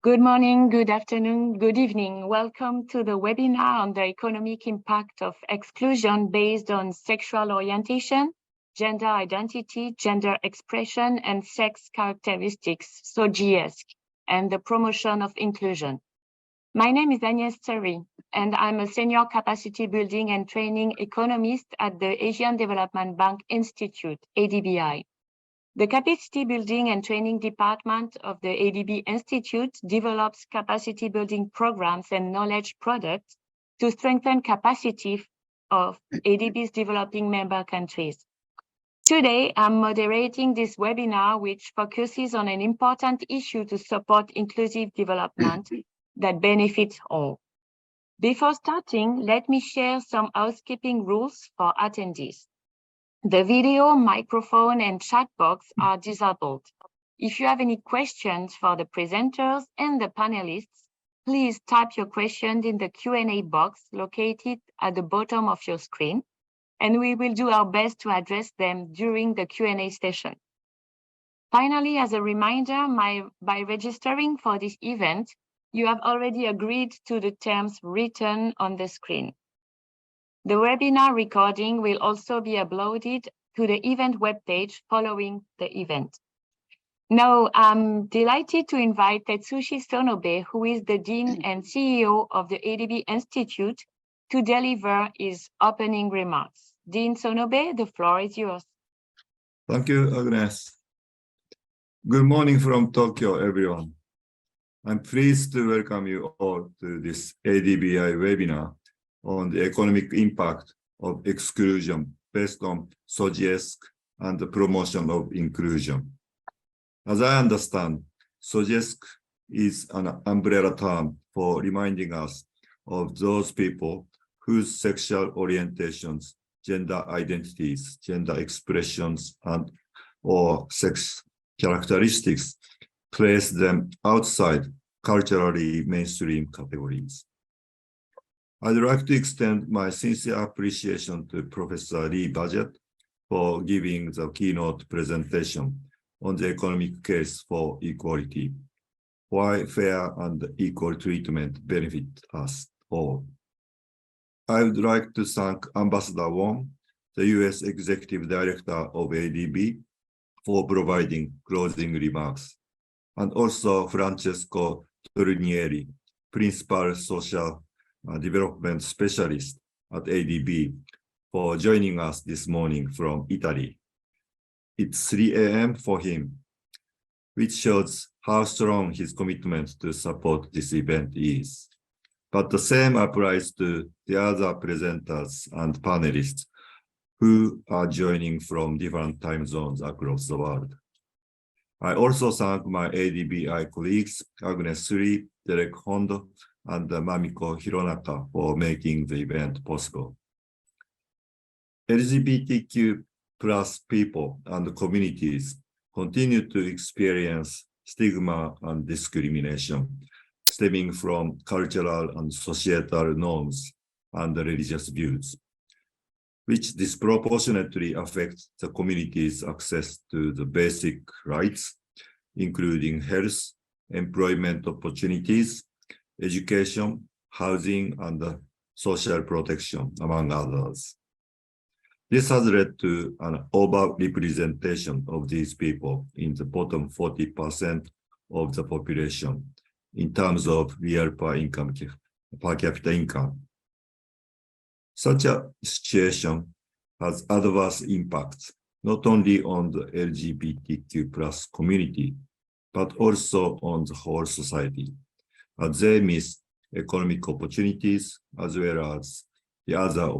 Good morning, good afternoon, good evening. Welcome to the webinar on the economic impact of exclusion based on sexual orientation, gender identity, gender expression, and sex characteristics, SOGIESC, and the promotion of inclusion. My name is Agnès Terry, and I'm a senior capacity building and training economist at the Asian Development Bank Institute, ADBI. The Capacity Building and Training Department of the ADB Institute develops capacity building programs and knowledge products to strengthen capacity of ADB's developing member countries. Today, I'm moderating this webinar, which focuses on an important issue to support inclusive development that benefits all. Before starting, let me share some housekeeping rules for attendees. The video, microphone, and chat box are disabled. If you have any questions for the presenters and the panelists, please type your questions in the Q&A box located at the bottom of your screen, and we will do our best to address them during the Q&A session. Finally, as a reminder, by registering for this event, you have already agreed to the terms written on the screen. The webinar recording will also be uploaded to the event webpage following the event. Now, I'm delighted to invite Tetsushi Sonobe, who is the Dean and CEO of the ADB Institute, to deliver his opening remarks. Dean Sonobe, the floor is yours. Thank you, Agnes. Good morning from Tokyo, everyone. I'm pleased to welcome you all to this ADBI webinar on the economic impact of exclusion based on SOGIESC and the promotion of inclusion. As I understand, SOGIESC is an umbrella term for reminding us of those people whose sexual orientations, gender identities, gender expressions, and or sex characteristics place them outside culturally mainstream categories. I'd like to extend my sincere appreciation to Professor Lee Budget for giving the keynote presentation on the economic case for equality, why fair and equal treatment benefit us all. I would like to thank Ambassador Wong, the US Executive Director of ADB, for providing closing remarks, and also Francesco Tornieri, Principal Social Development Specialist at ADB, for joining us this morning from Italy. It's 3 a.m. for him, which shows how strong his commitment to support this event is. But the same applies to the other presenters and panelists who are joining from different time zones across the world. I also thank my ADBI colleagues, Agnes Suri, Derek Hondo, and Mamiko Hironaka for making the event possible. LGBTQ+ people and communities continue to experience stigma and discrimination stemming from cultural and societal norms and religious views, which disproportionately affect the community's access to the basic rights, including health, employment opportunities, education, housing, and social protection, among others. This has led to an over-representation of these people in the bottom 40% of the population in terms of real per capita income. Such a situation has adverse impacts not only on the LGBTQ+ community, but also on the whole society, as they miss economic opportunities as well as the other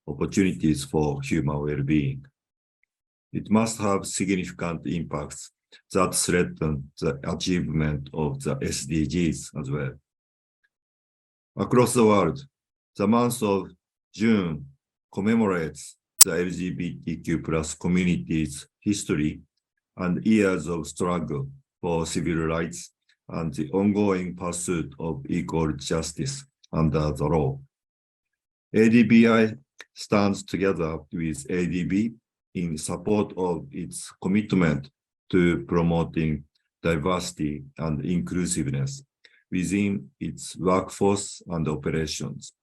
opportunities for human well-being. It must have significant impacts that threaten the achievement of the SDGs as well. Across the world, the month of June commemorates the LGBTQ+ community's history and years of struggle for civil rights and the ongoing pursuit of equal justice under the law. ADBI stands together with ADB in support of its commitment to promoting diversity and inclusiveness within its workforce and operations.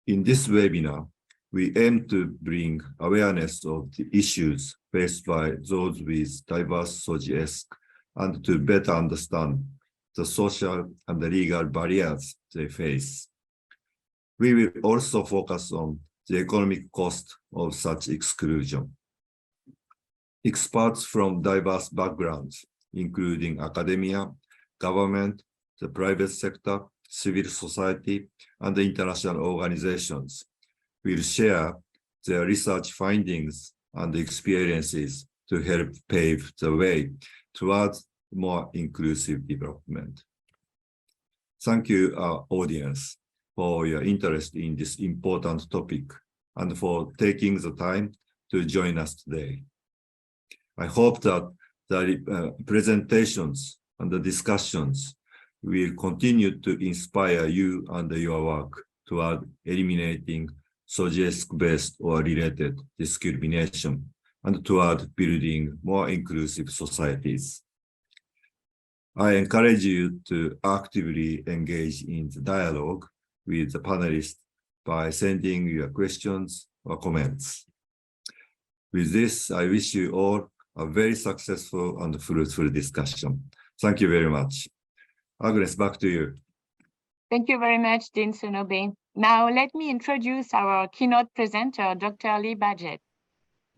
In this webinar, we aim to bring awareness of the issues faced by those with diverse SOGIESC and to better understand the social and the legal barriers they face. We will also focus on the economic cost of such exclusion. Experts from diverse backgrounds, including academia, government, the private sector, civil society, and the international organizations, will share their research findings and experiences to help pave the way towards more inclusive development. Thank you, our audience, for your interest in this important topic and for taking the time to join us today. I hope that the presentations and the discussions will continue to inspire you and your work toward eliminating SOGIESC-based or related discrimination and toward building more inclusive societies. I encourage you to actively engage in the dialogue with the panelists by sending your questions or comments. With this, I wish you all a very successful and fruitful discussion. Thank you very much. Agnes, back to you. Thank you very much, Dean Sonobe. Now, let me introduce our keynote presenter, Dr. Lee Badgett.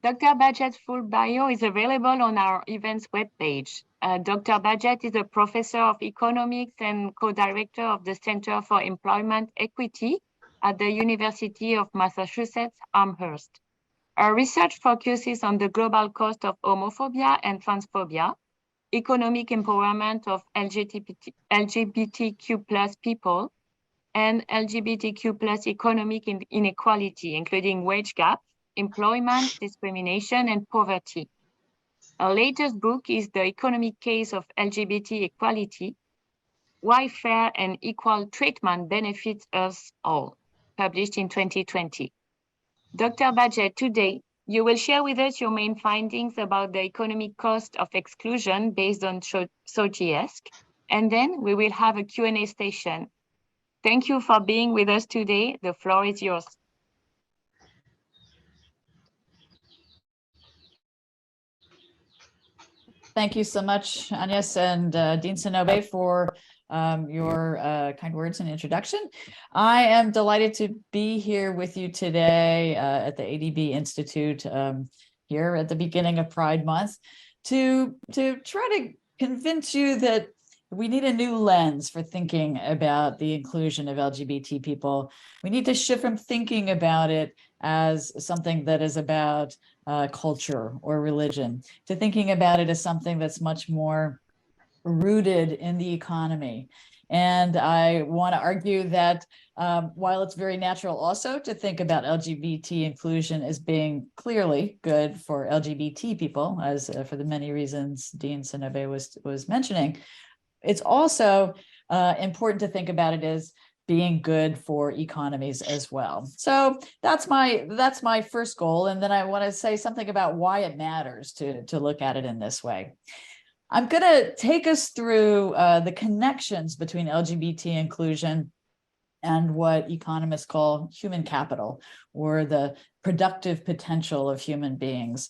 Dr. Badgett's full bio is available on our events webpage. Dr. Badgett is a professor of economics and co-director of the Center for Employment Equity at the University of Massachusetts Amherst. Her research focuses on the global cost of homophobia and transphobia, economic empowerment of LGBTQ+ people, and LGBTQ+ economic inequality, including wage gap, employment, discrimination, and poverty. Our latest book is The Economic Case of LGBT Equality, Why Fair and Equal Treatment Benefits Us All, published in 2020. Dr. Badgett, today, you will share with us your main findings about the economic cost of exclusion based on SOGIESC, and then we will have a Q&A session. Thank you for being with us today. The floor is yours. Thank you so much, Agnes and Dean Sonobe, for your kind words and introduction. I am delighted to be here with you today at the ADB Institute here at the beginning of Pride Month to try to convince you that we need a new lens for thinking about the inclusion of LGBT people. We need to shift from thinking about it as something that is about culture or religion to thinking about it as something that's much more rooted in the economy. And I want to argue that while it's very natural also to think about LGBT inclusion as being clearly good for LGBT people, as for the many reasons Dean Sonobe was mentioning, it's also important to think about it as being good for economies as well. So that's my first goal. And then I want to say something about why it matters to look at it in this way. I'm going to take us through the connections between LGBT inclusion and what economists call human capital, or the productive potential of human beings.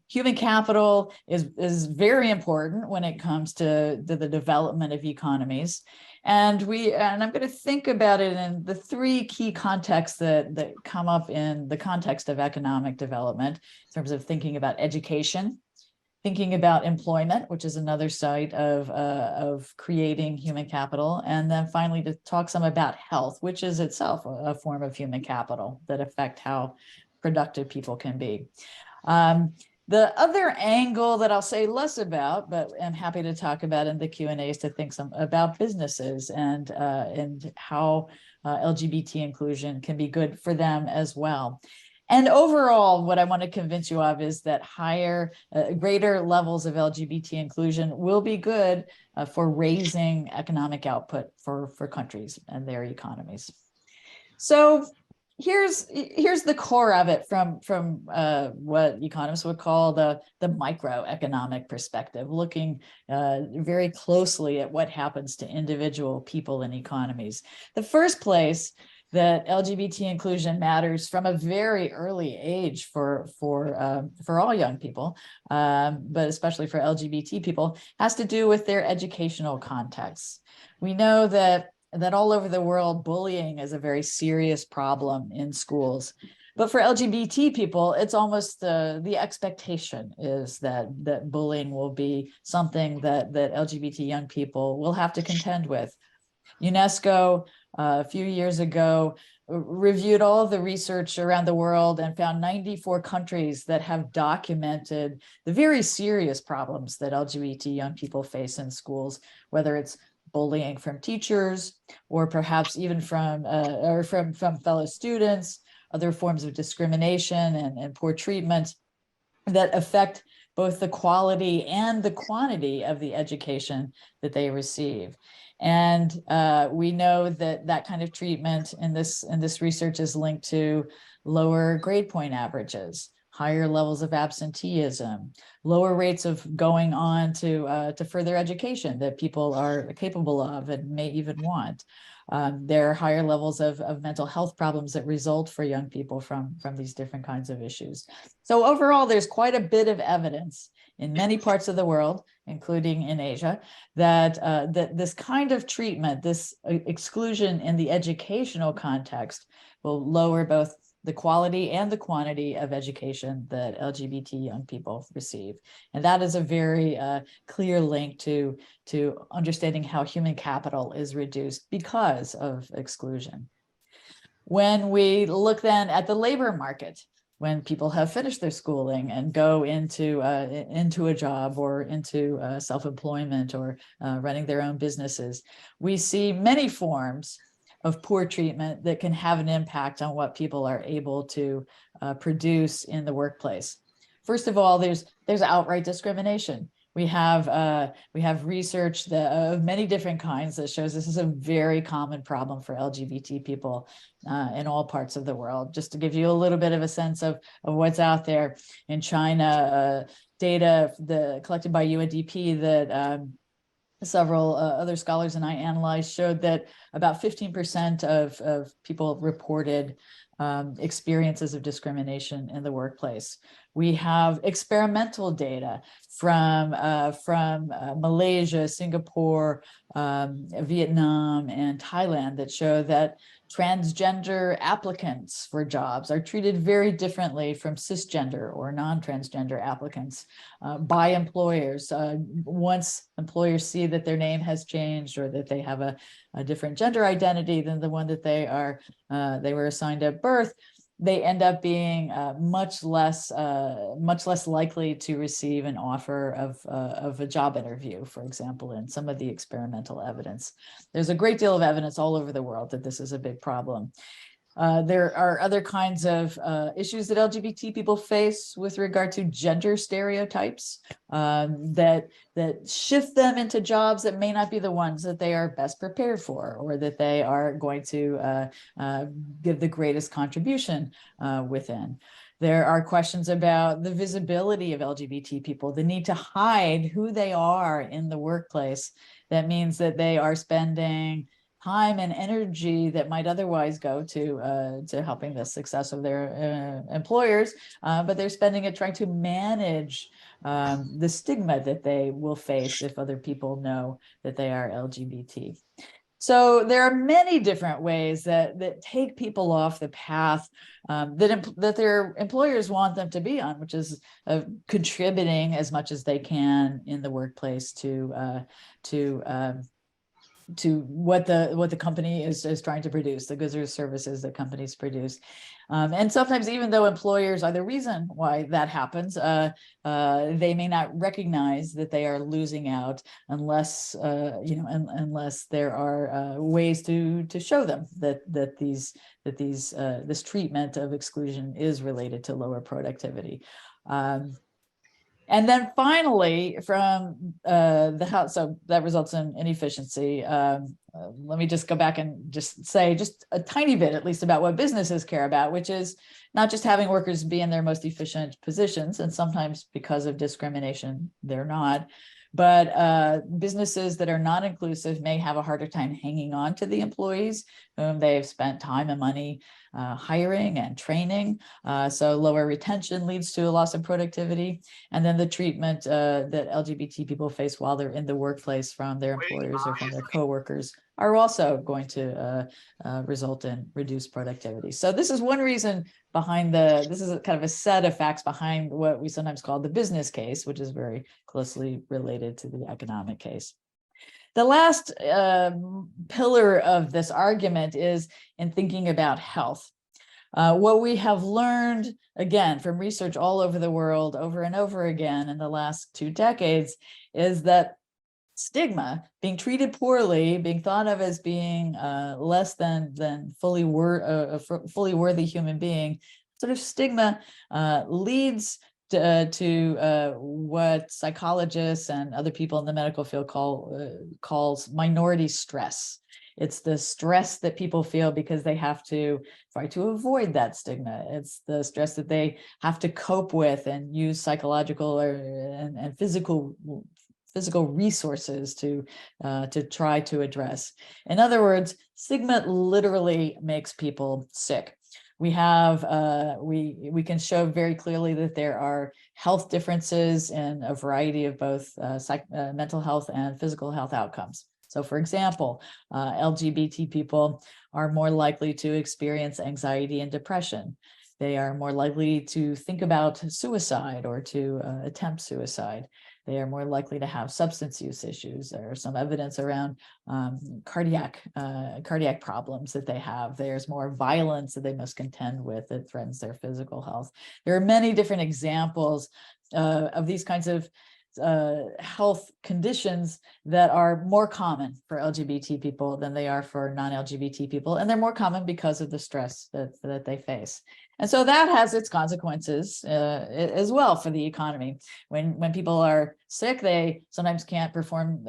Human capital is very important when it comes to the development of economies. And I'm going to think about it in the three key contexts that come up in the context of economic development, in terms of thinking about education, thinking about employment, which is another side of creating human capital, and then finally to talk some about health, which is itself a form of human capital that affect how productive people can be. The other angle that I'll say less about, but I'm happy to talk about in the Q&A, is to think some about businesses and how LGBT inclusion can be good for them as well. And overall, what I want to convince you of is that greater levels of LGBT inclusion will be good for raising economic output for countries and their economies. So here's the core of it from what economists would call the microeconomic perspective, looking very closely at what happens to individual people and economies. The first place that LGBT inclusion matters from a very early age for all young people, but especially for LGBT people, has to do with their educational context. We know that all over the world, bullying is a very serious problem in schools. But for LGBT people, it's almost the expectation is that bullying will be something that LGBT young people will have to contend with. UNESCO, a few years ago, reviewed all of the research around the world and found 94 countries that have documented the very serious problems that LGBT young people face in schools, whether it's bullying from teachers, or perhaps even from fellow students, other forms of discrimination and poor treatment that affect both the quality and the quantity of the education that they receive. And we know that kind of treatment in this research is linked to lower grade point averages, higher levels of absenteeism, lower rates of going on to further education that people are capable of and may even want. There are higher levels of mental health problems that result for young people from these different kinds of issues. So overall, there's quite a bit of evidence in many parts of the world, including in Asia, that this kind of treatment, this exclusion in the educational context, will lower both the quality and the quantity of education that LGBT young people receive. And that is a very clear link to understanding how human capital is reduced because of exclusion. When we look then at the labor market, when people have finished their schooling and go into a job or into self-employment or running their own businesses, we see many forms of poor treatment that can have an impact on what people are able to produce in the workplace. First of all, there's outright discrimination. We have research of many different kinds that shows this is a very common problem for LGBT people in all parts of the world. Just to give you a little bit of a sense of what's out there in China, data collected by UNDP that several other scholars and I analyzed showed that about 15% of people reported experiences of discrimination in the workplace. We have experimental data from Malaysia, Singapore, Vietnam, and Thailand that show that transgender applicants for jobs are treated very differently from cisgender or non-transgender applicants by employers. Once employers see that their name has changed or that they have a different gender identity than the one that they were assigned at birth, they end up being much less likely to receive an offer of a job interview, for example, in some of the experimental evidence. There's a great deal of evidence all over the world that this is a big problem. There are other kinds of issues that LGBT people face with regard to gender stereotypes that shift them into jobs that may not be the ones that they are best prepared for or that they are going to give the greatest contribution within. There are questions about the visibility of LGBT people, the need to hide who they are in the workplace. That means that they are spending time and energy that might otherwise go to helping the success of their employers, but they're spending it trying to manage the stigma that they will face if other people know that they are LGBT. So there are many different ways that take people off the path that their employers want them to be on, which is contributing as much as they can in the workplace to what the company is trying to produce, the goods or services that companies produce. And sometimes, even though employers are the reason why that happens, they may not recognize that they are losing out unless unless there are ways to show them that this treatment of exclusion is related to lower productivity. And then finally, from the house, so that results in inefficiency. Let me just go back and just say just a tiny bit, at least, about what businesses care about, which is not just having workers be in their most efficient positions, and sometimes because of discrimination, they're not, but businesses that are not inclusive may have a harder time hanging on to the employees whom they've spent time and money hiring and training. So lower retention leads to a loss of productivity. And then the treatment that LGBT people face while they're in the workplace from their employers or from their coworkers are also going to result in reduced productivity. So this is one reason behind this is kind of a set of facts behind what we sometimes call the business case, which is very closely related to the economic case. The last pillar of this argument is in thinking about health. What we have learned, again, from research all over the world, over and over again in the last 2 decades, is that stigma, being treated poorly, being thought of as being less than fully worthy human being, sort of stigma leads to what psychologists and other people in the medical field calls minority stress. It's the stress that people feel because they have to try to avoid that stigma. It's the stress that they have to cope with and use psychological and physical resources to try to address. In other words, stigma literally makes people sick. We have we can show very clearly that there are health differences in a variety of both mental health and physical health outcomes. So, for example, LGBT people are more likely to experience anxiety and depression. They are more likely to think about suicide or to attempt suicide. They are more likely to have substance use issues. There's some evidence around cardiac problems that they have. There's more violence that they must contend with that threatens their physical health. There are many different examples of these kinds of health conditions that are more common for LGBT people than they are for non-LGBT people. And they're more common because of the stress that they face. And so that has its consequences as well for the economy. When people are sick, they sometimes can't perform,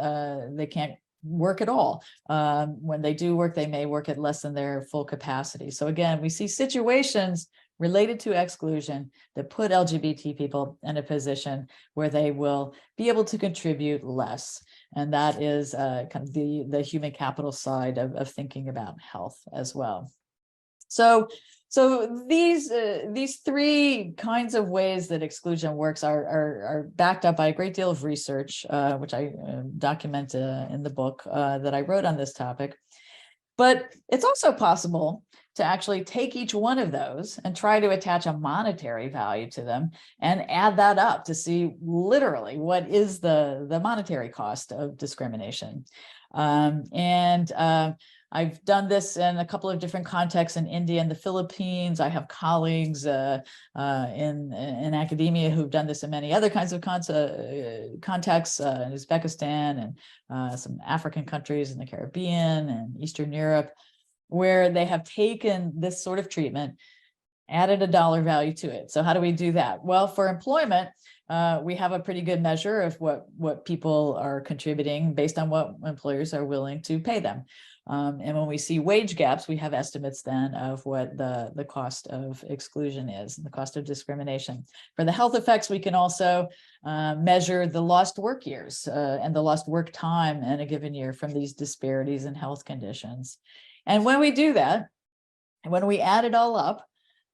they can't work at all. When they do work, they may work at less than their full capacity. So again, we see situations related to exclusion that put LGBT people in a position where they will be able to contribute less. And that is kind of the human capital side of thinking about health as well. So these 3 kinds of ways that exclusion works are backed up by a great deal of research, which I document in the book that I wrote on this topic. But it's also possible to actually take each one of those and try to attach a monetary value to them and add that up to see literally what is the monetary cost of discrimination. I've done this in a couple of different contexts in India and the Philippines. I have colleagues in academia who've done this in many other kinds of contexts, in Uzbekistan and some African countries in the Caribbean and Eastern Europe, where they have taken this sort of treatment, added a dollar value to it. So how do we do that? Well, for employment, we have a pretty good measure of what people are contributing based on what employers are willing to pay them. And when we see wage gaps, we have estimates then of what the cost of exclusion is, and the cost of discrimination. For the health effects, we can also measure the lost work years and the lost work time in a given year from these disparities in health conditions. And when we do that, and when we add it all up,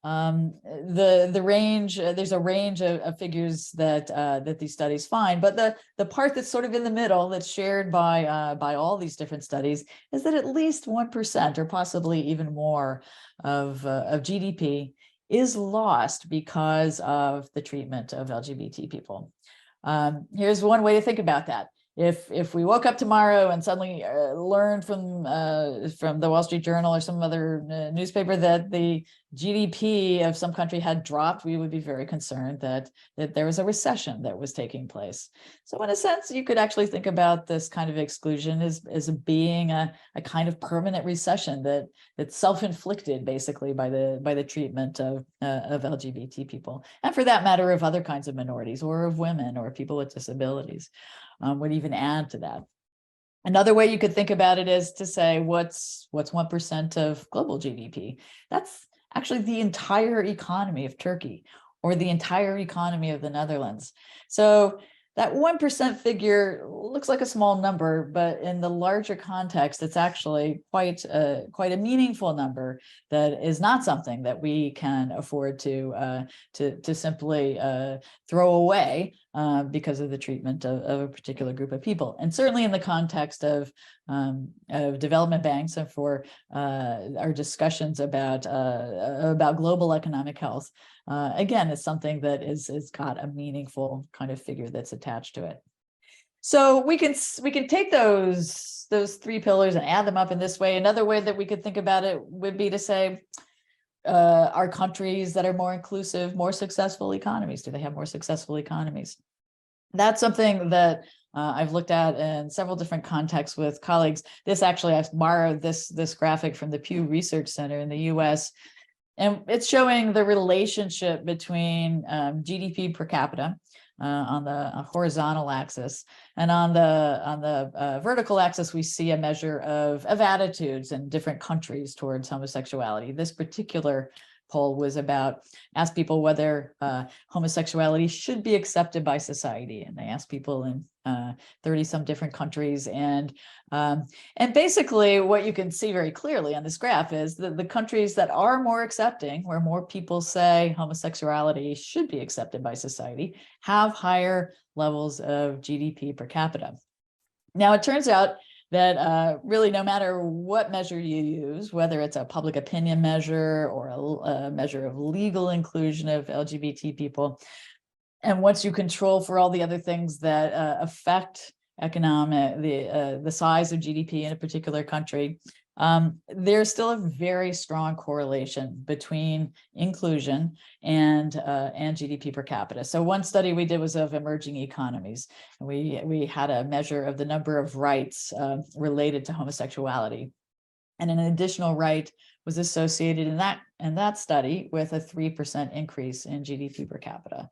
the range, there's a range of figures that these studies find, but the part that's sort of in the middle, that's shared by all these different studies, is that at least 1% or possibly even more of GDP is lost because of the treatment of LGBT people. Here's one way to think about that. if we woke up tomorrow and suddenly learned from the Wall Street Journal or some other newspaper that the GDP of some country had dropped, we would be very concerned that there was a recession that was taking place. So in a sense, you could actually think about this kind of exclusion as being a kind of permanent recession that's self-inflicted basically by the treatment of LGBT people, and for that matter of other kinds of minorities or of women or people with disabilities. Would even add to that. Another way you could think about it is to say, what's 1% of global GDP? That's actually the entire economy of Turkey or the entire economy of the Netherlands. So that 1% figure looks like a small number, but in the larger context, it's actually quite a meaningful number that is not something that we can afford to simply throw away because of the treatment of a particular group of people. And certainly in the context of development banks and for our discussions about global economic health, again, it's something that is got a meaningful kind of figure that's attached to it. So we can take those three pillars and add them up in this way. Another way that we could think about it would be to say, are countries that are more inclusive more successful economies? Do they have more successful economies? That's something that I've looked at in several different contexts with colleagues. This actually, I've borrowed this graphic from the Pew Research Center in the US. And it's showing the relationship between GDP per capita on the horizontal axis, and on the vertical axis, we see a measure of attitudes in different countries towards homosexuality. This particular poll was asked people whether homosexuality should be accepted by society, and they asked people in 30 some different countries, and basically what you can see very clearly on this graph is that the countries that are more accepting, where more people say homosexuality should be accepted by society, have higher levels of GDP per capita. Now it turns out that really no matter what measure you use, whether it's a public opinion measure or a measure of legal inclusion of LGBT people, and once you control for all the other things that affect the size of GDP in a particular country, there's still a very strong correlation between inclusion and GDP per capita. So one study we did was of emerging economies. We had a measure of the number of rights related to homosexuality, and an additional right was associated in that study with a 3% increase in GDP per capita.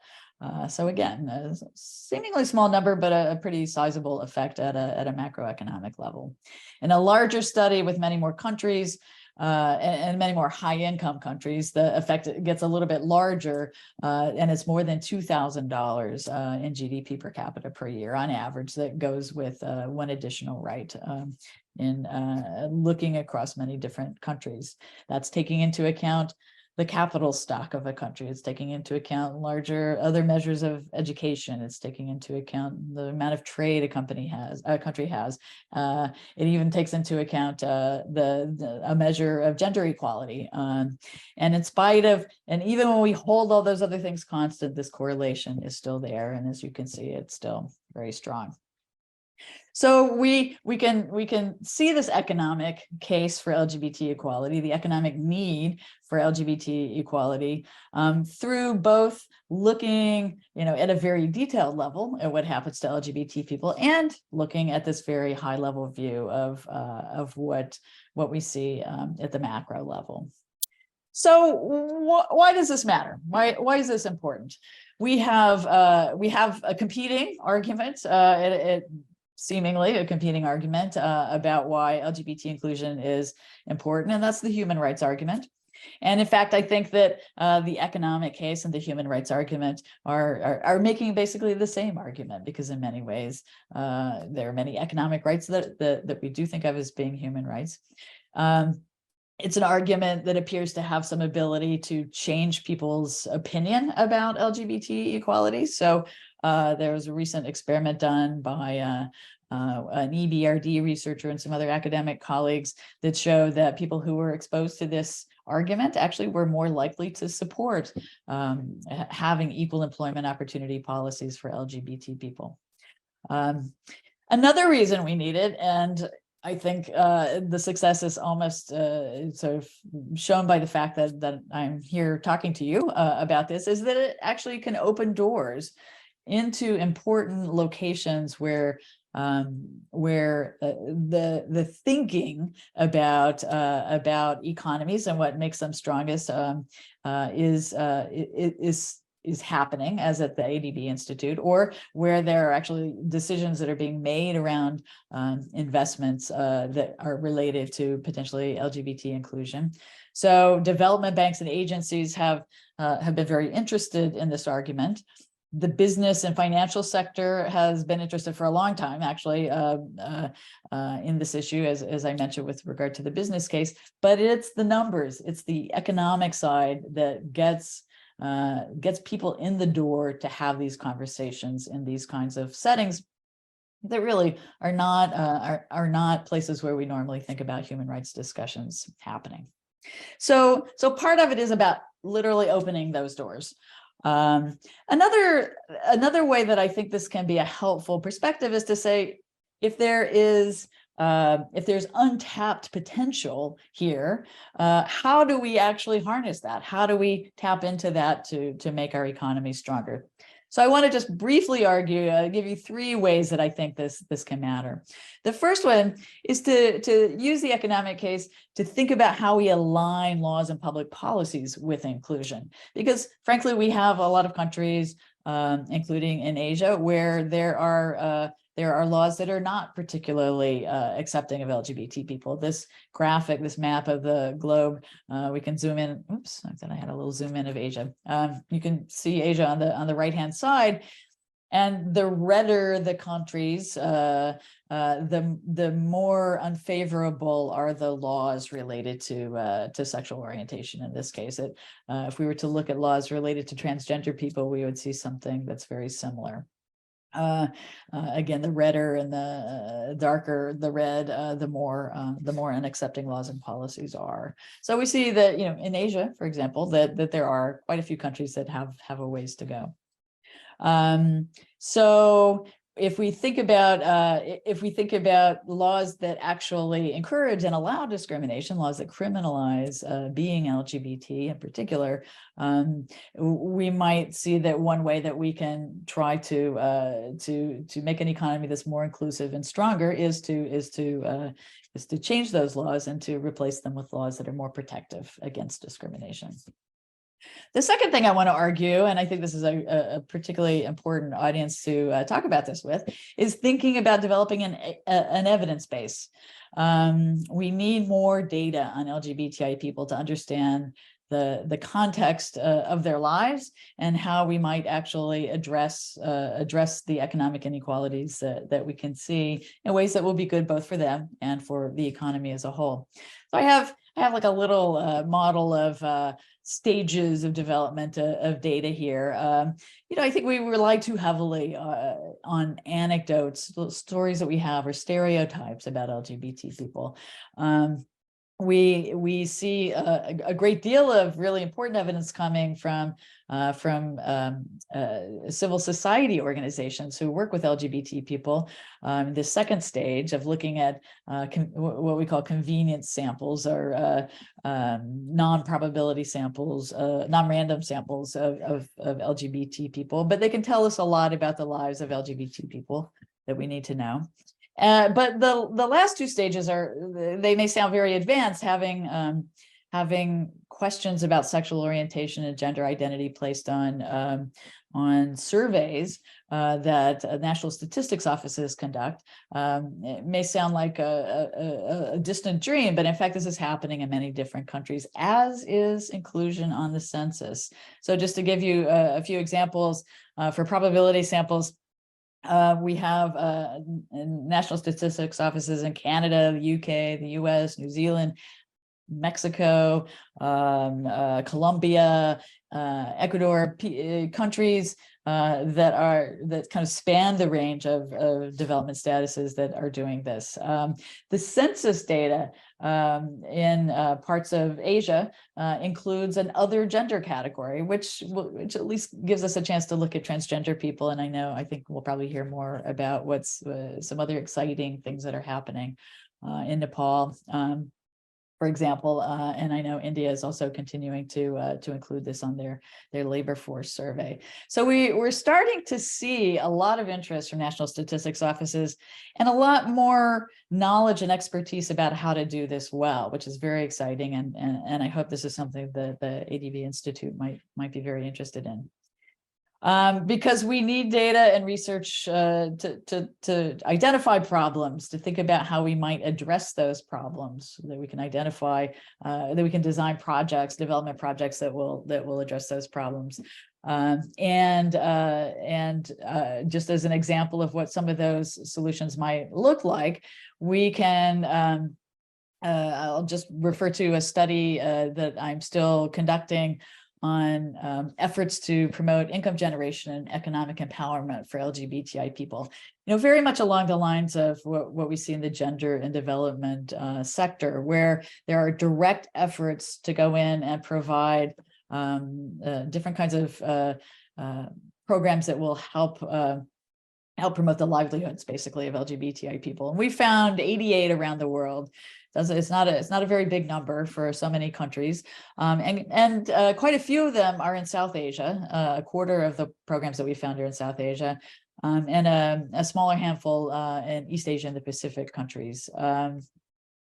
So again, a seemingly small number, but a pretty sizable effect at a macroeconomic level. In a larger study with many more countries and many more high-income countries, the effect gets a little bit larger, and it's more than $2,000 in GDP per capita per year on average that goes with one additional right in looking across many different countries. That's taking into account the capital stock of a country. It's taking into account larger other measures of education. It's taking into account the amount of trade a country has. It even takes into account a measure of gender equality. And in spite of, and even when we hold all those other things constant, this correlation is still there. And as you can see, it's still very strong. So we can see this economic case for LGBT equality, the economic need for LGBT equality, through both looking, at a very detailed level at what happens to LGBT people, and looking at this very high level view of what we see at the macro level. So why does this matter? Why is this important? We have a competing argument. Seemingly a competing argument about why LGBT inclusion is important, and that's the human rights argument. And in fact, I think that the economic case and the human rights argument are making basically the same argument, because in many ways, there are many economic rights that we do think of as being human rights. It's an argument that appears to have some ability to change people's opinion about LGBT equality. So there was a recent experiment done by an EBRD researcher and some other academic colleagues that showed that people who were exposed to this argument actually were more likely to support having equal employment opportunity policies for LGBT people. Another reason we need it, and I think the success is almost sort of shown by the fact that I'm here talking to you about this, is that it actually can open doors into important locations where the thinking about economies and what makes them strongest is happening, as at the ADB Institute, or where there are actually decisions that are being made around investments that are related to potentially LGBT inclusion. So development banks and agencies have been very interested in this argument. The business and financial sector has been interested for a long time, actually, in this issue, as I mentioned with regard to the business case. But it's the numbers, it's the economic side that gets people in the door to have these conversations in these kinds of settings that really are not places where we normally think about human rights discussions happening. So part of it is about literally opening those doors. Another way that I think this can be a helpful perspective is to say, if there's untapped potential here, how do we actually harness that? How do we tap into that to make our economy stronger? So I want to just briefly give you 3 ways that I think this can matter. The first one is to use the economic case to think about how we align laws and public policies with inclusion. Because frankly, we have a lot of countries, including in Asia, where there are laws that are not particularly accepting of LGBT people. This graphic, this map of the globe, we can zoom in. Oops, I thought I had a little zoom in of Asia. You can see Asia on the right-hand side, and the redder the countries, the more unfavorable are the laws related to sexual orientation. In this case, if we were to look at laws related to transgender people, we would see something that's very similar. Again, the redder and the darker the red, the more unaccepting laws and policies are. So we see that, in Asia, for example, that there are quite a few countries that have a ways to go. So if we think about laws that actually encourage and allow discrimination, laws that criminalize being LGBT in particular, we might see that one way that we can try to make an economy that's more inclusive and stronger is to change those laws and to replace them with laws that are more protective against discrimination. The second thing I want to argue, and I think this is a particularly important audience to talk about this with, is thinking about developing an evidence base. We need more data on LGBTI people to understand the context of their lives and how we might actually address the economic inequalities that we can see in ways that will be good both for them and for the economy as a whole. So I have like a little model of stages of development of data here. I think we rely too heavily on anecdotes, stories that we have, or stereotypes about LGBT people. We see a great deal of really important evidence coming from civil society organizations who work with LGBT people. The second stage of looking at what we call convenience samples, or non-probability samples, non-random samples of LGBT people, but they can tell us a lot about the lives of LGBT people that we need to know. But the last 2 stages they may sound very advanced, having questions about sexual orientation and gender identity placed on surveys that national statistics offices conduct. It may sound like a distant dream, but in fact, this is happening in many different countries, as is inclusion on the census. So just to give you a few examples, for probability samples, we have national statistics offices in Canada, the UK, the US, New Zealand, Mexico, Colombia, Ecuador, countries that kind of span the range of development statuses that are doing this. The census data in parts of Asia includes an other gender category, which at least gives us a chance to look at transgender people. And I think we'll probably hear more about what's some other exciting things that are happening in Nepal, for example, and I know India is also continuing to include this on their labor force survey. So we're starting to see a lot of interest from national statistics offices and a lot more knowledge and expertise about how to do this well, which is very exciting. And I hope this is something that the ADB Institute might be very interested in. Because we need data and research to identify problems, to think about how we might address those problems, so that we can identify, that we can design projects, development projects that will address those problems. Just as an example of what some of those solutions might look like, we can, I'll just refer to a study that I'm still conducting on efforts to promote income generation and economic empowerment for LGBTI people. Very much along the lines of what we see in the gender and development sector, where there are direct efforts to go in and provide different kinds of programs that will help promote the livelihoods, basically, of LGBTI people. And we found 88 around the world. It's not a very big number for so many countries, and quite a few of them are in South Asia. A quarter of the programs that we found are in South Asia, and a smaller handful in East Asia and the Pacific countries.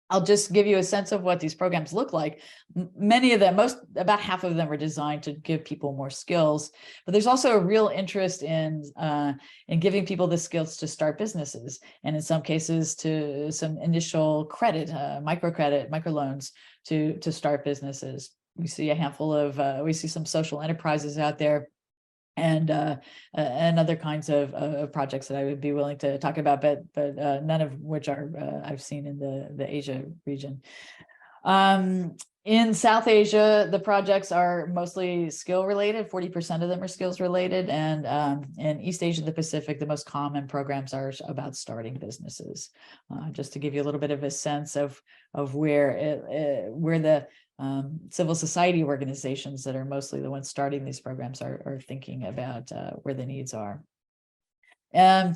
I'll just give you a sense of what these programs look like. Many of them, about half of them, are designed to give people more skills, but there's also a real interest in giving people the skills to start businesses, and in some cases to some initial credit, microloans to start businesses. We see a handful of, we see some social enterprises out there, and other kinds of projects that I would be willing to talk about, but none of which are I've seen in the Asia region. In South Asia, the projects are mostly skill related. 40% of them are skills related, and in East Asia and the Pacific, the most common programs are about starting businesses. Just to give you a little bit of a sense of where the civil society organizations that are mostly the ones starting these programs are thinking about where the needs are. And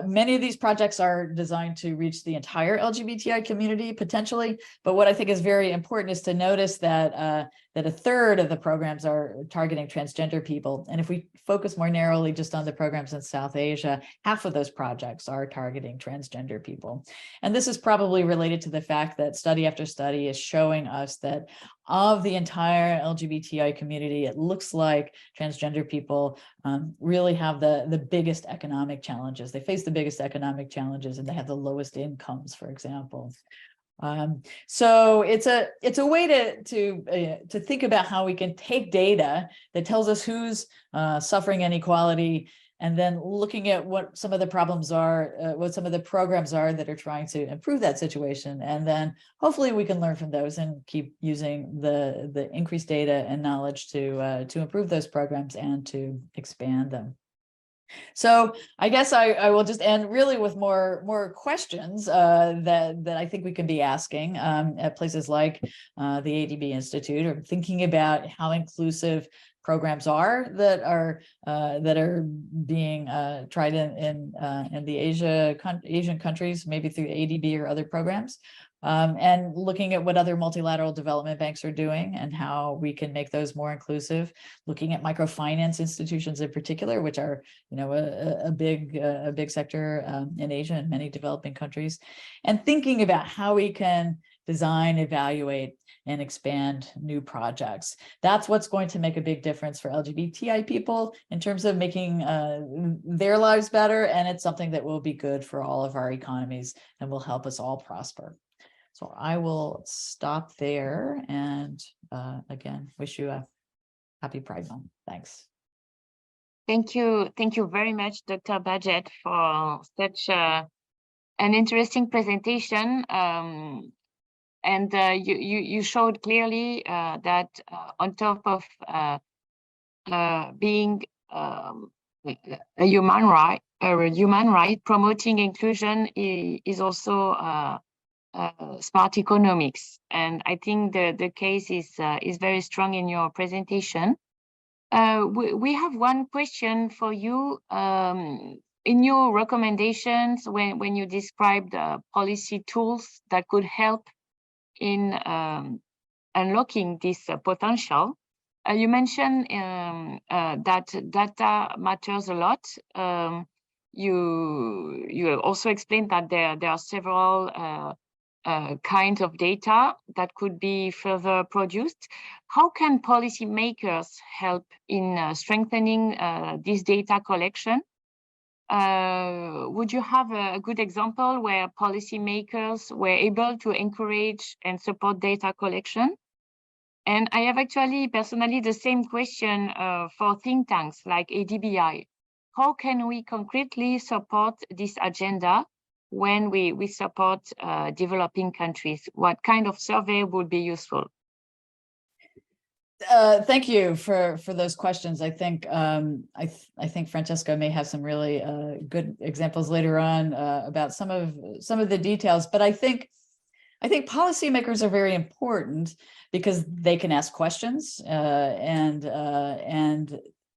many of these projects are designed to reach the entire LGBTI community potentially, but what I think is very important is to notice that a third of the programs are targeting transgender people. And if we focus more narrowly just on the programs in South Asia, half of those projects are targeting transgender people. And this is probably related to the fact that study after study is showing us that of the entire LGBTI community, it looks like transgender people really have the biggest economic challenges. They face the biggest economic challenges, and they have the lowest incomes, for example. So it's a way to think about how we can take data that tells us who's suffering inequality, and then looking at what some of the problems are, what some of the programs are that are trying to improve that situation. And then hopefully we can learn from those and keep using the increased data and knowledge to improve those programs and to expand them. So I guess I will just end really with more questions that I think we can be asking at places like the ADB Institute, or thinking about how inclusive programs are that are being tried in the Asian countries, maybe through ADB or other programs. And looking at what other multilateral development banks are doing and how we can make those more inclusive, looking at microfinance institutions in particular, which are, a big sector in Asia and many developing countries, and thinking about how we can design, evaluate, and expand new projects. That's what's going to make a big difference for LGBTI people in terms of making their lives better, and it's something that will be good for all of our economies and will help us all prosper. So I will stop there, and again, wish you a happy Pride Month. Thanks. Thank you very much, Dr. Badgett, for such an interesting presentation. And you showed clearly that on top of being a human right. Promoting inclusion is also smart economics, and I think the case is very strong in your presentation. We have one question for you. In your recommendations, when you described policy tools that could help in unlocking this potential, you mentioned that data matters a lot. You also explained that there are several kinds of data that could be further produced. How can policymakers help in strengthening this data collection? Would you have a good example where policymakers were able to encourage and support data collection? And I have actually personally the same question for think tanks like ADBI. How can we concretely support this agenda when we support developing countries? What kind of survey would be useful? Thank you for those questions. I think I think Francesco may have some really good examples later on about some of the details. But I think policymakers are very important because they can ask questions and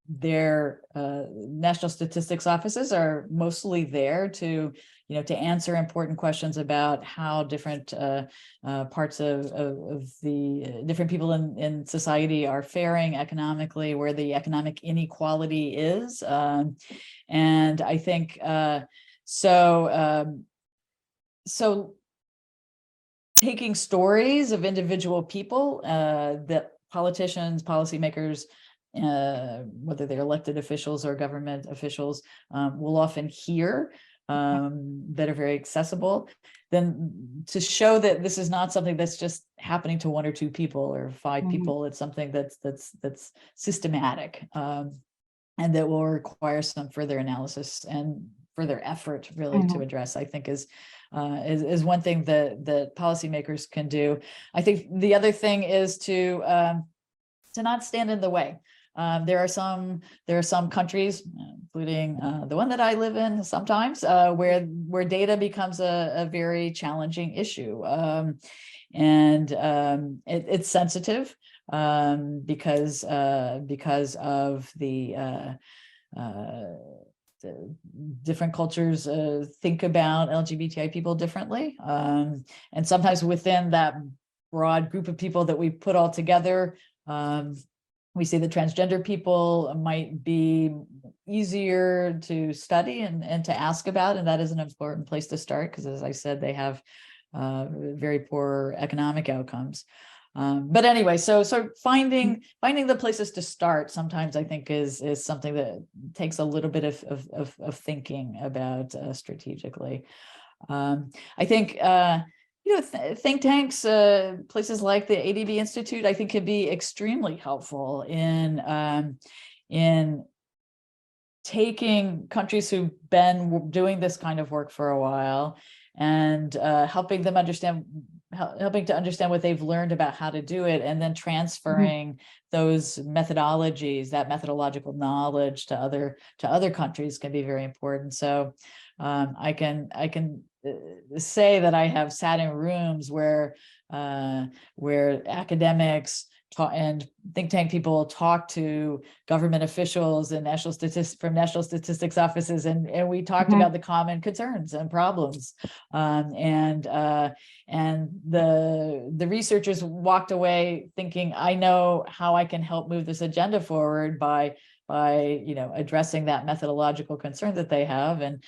their national statistics offices are mostly there to to answer important questions about how different parts of the different people in society are faring economically, where the economic inequality is. And I think so taking stories of individual people that politicians, policymakers, whether they're elected officials or government officials, will often hear, that are very accessible, then to show that this is not something that's just happening to one or two people or five people, it's something that's systematic, and that will require some further analysis and further effort really to address, I think is one thing that policymakers can do. I think the other thing is to not stand in the way. There are some countries, including the one that I live in sometimes, where data becomes a very challenging issue, and it's sensitive because of the different cultures think about LGBTI people differently, and sometimes within that broad group of people that we put all together, we see that transgender people might be easier to study and to ask about, and that is an important place to start because, as I said, they have very poor economic outcomes. But anyway, so finding the places to start sometimes I think is something that takes a little bit of thinking about strategically. I think think tanks, places like the ADB Institute, I think can be extremely helpful in taking countries who've been doing this kind of work for a while and helping to understand what they've learned about how to do it, and then transferring those methodologies, that methodological knowledge to other countries can be very important. So I can say that I have sat in rooms where academics and think tank people talk to government officials and from national statistics offices, and we talked about the common concerns and problems, and the researchers walked away thinking, I know how I can help move this agenda forward by addressing that methodological concern that they have, and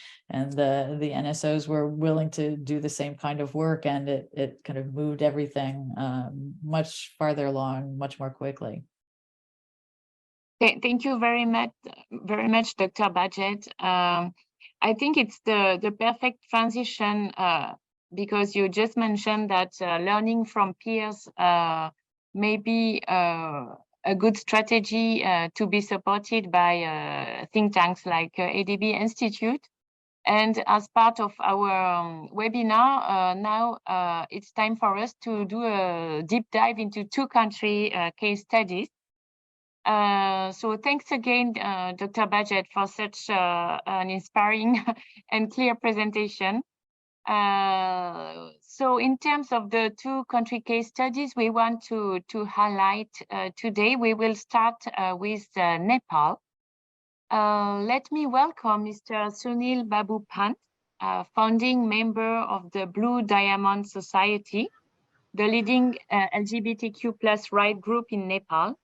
the NSOs were willing to do the same kind of work, and it kind of moved everything much farther along, much more quickly. Thank you very much, Dr. Badgett. I think it's the perfect transition because you just mentioned that learning from peers may be a good strategy to be supported by think tanks like ADB Institute. And as part of our webinar, now it's time for us to do a deep dive into two country case studies. So thanks again, Dr. Budget, for such an inspiring and clear presentation. So in terms of the two country case studies we want to highlight today, we will start with Nepal. Let me welcome Mr. Sunil Babu Pant, founding member of the Blue Diamond Society, the leading LGBTQ+ right group in Nepal,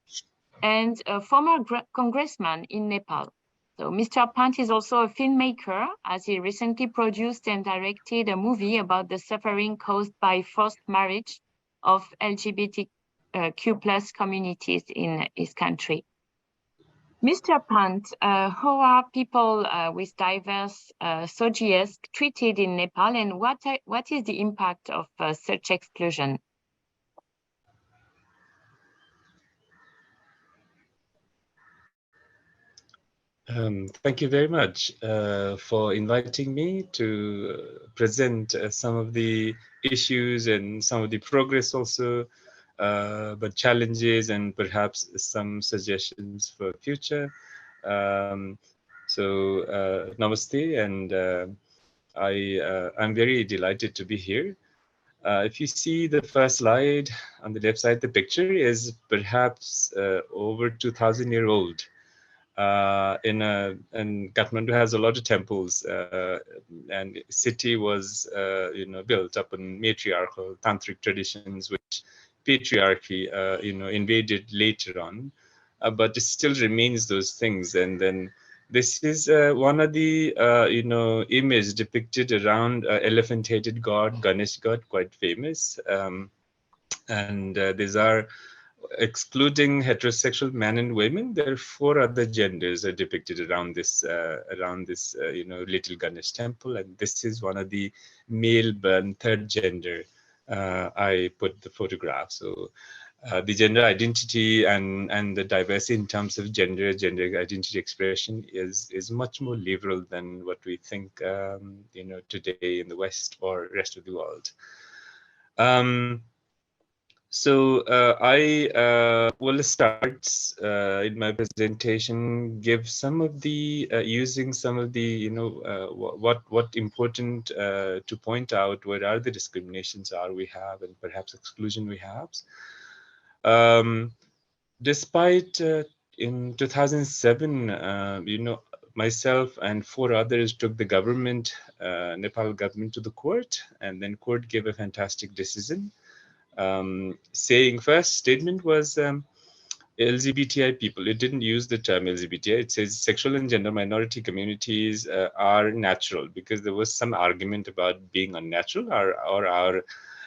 and a former congressman in Nepal. So Mr. Pant is also a filmmaker, as he recently produced and directed a movie about the suffering caused by forced marriage of LGBTQ+ communities in his country. Mr. Pant, how are people with diverse SOGIESC treated in Nepal, and what is the impact of such exclusion? Thank you very much for inviting me to present some of the issues and some of the progress also, but challenges and perhaps some suggestions for future. Namaste, and I'm very delighted to be here. If you see the first slide on the left side, the picture is perhaps over 2,000 years old. And Kathmandu has a lot of temples, and city was built upon matriarchal tantric traditions, which patriarchy invaded later on, but it still remains those things. And then this is one of the image depicted around elephant-headed god, Ganesh god, quite famous, and these are excluding heterosexual men and women. There are 4 other genders are depicted around this little Ganesh temple, and this is one of the male born 3rd gender. I put the photograph. So the gender identity and the diversity in terms of gender identity expression is much more liberal than what we think today in the West or rest of the world. So I will start in my presentation, give some of the using some of the what important to point out, what are the discriminations we have and perhaps exclusion we have. Despite in 2007, myself and 4 others took the government, Nepal government, to the court, and then court gave a fantastic decision. Saying first statement was LGBTI people. It didn't use the term LGBTI. It says sexual and gender minority communities are natural, because there was some argument about being unnatural or our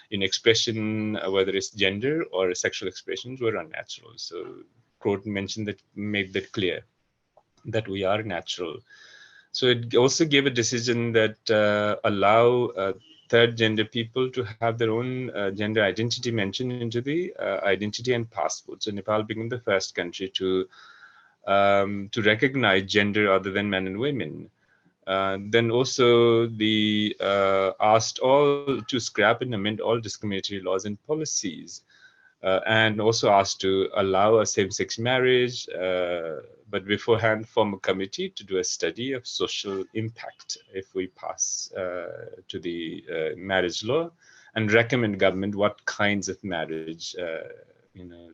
expression, whether it's gender or sexual expressions, were unnatural. So court mentioned that, made that clear that we are natural. So it also gave a decision that allow 3rd gender people to have their own gender identity mentioned into the identity and passport. So Nepal became the first country to recognize gender other than men and women. Then also the asked all to scrap and amend all discriminatory laws and policies, and also asked to allow a same-sex marriage, but beforehand form a committee to do a study of social impact if we pass to the marriage law, and recommend government what kinds of marriage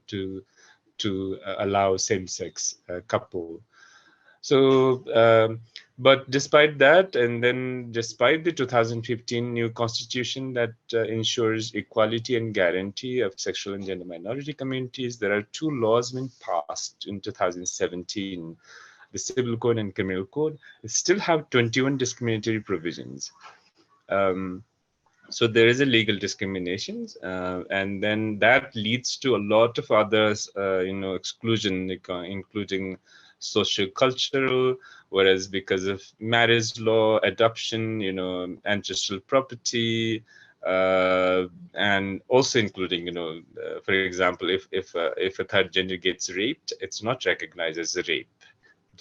to allow same-sex couple. So, but despite that, and then despite the 2015 new constitution that ensures equality and guarantee of sexual and gender minority communities, there are 2 laws been passed in 2017, the Civil Code and Criminal Code. They still have 21 discriminatory provisions. So there is a legal discriminations, and then that leads to a lot of others, exclusion, including socio-cultural, whereas because of marriage law, adoption, ancestral property, and also including, for example, if a 3rd gender gets raped, it's not recognized as a rape.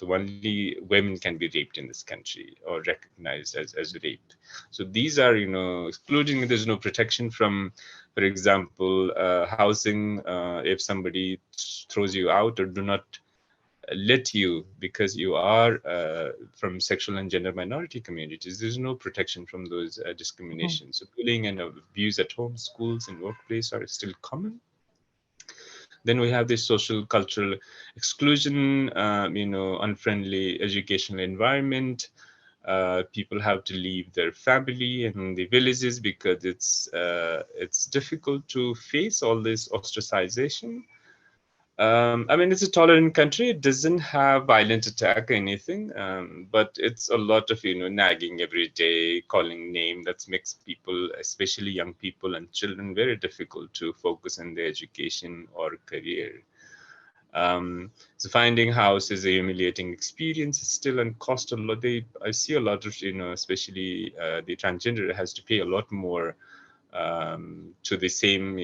Only women can be raped in this country or recognized as rape. So these are, excluding. There's no protection from, for example, housing. If somebody throws you out or do not let you, because you are from sexual and gender minority communities, there's no protection from those discriminations. So bullying and abuse at home, schools, and workplace are still common. Then we have this social cultural exclusion, unfriendly educational environment. People have to leave their family and the villages because it's difficult to face all this ostracization. I mean, it's a tolerant country. It doesn't have violent attack or anything, but it's a lot of, nagging every day, calling name that makes people, especially young people and children, very difficult to focus on their education or career. So finding house is a humiliating experience. It's still and cost a lot. I see a lot of, especially the transgender has to pay a lot more to the same,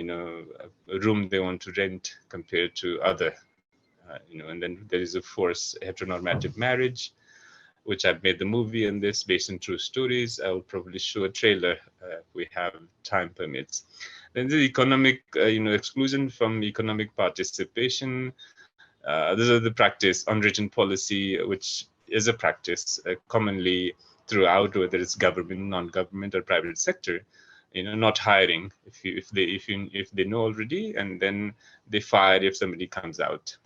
room they want to rent compared to other, and then there is, of course, heteronormative marriage, which I've made the movie on this based on true stories. I will probably show a trailer if we have time permits. Then the economic, exclusion from economic participation. These are the practice, unwritten policy, which is a practice commonly throughout, whether it's government, non-government, or private sector. Not hiring if they know already, and then they fire if somebody comes out.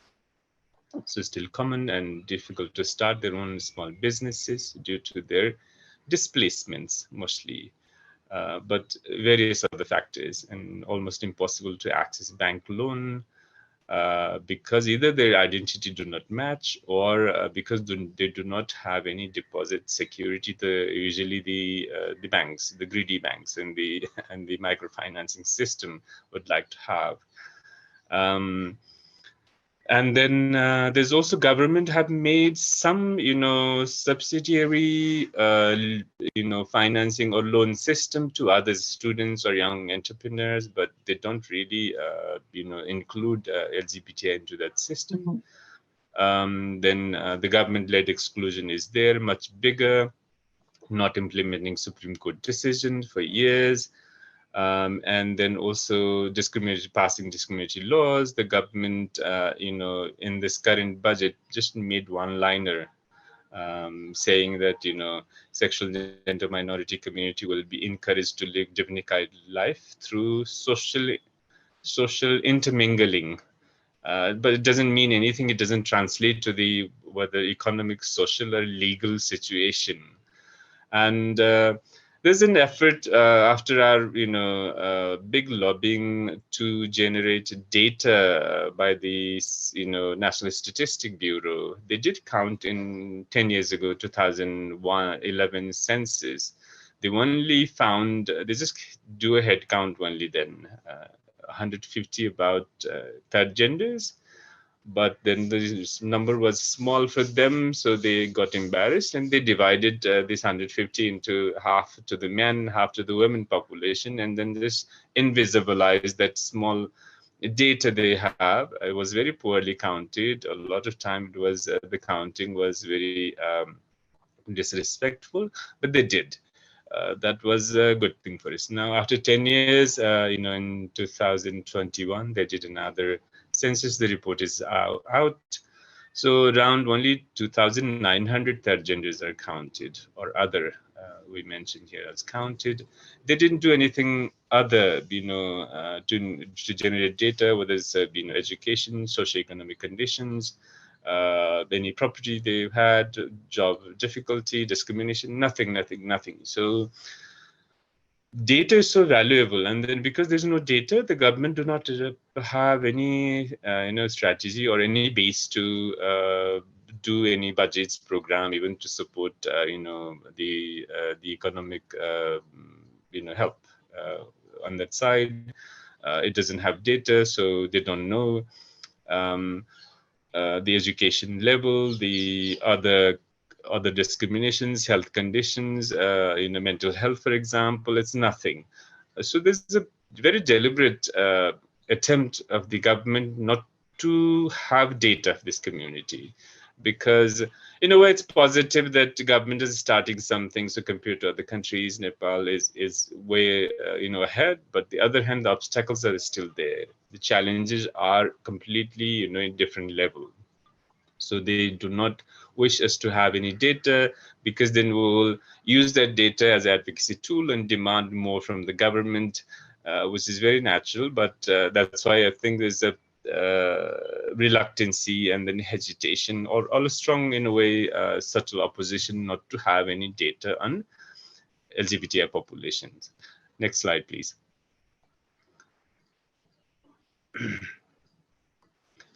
So still common and difficult to start their own small businesses due to their displacements mostly, but various other factors, and almost impossible to access bank loan because either their identity do not match, or because they do not have any deposit security. Usually the banks, the greedy banks, and the microfinancing system would like to have. And then there's also government have made some, subsidiary, financing or loan system to other students or young entrepreneurs, but they don't really, include LGBTI into that system. Then the government-led exclusion is there, much bigger, not implementing Supreme Court decisions for years. And then also passing discriminatory laws. The government, in this current budget, just made one-liner saying that, sexual and gender minority community will be encouraged to live dignified life through social intermingling. But it doesn't mean anything. It doesn't translate to whether economic, social, or legal situation. And there's an effort after our, big lobbying to generate data by the, National Statistic Bureau. They did count in 10 years ago, 2011 census. They only found, they just do a head count only then, 150 about third genders. But then the number was small for them, so they got embarrassed, and they divided this 150 into half to the men, half to the women population, and then just invisibilized that small data they have. It was very poorly counted. A lot of time it was the counting was very disrespectful, but they did. That was a good thing for us. Now, after 10 years, in 2021, they did another census. The report is out. So around only 2,900 third genders are counted, or other we mentioned here as counted. They didn't do anything other, to generate data, whether it's education, socioeconomic conditions, any property they've had, job difficulty, discrimination, nothing. So data is so valuable, and then because there's no data, the government do not have any strategy or any base to do any budgets program, even to support the economic help on that side. It doesn't have data, so they don't know the education level, the other discriminations, health conditions, mental health, for example. It's nothing. So there's a very deliberate attempt of the government not to have data of this community, because in a way it's positive that the government is starting something. So compared to other countries, Nepal is way ahead, but the other hand, the obstacles are still there. The challenges are completely in different level. So they do not wish us to have any data, because then we will use that data as an advocacy tool and demand more from the government, which is very natural. But that's why I think there's a reluctancy and then hesitation, or a strong, in a way, subtle opposition not to have any data on LGBTI populations. Next slide, please.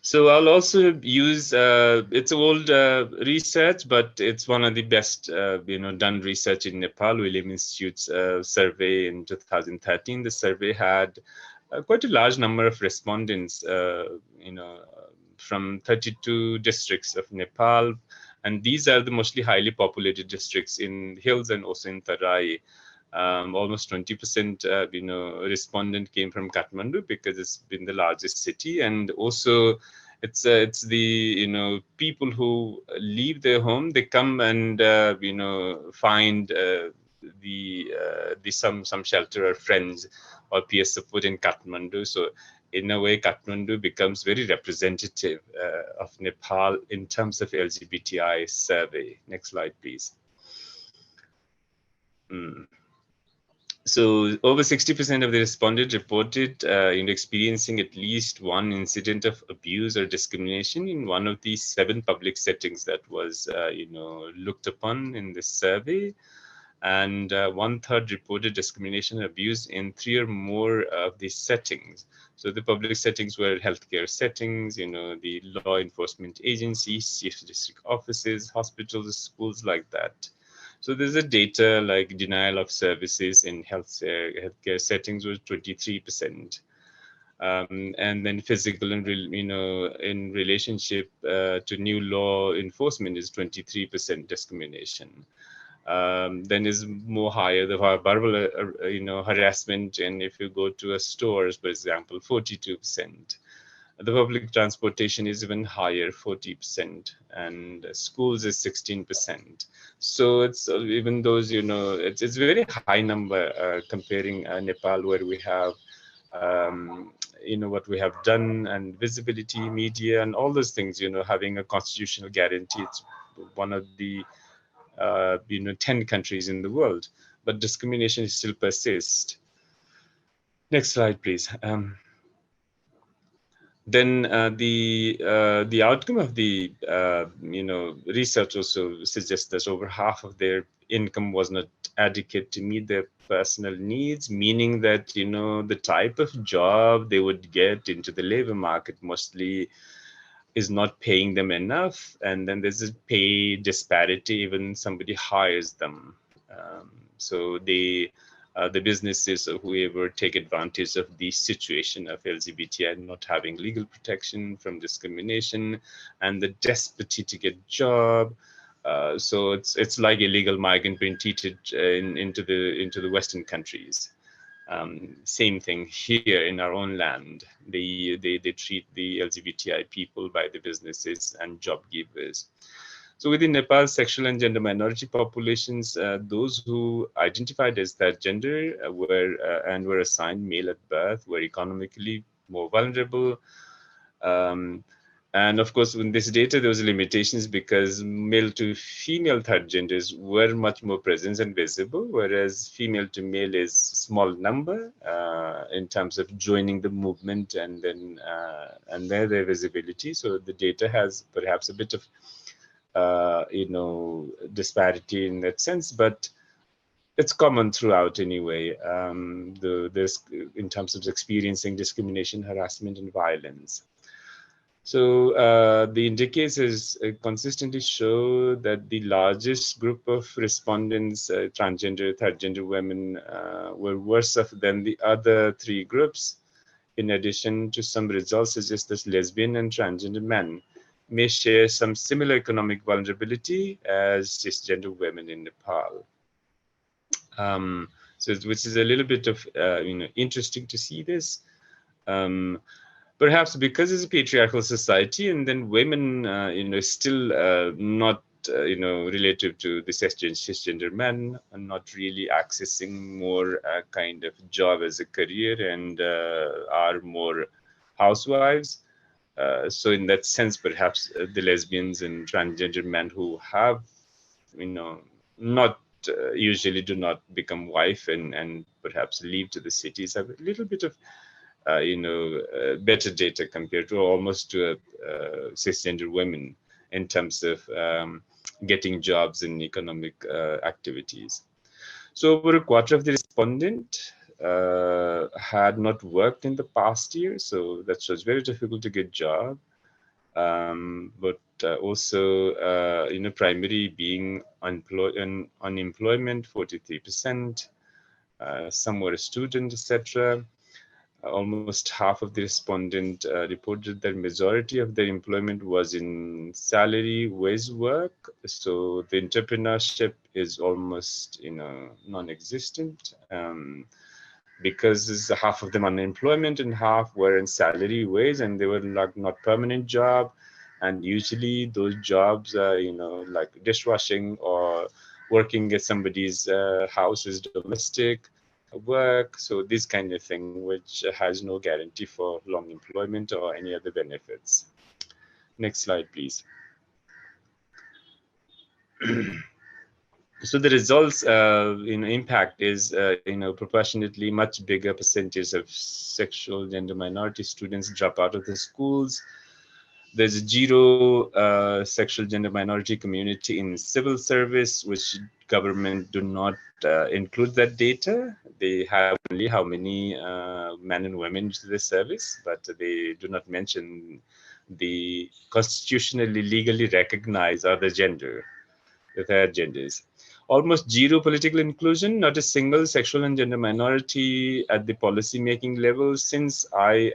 So I'll also use, it's old research, but it's one of the best, done research in Nepal. William Institute's survey in 2013. The survey had quite a large number of respondents, from 32 districts of Nepal. And these are the mostly highly populated districts in hills and also in Tarai. Almost 20%, respondent came from Kathmandu, because it's been the largest city, and also it's the people who leave their home, they come and find some shelter or friends or peer support in Kathmandu. So in a way, Kathmandu becomes very representative of Nepal in terms of LGBTI survey. Next slide, please. So over 60% of the respondents reported experiencing at least one incident of abuse or discrimination in one of the 7 public settings that was looked upon in this survey. And 1/3 reported discrimination and abuse in 3 or more of these settings. So the public settings were healthcare settings, the law enforcement agencies, chief district offices, hospitals, schools, like that. So there's a data like denial of services in healthcare settings was 23%. And then physical and in relationship to new law enforcement is 23% discrimination. Then is more higher the verbal harassment, and if you go to a stores, for example, 42%. The public transportation is even higher, 40%, and schools is 16%. So it's even those, it's very high number comparing Nepal, where we have, what we have done, and visibility, media, and all those things, having a constitutional guarantee. It's one of the 10 countries in the world, but discrimination still persists. Next slide, please. Then the outcome of the research also suggests that over half of their income was not adequate to meet their personal needs, meaning that the type of job they would get into the labor market mostly is not paying them enough, and then there's a pay disparity even somebody hires them. So the businesses or whoever take advantage of the situation of LGBTI not having legal protection from discrimination, and the desperation to get job. So it's like illegal migrant being treated into the Western countries. Same thing here in our own land. They treat the LGBTI people by the businesses and job givers. So within Nepal, sexual and gender minority populations, those who identified as that gender were assigned male at birth were economically more vulnerable. And of course, in this data, there was limitations because male to female third genders were much more present and visible, whereas female to male is small number in terms of joining the movement and then their visibility. So the data has perhaps a bit of disparity in that sense, but it's common throughout anyway. There's in terms of experiencing discrimination, harassment, and violence. So the indicators consistently show that the largest group of respondents, transgender, third gender women, were worse off than the other 3 groups. In addition to some results suggest that lesbian and transgender men may share some similar economic vulnerability as cisgender women in Nepal. So which is a little bit of interesting to see this. Perhaps because it's a patriarchal society, and then women, still not, relative to the cisgender men, and not really accessing more kind of job as a career, and are more housewives. So in that sense, perhaps the lesbians and transgender men who have, not usually do not become wife and perhaps leave to the cities have a little bit of, better data compared to almost to cisgender women in terms of getting jobs in economic activities. So over a quarter of the respondent had not worked in the past year, so that was very difficult to get job. But also, primary being unemployment, 43%, some were a student, etc. Almost half of the respondent reported that majority of their employment was in salary wage work. So the entrepreneurship is almost, non-existent, because half of them unemployment and half were in salary wage, and they were like not permanent job. And usually those jobs, like dishwashing or working at somebody's house is domestic work. So this kind of thing, which has no guarantee for long employment or any other benefits. Next slide, please. So the results, impact is, proportionately much bigger percentage of sexual gender minority students drop out of the schools. There's a zero sexual gender minority community in civil service, which government do not include that data. They have only how many men and women to the service, but they do not mention the constitutionally legally recognized other gender, the third genders. Almost zero political inclusion, not a single sexual and gender minority at the policy making level since I,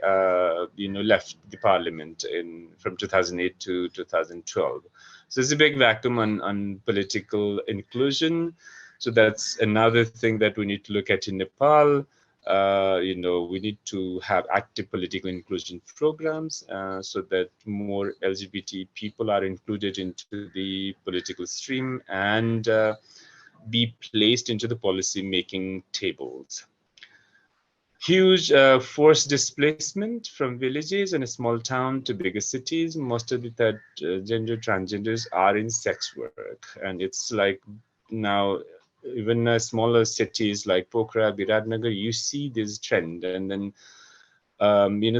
left the parliament from 2008 to 2012. So there's a big vacuum on political inclusion. So that's another thing that we need to look at in Nepal. We need to have active political inclusion programs so that more LGBT people are included into the political stream and be placed into the policy making tables. Huge forced displacement from villages and a small town to bigger cities. Most of the third gender transgenders are in sex work, and it's like now even smaller cities like Pokhara, Biratnagar, you see this trend, and then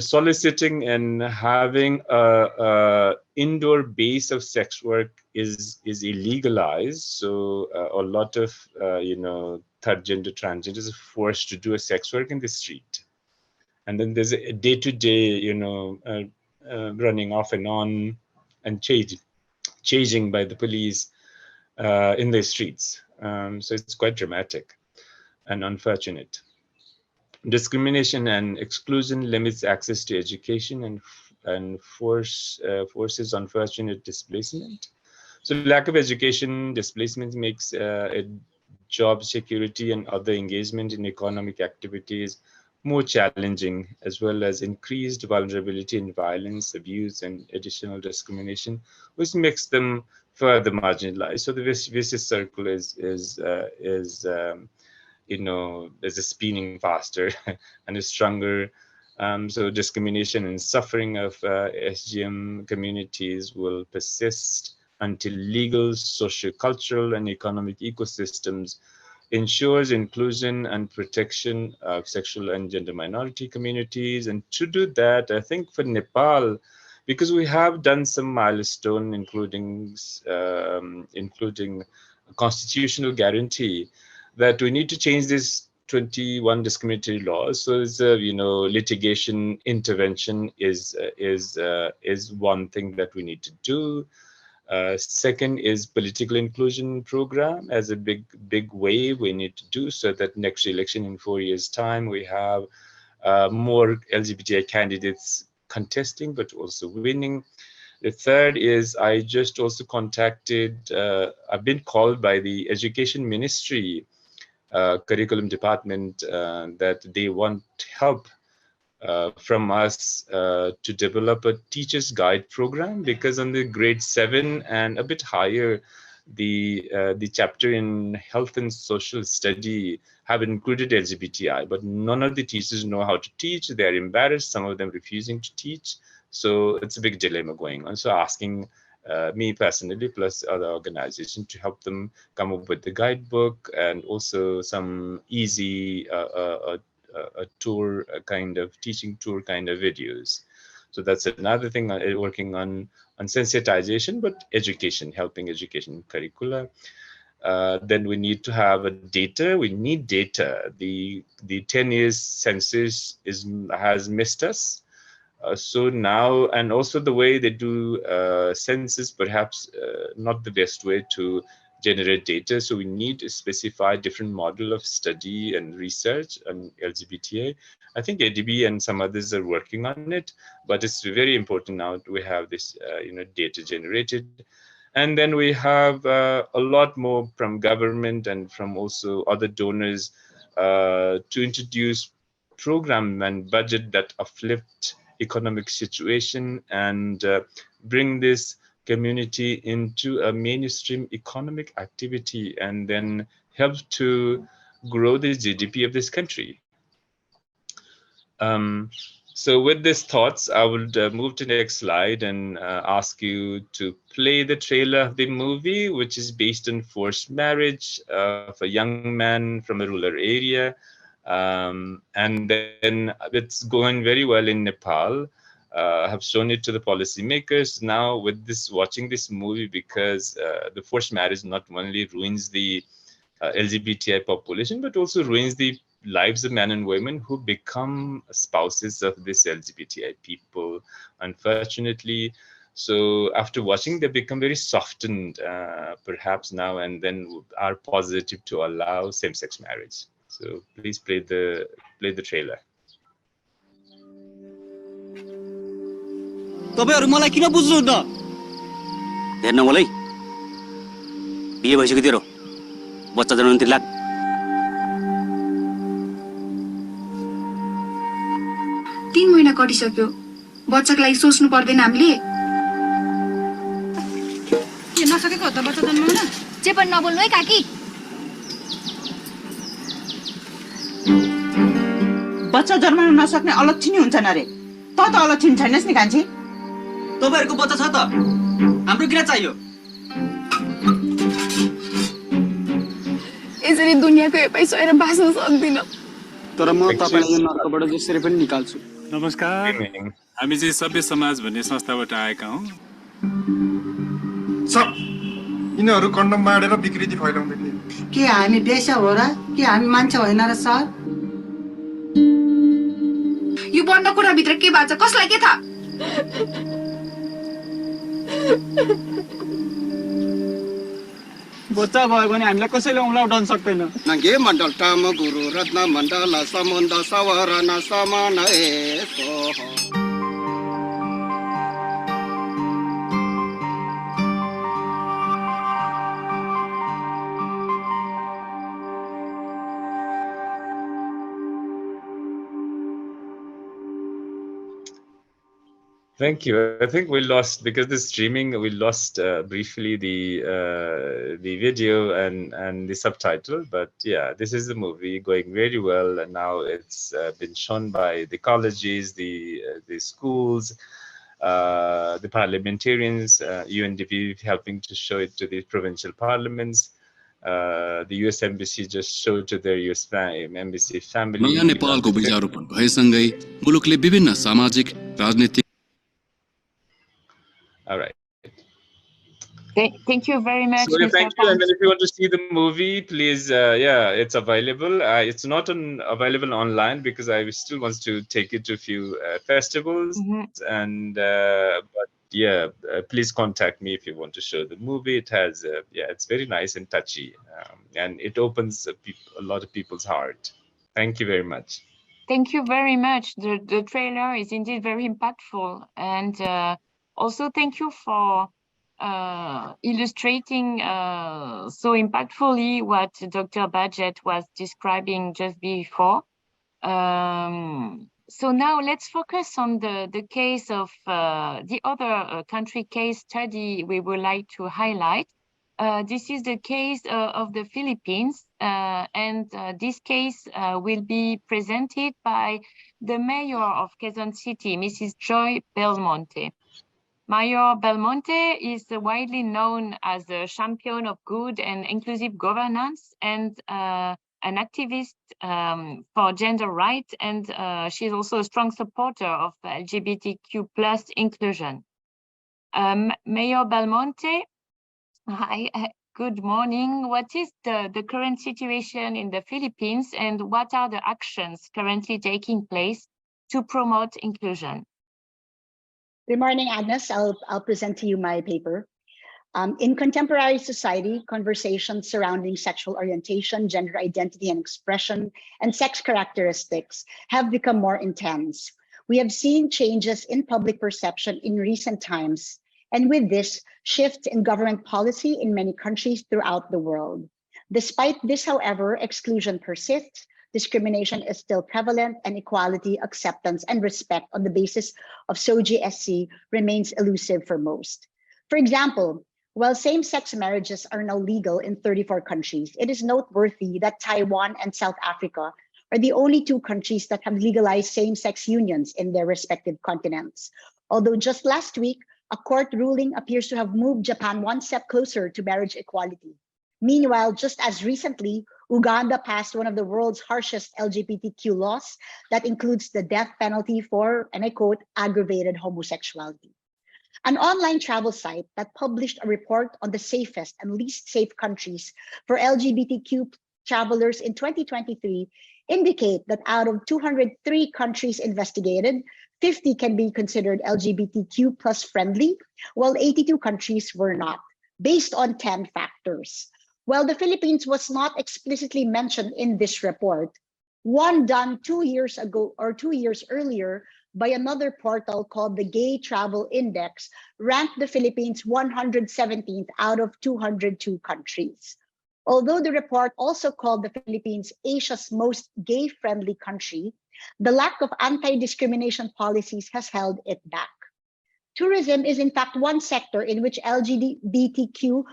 soliciting and having a indoor base of sex work is illegalized. So a lot of third gender transgenders are forced to do a sex work in the street, and then there's a day-to-day running off and on and chasing by the police in the streets. So it's quite dramatic and unfortunate. Discrimination and exclusion limits access to education and forces unfortunate displacement. So lack of education displacement makes job security and other engagement in economic activities more challenging, as well as increased vulnerability in violence, abuse, and additional discrimination, which makes them further marginalized. So the vicious circle is there's a spinning faster and is stronger. So discrimination and suffering of SGM communities will persist until legal, socio-cultural, and economic ecosystems ensures inclusion and protection of sexual and gender minority communities. And to do that, I think for Nepal, because we have done some milestone, including a constitutional guarantee, that we need to change this 21 discriminatory laws. So it's litigation intervention is one thing that we need to do. Second is political inclusion program as a big way we need to do, so that next election in 4 years' time we have more LGBTI candidates contesting but also winning. The third is I just also contacted, I've been called by the Education Ministry curriculum department that they want help from us to develop a teacher's guide program, because on the grade 7 and a bit higher, the chapter in health and social study have included LGBTI, but none of the teachers know how to teach. They're embarrassed, some of them refusing to teach. So it's a big dilemma going on. So asking me personally, plus other organizations, to help them come up with the guidebook and also some easy a tour, a kind of teaching tour kind of videos. So that's another thing, working on sensitization, but education, helping education curricula. Then we need to have a data. We need data. The 10 years census has missed us. So now, and also the way they do census, perhaps not the best way to generate data. So we need to specify different model of study and research on LGBTI. I think ADB and some others are working on it, but it's very important now we have this data generated. And then we have a lot more from government and from also other donors to introduce program and budget that uplift economic situation and bring this community into a mainstream economic activity, and then help to grow the GDP of this country. So with these thoughts, I would move to the next slide and ask you to play the trailer of the movie, which is based on forced marriage of a young man from a rural area. And then it's going very well in Nepal. I have shown it to the policymakers now with this, watching this movie, because the forced marriage not only ruins the LGBTI population, but also ruins the lives of men and women who become spouses of this LGBTI people, unfortunately. So after watching, they become very softened, perhaps now and then are positive to allow same-sex marriage. So please play the trailer. तपाईहरु मलाई किन बुझ्नुहुन्न? हेर्न मलाई बिहे भइसक्यो तेरो बच्चा जन्माउन 3 लाख 3 महिना कटिसक्यो बच्चाको लागि सोच्नु पर्दैन हामीले के नसकेको हो त बच्चा जन्माउन जे पनि नबोल्नु है काकी बच्चा जन्माउन नसक्ने अलक्षिणी हुन्छन् अरे त अलक्षिणी छैनस् नि कान्छी तपाईहरुको बच्चा छ त हाम्रो किन चाहियो यसरी दुनियाको हेपाइ सहेर बाँच्न सक्दिन तर म तपाईलाई यो नर्कबाट जसरी पनि निकाल्छु नमस्कार हामी चाहिँ सभ्य समाज भन्ने संस्थाबाट आएका हौं सब यिनीहरु कन्डम बाडेर विकृति फैलाउँदै थिए के हामी बेसा हो र के हामी मान्छे होइन र सर यो बन्द कुरा भित्र के बान्छ कसलाई के थाहा बच्चा भयो भने हामीलाई कसैले उलाउन सक्दैन नगे मण्डल टाम गुरु रत्न मण्डल सम्बन्ध सवरण समान सो Thank you. I think we lost, because the streaming, we lost briefly the video and the subtitle. But yeah, this is the movie going very well, and now it's been shown by the colleges, the schools, the parliamentarians, UNDP helping to show it to the provincial parliaments. The US Embassy just showed to their US Embassy family. नयाँ नेपालको बीजारोपण भएसँगै मुलुकले विभिन्न सामाजिक राजनीतिक. All right. Thank you very much. So, thank you. And then if you want to see the movie, please, yeah, it's available. It's not available online because I still want to take it to a few festivals. And but yeah, please contact me if you want to show the movie. It has, yeah, it's very nice and touchy, and it opens a lot of people's heart. Thank you very much. Thank you very much. The trailer is indeed very impactful, and also thank you for illustrating so impactfully what Dr. Badgett was describing just before. So now let's focus on the case of the other country case study we would like to highlight. This is the case of the Philippines. this case will be presented by the mayor of Quezon City, Mrs. Joy Belmonte. Mayor Belmonte is widely known as a champion of good and inclusive governance and an activist for gender rights, and she's also a strong supporter of LGBTQ+ inclusion. Mayor Belmonte, hi, good morning. What is the current situation in the Philippines, and what are the actions currently taking place to promote inclusion? Good morning, Agnes. I'll present to you my paper. In contemporary society, conversations surrounding sexual orientation, gender identity and expression, and sex characteristics have become more intense. We have seen changes in public perception in recent times, and with this, shift in government policy in many countries throughout the world. Despite this, however, exclusion persists, discrimination is still prevalent, and equality, acceptance, and respect on the basis of SOGIESC remains elusive for most. For example, while same-sex marriages are now legal in 34 countries, it is noteworthy that Taiwan and South Africa are the only two countries that have legalized same-sex unions in their respective continents. Although just last week, a court ruling appears to have moved Japan one step closer to marriage equality. Meanwhile, just as recently, Uganda passed one of the world's harshest LGBTQ laws that includes the death penalty for, and I quote, aggravated homosexuality. An online travel site that published a report on the safest and least safe countries for LGBTQ travelers in 2023 indicate that out of 203 countries investigated, 50 can be considered LGBTQ+ friendly, while 82 countries were not, based on 10 factors. While the Philippines was not explicitly mentioned in this report, one done 2 years ago or 2 years earlier by another portal called the Gay Travel Index ranked the Philippines 117th out of 202 countries. Although the report also called the Philippines Asia's most gay-friendly country, the lack of anti-discrimination policies has held it back. Tourism is in fact one sector in which LGBTQ+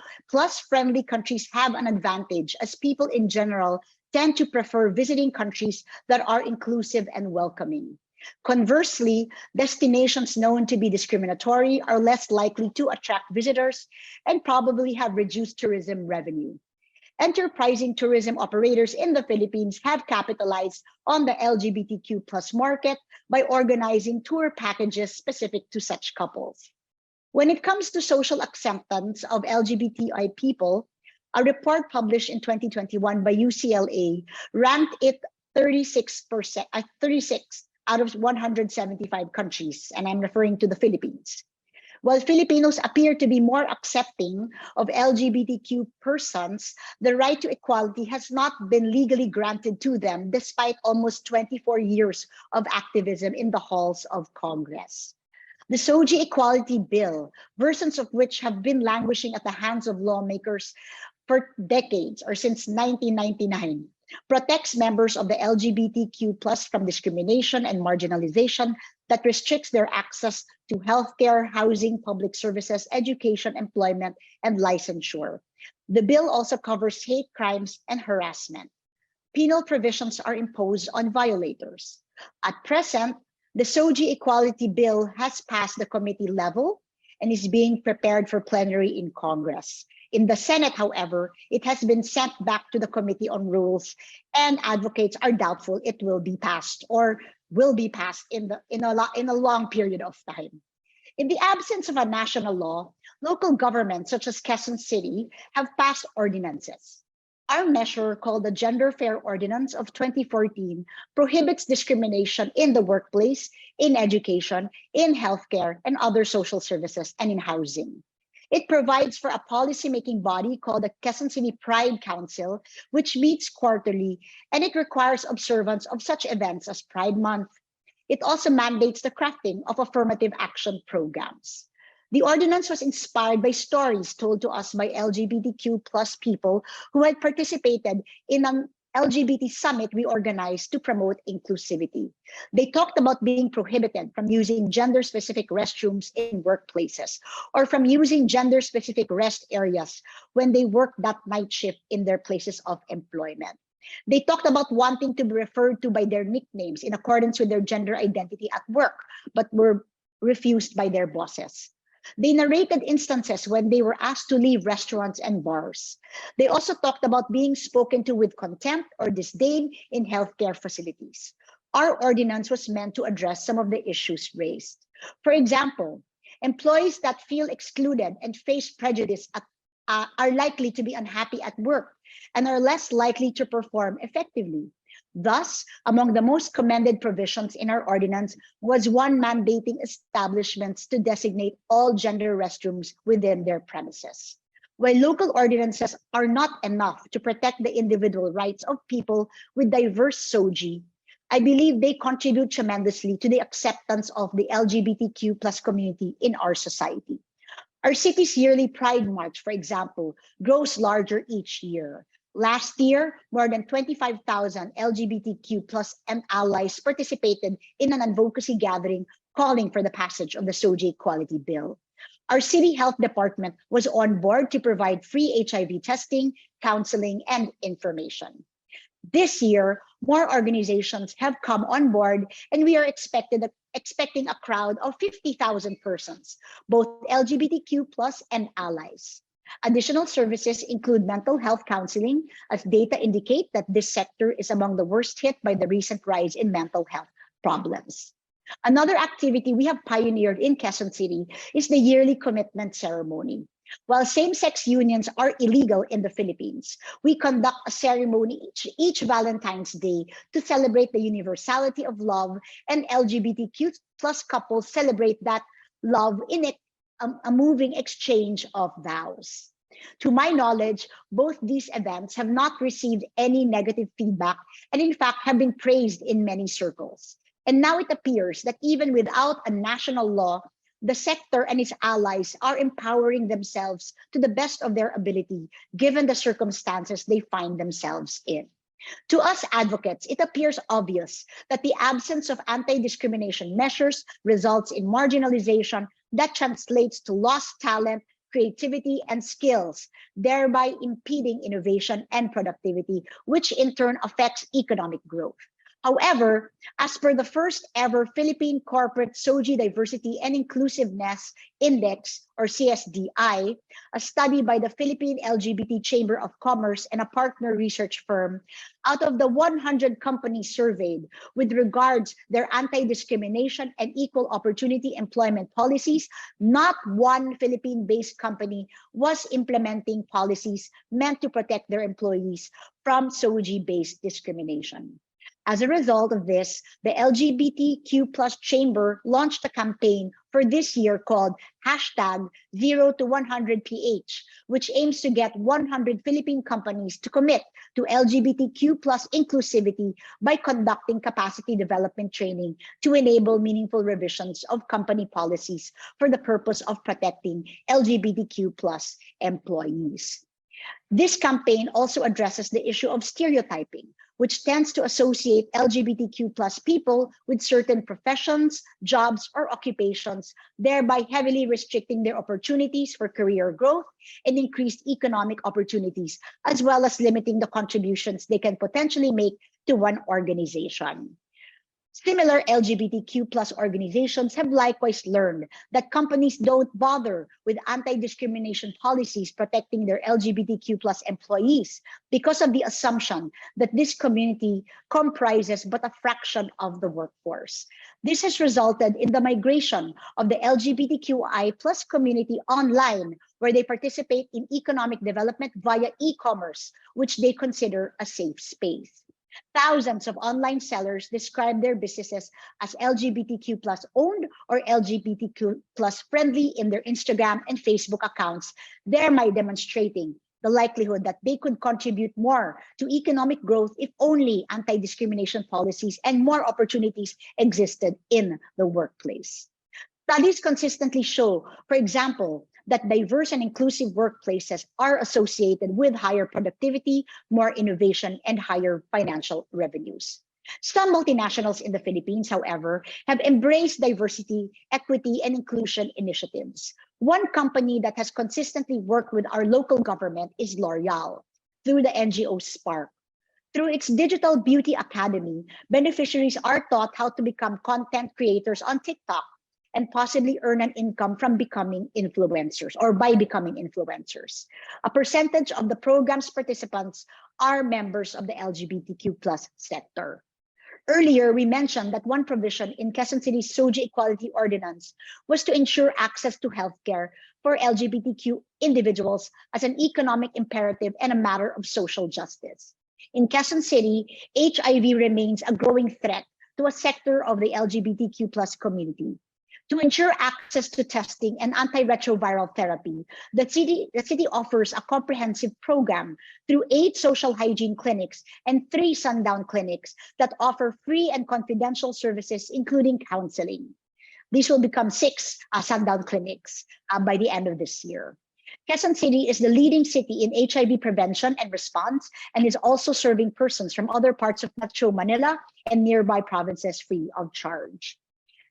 friendly countries have an advantage, as people in general tend to prefer visiting countries that are inclusive and welcoming. Conversely, destinations known to be discriminatory are less likely to attract visitors and probably have reduced tourism revenue. Enterprising tourism operators in the Philippines have capitalized on the LGBTQ+ market by organizing tour packages specific to such couples. When it comes to social acceptance of LGBTI people, a report published in 2021 by UCLA ranked it 36 out of 175 countries, and I'm referring to the Philippines. While Filipinos appear to be more accepting of LGBTQ persons, the right to equality has not been legally granted to them despite almost 24 years of activism in the halls of Congress. The SOGIE Equality Bill, versions of which have been languishing at the hands of lawmakers for decades or since 1999, protects members of the LGBTQ+ from discrimination and marginalization that restricts their access to healthcare, housing, public services, education, employment, and licensure. The bill also covers hate crimes and harassment. Penal provisions are imposed on violators. At present, the SOGIE Equality Bill has passed the committee level and is being prepared for plenary in Congress. In the Senate, however, it has been sent back to the Committee on Rules, and advocates are doubtful it will be passed or will be passed in a long period of time. In the absence of a national law, local governments such as Quezon City have passed ordinances. Our measure, called the Gender Fair Ordinance of 2014, prohibits discrimination in the workplace, in education, in healthcare, and other social services, and in housing. It provides for a policy-making body called the Quezon City Pride Council, which meets quarterly, and it requires observance of such events as Pride Month. It also mandates the crafting of affirmative action programs. The ordinance was inspired by stories told to us by LGBTQ+ people who had participated in an LGBT summit we organized to promote inclusivity. They talked about being prohibited from using gender-specific restrooms in workplaces or from using gender-specific rest areas when they work that night shift in their places of employment. They talked about wanting to be referred to by their nicknames in accordance with their gender identity at work, but were refused by their bosses. They narrated instances when they were asked to leave restaurants and bars. They also talked about being spoken to with contempt or disdain in healthcare facilities. Our ordinance was meant to address some of the issues raised. For example, employees that feel excluded and face prejudice are likely to be unhappy at work and are less likely to perform effectively. Thus, among the most commended provisions in our ordinance was one mandating establishments to designate all gender restrooms within their premises. While local ordinances are not enough to protect the individual rights of people with diverse SOGIE, I believe they contribute tremendously to the acceptance of the LGBTQ+ community in our society. Our city's yearly Pride March, for example, grows larger each year. Last year, more than 25,000 LGBTQ+ and allies participated in an advocacy gathering calling for the passage of the SOGIE Equality Bill. Our city health department was on board to provide free HIV testing, counseling, and information. This year, more organizations have come on board, and we are expecting a crowd of 50,000 persons, both LGBTQ+ and allies. Additional services include mental health counseling, as data indicate that this sector is among the worst hit by the recent rise in mental health problems. Another activity we have pioneered in Quezon City is the yearly commitment ceremony. While same-sex unions are illegal in the Philippines, we conduct a ceremony each Valentine's Day to celebrate the universality of love, and LGBTQ+ couples celebrate that love in a moving exchange of vows. To my knowledge, both these events have not received any negative feedback and in fact have been praised in many circles. And now it appears that even without a national law, the sector and its allies are empowering themselves to the best of their ability, given the circumstances they find themselves in. To us advocates, it appears obvious that the absence of anti-discrimination measures results in marginalization that translates to lost talent, creativity, and skills, thereby impeding innovation and productivity, which in turn affects economic growth. However, as per the first ever Philippine Corporate SOGIE Diversity and Inclusiveness Index, or CSDI, a study by the Philippine LGBT Chamber of Commerce and a partner research firm, out of the 100 companies surveyed with regards their anti-discrimination and equal opportunity employment policies, not one Philippine-based company was implementing policies meant to protect their employees from SOGIE-based discrimination. As a result of this, the LGBTQ+ Chamber launched a campaign for this year called #0to100PH, which aims to get 100 Philippine companies to commit to LGBTQ+ inclusivity by conducting capacity development training to enable meaningful revisions of company policies for the purpose of protecting LGBTQ+ employees. This campaign also addresses the issue of stereotyping, which tends to associate LGBTQ+ people with certain professions, jobs, or occupations, thereby heavily restricting their opportunities for career growth and increased economic opportunities, as well as limiting the contributions they can potentially make to one organization. Similar LGBTQ+ organizations have likewise learned that companies don't bother with anti-discrimination policies protecting their LGBTQ+ employees because of the assumption that this community comprises but a fraction of the workforce. This has resulted in the migration of the LGBTQI+ community online, where they participate in economic development via e-commerce, which they consider a safe space. Thousands of online sellers describe their businesses as LGBTQ+ owned or LGBTQ+ friendly in their Instagram and Facebook accounts, thereby demonstrating the likelihood that they could contribute more to economic growth if only anti-discrimination policies and more opportunities existed in the workplace. Studies consistently show, for example, that diverse and inclusive workplaces are associated with higher productivity, more innovation, and higher financial revenues. Some multinationals in the Philippines, however, have embraced diversity, equity, and inclusion initiatives. One company that has consistently worked with our local government is L'Oreal through the NGO Spark. Through its Digital Beauty Academy, beneficiaries are taught how to become content creators on TikTok and possibly earn an income from becoming influencers or by becoming influencers. A percentage of the program's participants are members of the LGBTQ+ sector. Earlier, we mentioned that one provision in Quezon City's SOGIE Equality Ordinance was to ensure access to healthcare for LGBTQ individuals as an economic imperative and a matter of social justice. In Quezon City, HIV remains a growing threat to a sector of the LGBTQ+ community. To ensure access to testing and antiretroviral therapy, the city offers a comprehensive program through 8 social hygiene clinics and 3 sundown clinics that offer free and confidential services, including counseling. These will become 6 sundown clinics by the end of this year. Quezon City is the leading city in HIV prevention and response and is also serving persons from other parts of Metro Manila and nearby provinces free of charge.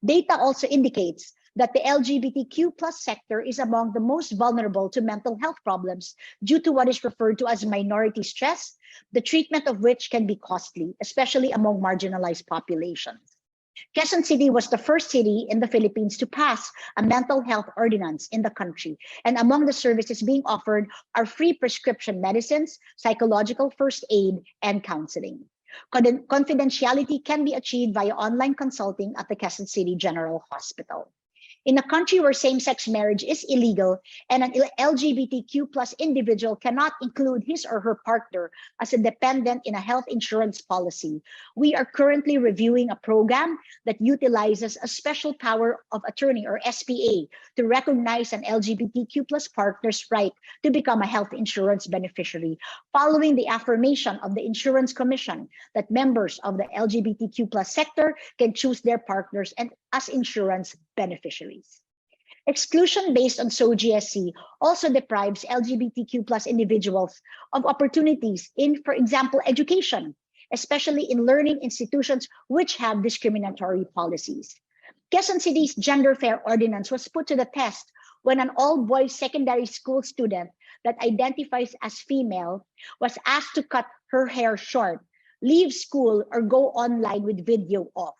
Data also indicates that the LGBTQ+ sector is among the most vulnerable to mental health problems due to what is referred to as minority stress, the treatment of which can be costly, especially among marginalized populations. Quezon City was the first city in the Philippines to pass a mental health ordinance in the country, and among the services being offered are free prescription medicines, psychological first aid, and counseling. Confidentiality can be achieved via online consulting at the Quezon City General Hospital. In a country where same-sex marriage is illegal and an LGBTQ+ individual cannot include his or her partner as a dependent in a health insurance policy, we are currently reviewing a program that utilizes a special power of attorney or SPA to recognize an LGBTQ+ partner's right to become a health insurance beneficiary, following the affirmation of the Insurance Commission that members of the LGBTQ+ sector can choose their partners and as insurance beneficiaries. Exclusion based on SOGIESC also deprives LGBTQ+ individuals of opportunities in, for example, education, especially in learning institutions which have discriminatory policies. Quezon City's gender fair ordinance was put to the test when an all-boys secondary school student that identifies as female was asked to cut her hair short, leave school, or go online with video off.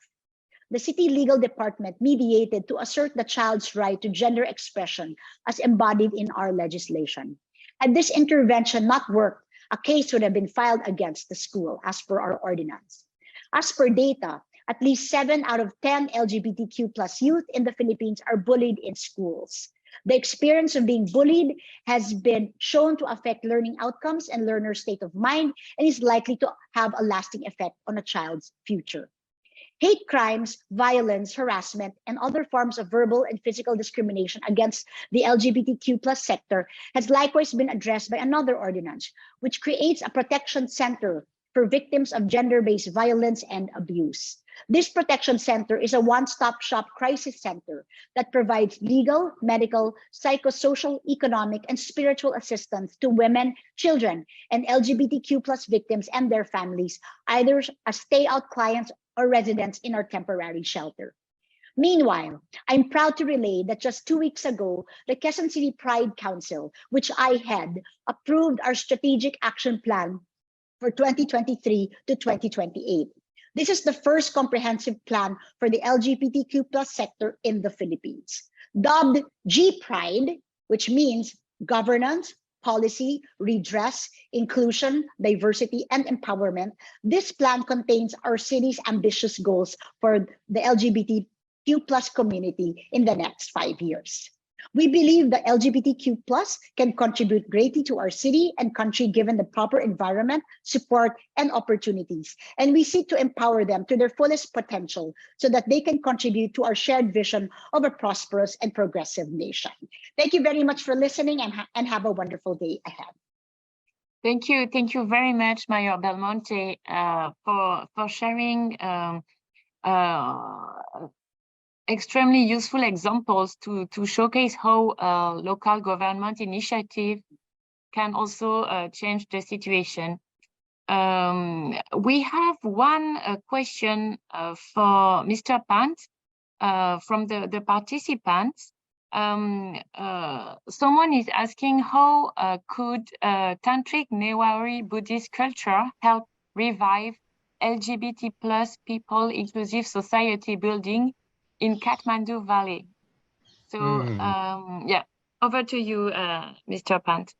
The city legal department mediated to assert the child's right to gender expression as embodied in our legislation. Had this intervention not worked, a case would have been filed against the school as per our ordinance. As per data, at least 7 out of 10 LGBTQ+ youth in the Philippines are bullied in schools. The experience of being bullied has been shown to affect learning outcomes and learners' state of mind and is likely to have a lasting effect on a child's future. Hate crimes, violence, harassment, and other forms of verbal and physical discrimination against the LGBTQ+ sector has likewise been addressed by another ordinance, which creates a protection center for victims of gender-based violence and abuse. This protection center is a one-stop shop crisis center that provides legal, medical, psychosocial, economic, and spiritual assistance to women, children, and LGBTQ+ victims and their families, either as stay-out clients or residents in our temporary shelter. Meanwhile, I'm proud to relay that just 2 weeks ago, the Quezon City Pride Council, which I head, approved our strategic action plan for 2023 to 2028. This is the first comprehensive plan for the LGBTQ+ sector in the Philippines. Dubbed G-Pride, which means governance, policy, redress, inclusion, diversity, and empowerment, this plan contains our city's ambitious goals for the LGBTQ+ community in the next 5 years. We believe that LGBTQ+ can contribute greatly to our city and country given the proper environment, support, and opportunities. And we seek to empower them to their fullest potential so that they can contribute to our shared vision of a prosperous and progressive nation. Thank you very much for listening and have a wonderful day ahead. Thank you. Thank you very much, Mayor Belmonte, for sharing extremely useful examples to showcase how local government initiative can also change the situation. We have one question for Mr. Pant from the participants. Someone is asking how could Tantric Newari Buddhist culture help revive LGBT plus people inclusive society building in Kathmandu Valley? So yeah, over to you, Mr. Pant.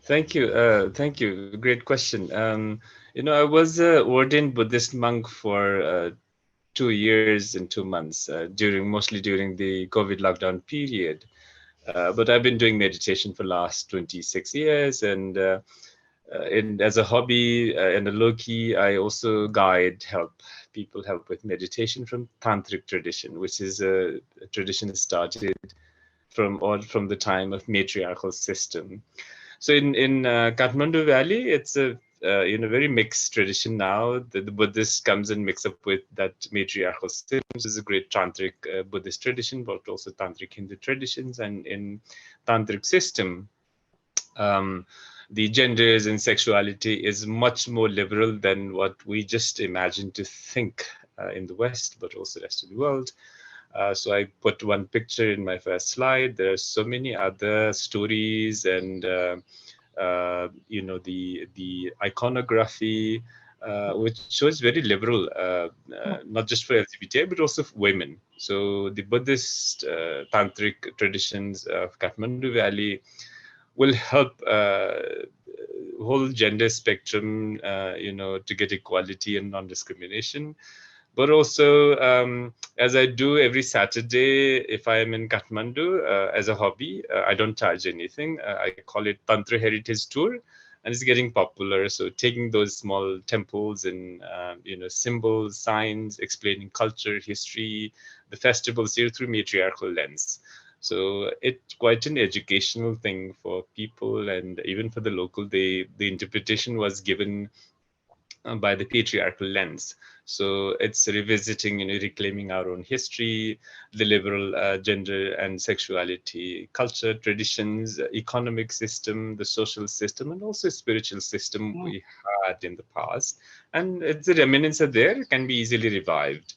Thank you. Thank you. Great question. I was an ordained Buddhist monk for 2 years and 2 months, mostly during the COVID lockdown period. But I've been doing meditation for the last 26 years, and as a hobby and a low-key, I also help people with meditation from Tantric tradition, which is a tradition that started from the time of matriarchal system. So in Kathmandu Valley, it's a very mixed tradition now. The Buddhist comes and mix up with that matriarchal system. This is a great Tantric Buddhist tradition, but also Tantric Hindu traditions. And in Tantric system, the genders and sexuality is much more liberal than what we just imagine to think in the West, but also the rest of the world. So I put one picture in my first slide. There are so many other stories and the iconography, which shows very liberal, not just for LGBTI, but also for women. So the Buddhist Tantric traditions of Kathmandu Valley will help whole gender spectrum, to get equality and non-discrimination. But also, as I do every Saturday, if I am in Kathmandu as a hobby, I don't charge anything. I call it Tantra Heritage Tour, and it's getting popular. So taking those small temples and symbols, signs, explaining culture, history, the festivals here through matriarchal lens. So it's quite an educational thing for people, and even for the local, the interpretation was given by the patriarchal lens. So it's revisiting, reclaiming our own history, the liberal gender and sexuality, culture, traditions, economic system, the social system, and also spiritual system we had in the past. And the remnants are there, can be easily revived.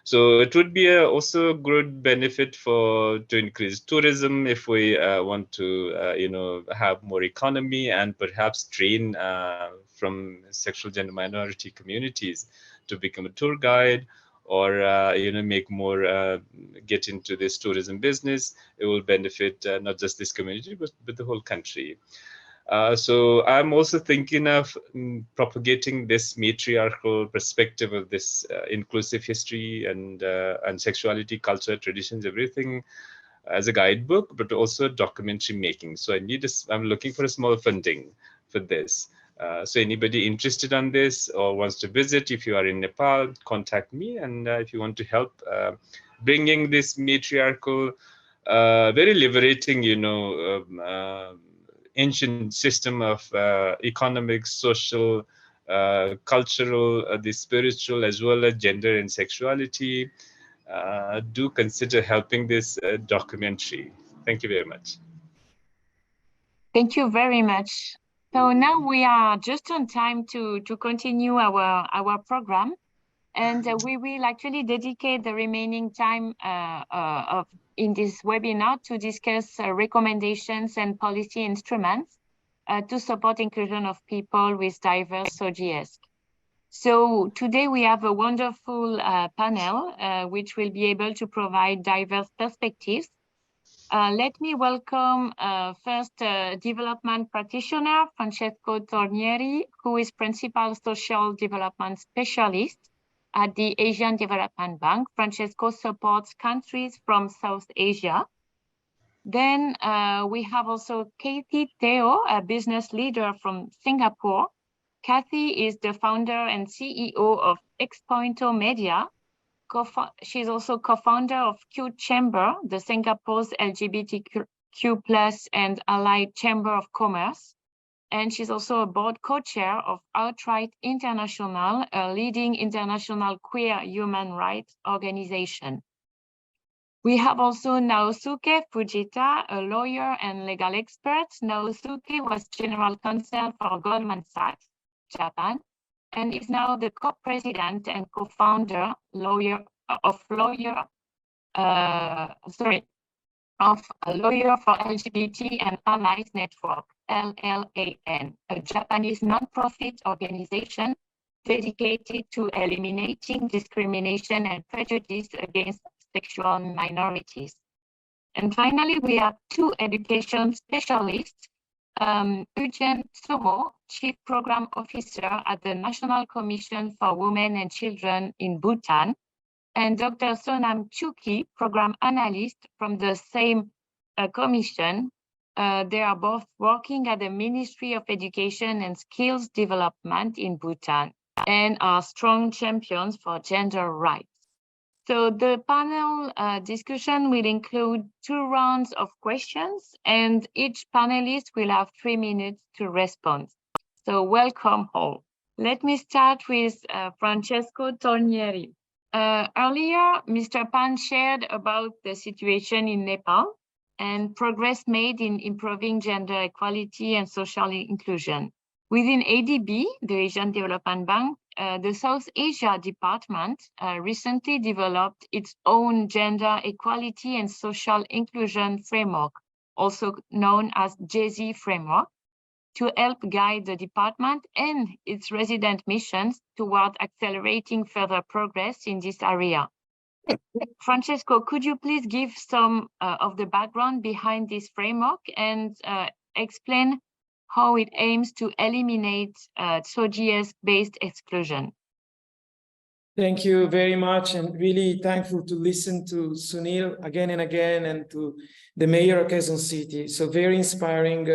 So it would be also a good benefit to increase tourism if we want to, have more economy and perhaps train from sexual gender minority communities to become a tour guide, or make more get into this tourism business. It will benefit not just this community but the whole country. So I'm also thinking of propagating this matriarchal perspective of this inclusive history and sexuality, culture, traditions, everything as a guidebook, but also documentary making. So I'm looking for a small funding for this. So anybody interested on this or wants to visit, if you are in Nepal, contact me. And if you want to help bringing this matriarchal, very liberating, ancient system of economic, social, cultural, the spiritual, as well as gender and sexuality, do consider helping this documentary. Thank you very much. Thank you very much. So now we are just on time to continue our program, and we will actually dedicate the remaining time in this webinar to discuss recommendations and policy instruments to support inclusion of people with diverse SOGIESC. So today we have a wonderful panel which will be able to provide diverse perspectives. Let me welcome first development practitioner, Francesco Tornieri, who is Principal Social Development Specialist at the Asian Development Bank. Francesco supports countries from South Asia. Then we have also Kathy Teo, a business leader from Singapore. Kathy is the founder and CEO of Expointo Media. She's also co-founder of Q Chamber, the Singapore's LGBTQ+ and allied Chamber of Commerce. And she's also a board co-chair of Outright International, a leading international queer human rights organization. We have also Naosuke Fujita, a lawyer and legal expert. Naosuke was general counsel for Goldman Sachs, Japan, and is now the co-president and co-founder of a lawyer for LGBT and Allies Network, LLAN, a Japanese non-profit organization dedicated to eliminating discrimination and prejudice against sexual minorities. And finally, we have two education specialists, Eugen Somo, Chief Program Officer at the National Commission for Women and Children in Bhutan, and Dr. Sonam Chuki, Program Analyst from the same commission. They are both working at the Ministry of Education and Skills Development in Bhutan and are strong champions for gender rights. So the panel discussion will include 2 rounds of questions, and each panelist will have 3 minutes to respond. So welcome all. Let me start with Francesco Tornieri. Earlier, Mr. Pan shared about the situation in Nepal and progress made in improving gender equality and social inclusion. Within ADB, the Asian Development Bank, the South Asia Department recently developed its own gender equality and social inclusion framework, also known as JESI framework, to help guide the department and its resident missions toward accelerating further progress in this area. Francesco, could you please give some of the background behind this framework and explain how it aims to eliminate SOGIESC-based exclusion? Thank you very much, and really thankful to listen to Sunil again and again, and to the mayor of Quezon City. So very inspiring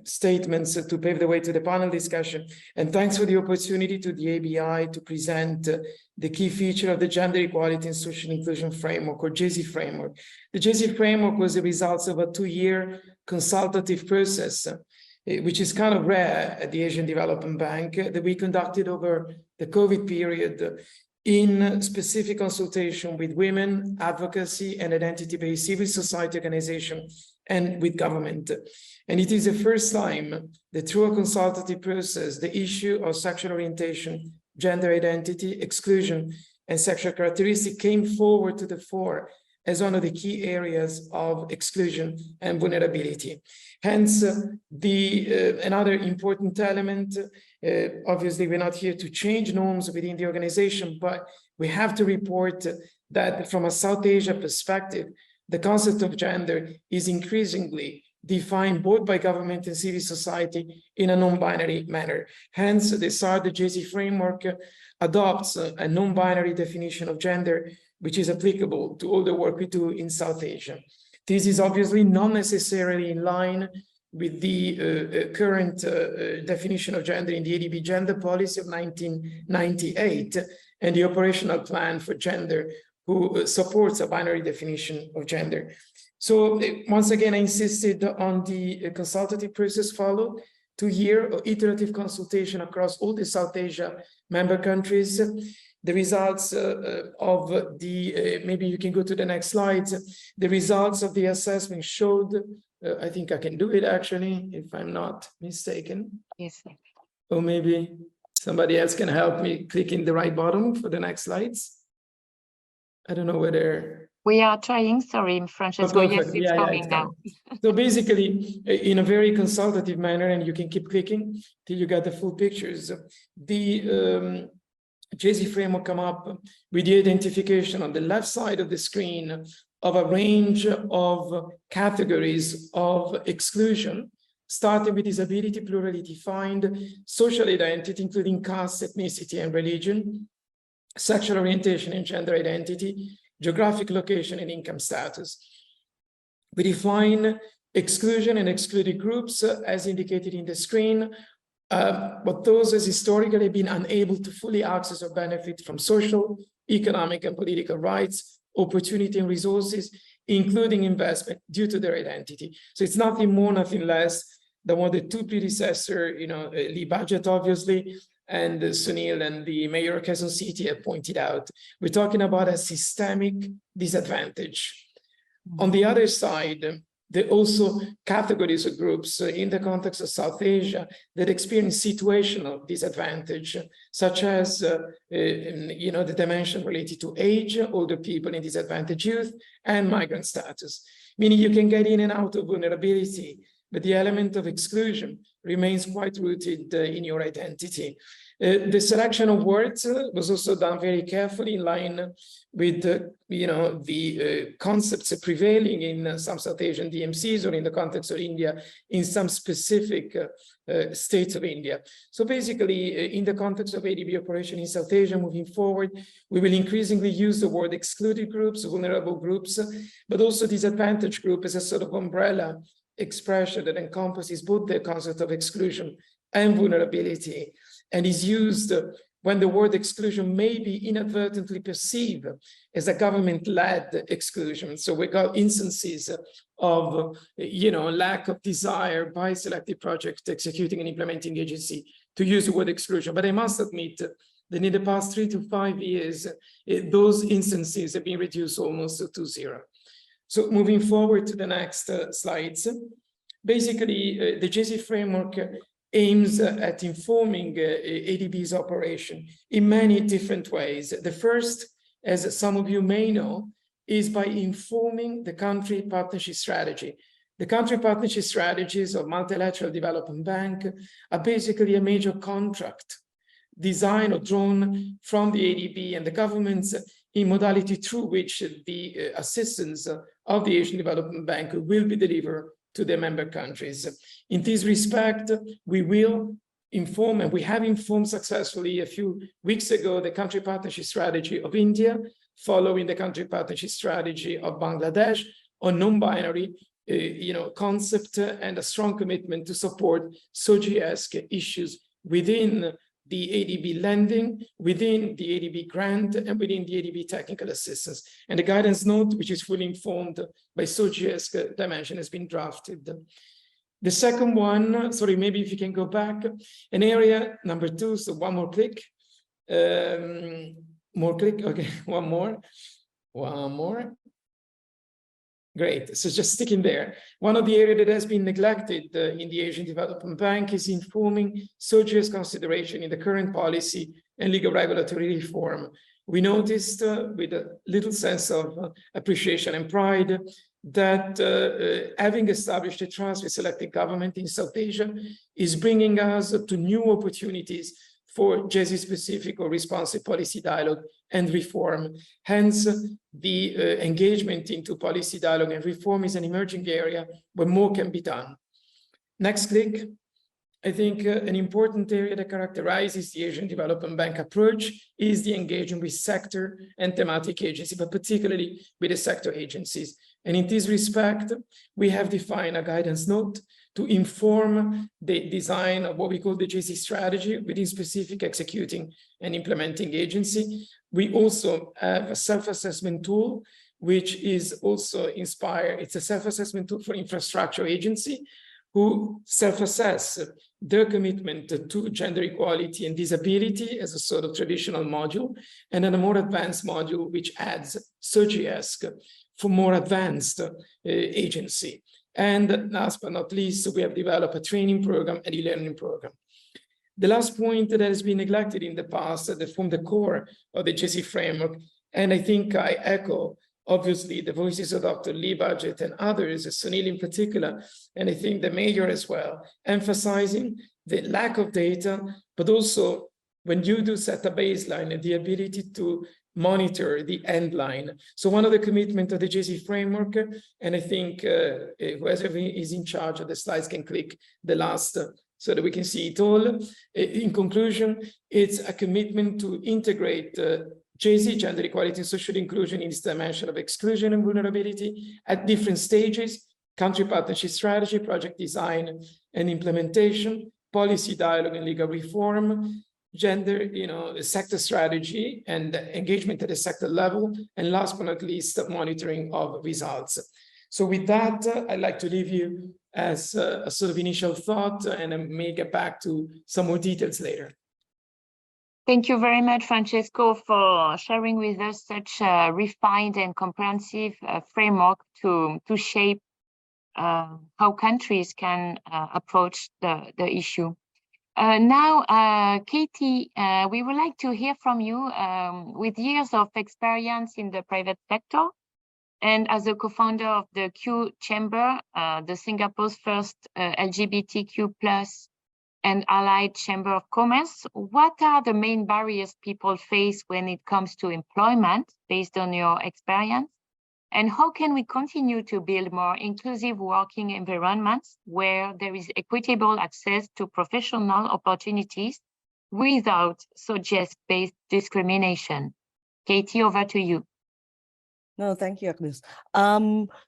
statements to pave the way to the panel discussion. And thanks for the opportunity to the ABI to present the key feature of the Gender Equality and Social Inclusion Framework, or JESI framework. The JESI framework was the result of a 2-year consultative process, which is kind of rare at the Asian Development Bank, that we conducted over the COVID period in specific consultation with women, advocacy, and identity-based civil society organizations, and with government. And it is the first time that through a consultative process, the issue of sexual orientation, gender identity, exclusion, and sexual characteristic came forward to the fore as one of the key areas of exclusion and vulnerability. Hence, another important element, obviously we're not here to change norms within the organization, but we have to report that from a South Asia perspective, the concept of gender is increasingly defined both by government and civil society in a non-binary manner. Hence, the JESI framework adopts a non-binary definition of gender, which is applicable to all the work we do in South Asia. This is obviously not necessarily in line with the current definition of gender in the ADB gender policy of 1998 and the operational plan for gender, who supports a binary definition of gender. So once again, I insisted on the consultative process followed, 2-year iterative consultation across all the South Asia member countries. The results of the, maybe you can go to the next slides. The results of the assessment showed, I think I can do it actually, if I'm not mistaken. Yes. Or maybe somebody else can help me clicking the right button for the next slides. I don't know whether... We are trying, sorry, Francesco, yes, it's coming it's now. So basically, in a very consultative manner, and you can keep clicking till you get the full pictures, the JESI framework come up with the identification on the left side of the screen of a range of categories of exclusion, starting with disability, plurally defined, social identity, including caste, ethnicity, and religion, sexual orientation and gender identity, geographic location, and income status. We define exclusion and excluded groups as indicated in the screen, but those has historically been unable to fully access or benefit from social, economic, and political rights, opportunity, and resources, including investment, due to their identity. So it's nothing more, nothing less than what the 2 predecessors, Lee Budget, obviously, and Sunil and the mayor of Quezon City have pointed out. We're talking about a systemic disadvantage. On the other side, there are also categories of groups in the context of South Asia that experience situational disadvantage, such as the dimension related to age, older people in disadvantaged youth, and migrant status. Meaning you can get in and out of vulnerability, but the element of exclusion remains quite rooted in your identity. The selection of words was also done very carefully in line with the concepts prevailing in some South Asian DMCs or in the context of India in some specific states of India. So basically, in the context of ADB operation in South Asia moving forward, we will increasingly use the word excluded groups, vulnerable groups, but also disadvantaged group as a sort of umbrella expression that encompasses both the concept of exclusion and vulnerability, and is used when the word exclusion may be inadvertently perceived as a government-led exclusion. So we got instances of, lack of desire by selected project executing and implementing agency to use the word exclusion. But I must admit that in the past 3 to 5 years, those instances have been reduced almost to zero. So moving forward to the next slides, basically the JC framework aims at informing ADB's operation in many different ways. The first, as some of you may know, is by informing the country partnership strategy. The country partnership strategies of Multilateral Development Bank are basically a major contract designed or drawn from the ADB and the governments in modality through which the assistance of the Asian Development Bank will be delivered to the member countries. In this respect, we will inform, and we have informed successfully a few weeks ago, the country partnership strategy of India, following the country partnership strategy of Bangladesh on non-binary concept and a strong commitment to support SOGIESC issues within the ADB lending, within the ADB grant, and within the ADB technical assistance. And the guidance note, which is fully informed by SOGIESC dimension, has been drafted. The second one, sorry, maybe if you can go back, an area number 2, so one more click. More click, okay, one more. Great, so just sticking there. One of the areas that has been neglected in the Asian Development Bank is informing SOGIESC consideration in the current policy and legal regulatory reform. We noticed with a little sense of appreciation and pride that having established a trust with selected government in South Asia is bringing us to new opportunities for JESI-specific or responsive policy dialogue and reform. Hence, the engagement into policy dialogue and reform is an emerging area where more can be done. Next click. I think an important area that characterizes the Asian Development Bank approach is the engagement with sector and thematic agencies, but particularly with the sector agencies. And in this respect, we have defined a guidance note to inform the design of what we call the JC strategy within specific executing and implementing agency. We also have a self-assessment tool, which is also inspired. It's a self-assessment tool for infrastructure agency who self-assess their commitment to gender equality and disability as a sort of traditional module, and then a more advanced module which adds SOGIESC for more advanced agency. And last but not least, we have developed a training program and e-learning program. The last point that has been neglected in the past that formed the core of the JC framework, and I think I echo, obviously, the voices of Dr. Lee Budget and others, Sunil in particular, and I think the mayor as well, emphasizing the lack of data, but also when you do set a baseline, the ability to monitor the end line. So one of the commitments of the JC framework, and I think whoever is in charge of the slides can click the last so that we can see it all. In conclusion, it's a commitment to integrate JC, gender equality and social inclusion, in its dimension of exclusion and vulnerability at different stages: country partnership strategy, project design and implementation, policy dialogue and legal reform, gender, sector strategy and engagement at the sector level, and last but not least, monitoring of results. So with that, I'd like to leave you as a sort of initial thought, and I may get back to some more details later. Thank you very much, Francesco, for sharing with us such a refined and comprehensive framework to shape how countries can approach the issue. Now, Katie, we would like to hear from you with years of experience in the private sector and as a co-founder of the Q Chamber, the Singapore's first LGBTQ+ and allied Chamber of Commerce. What are the main barriers people face when it comes to employment based on your experience? And how can we continue to build more inclusive working environments where there is equitable access to professional opportunities without SOGIESC-based discrimination? Katie, over to you. No, thank you, Agnes.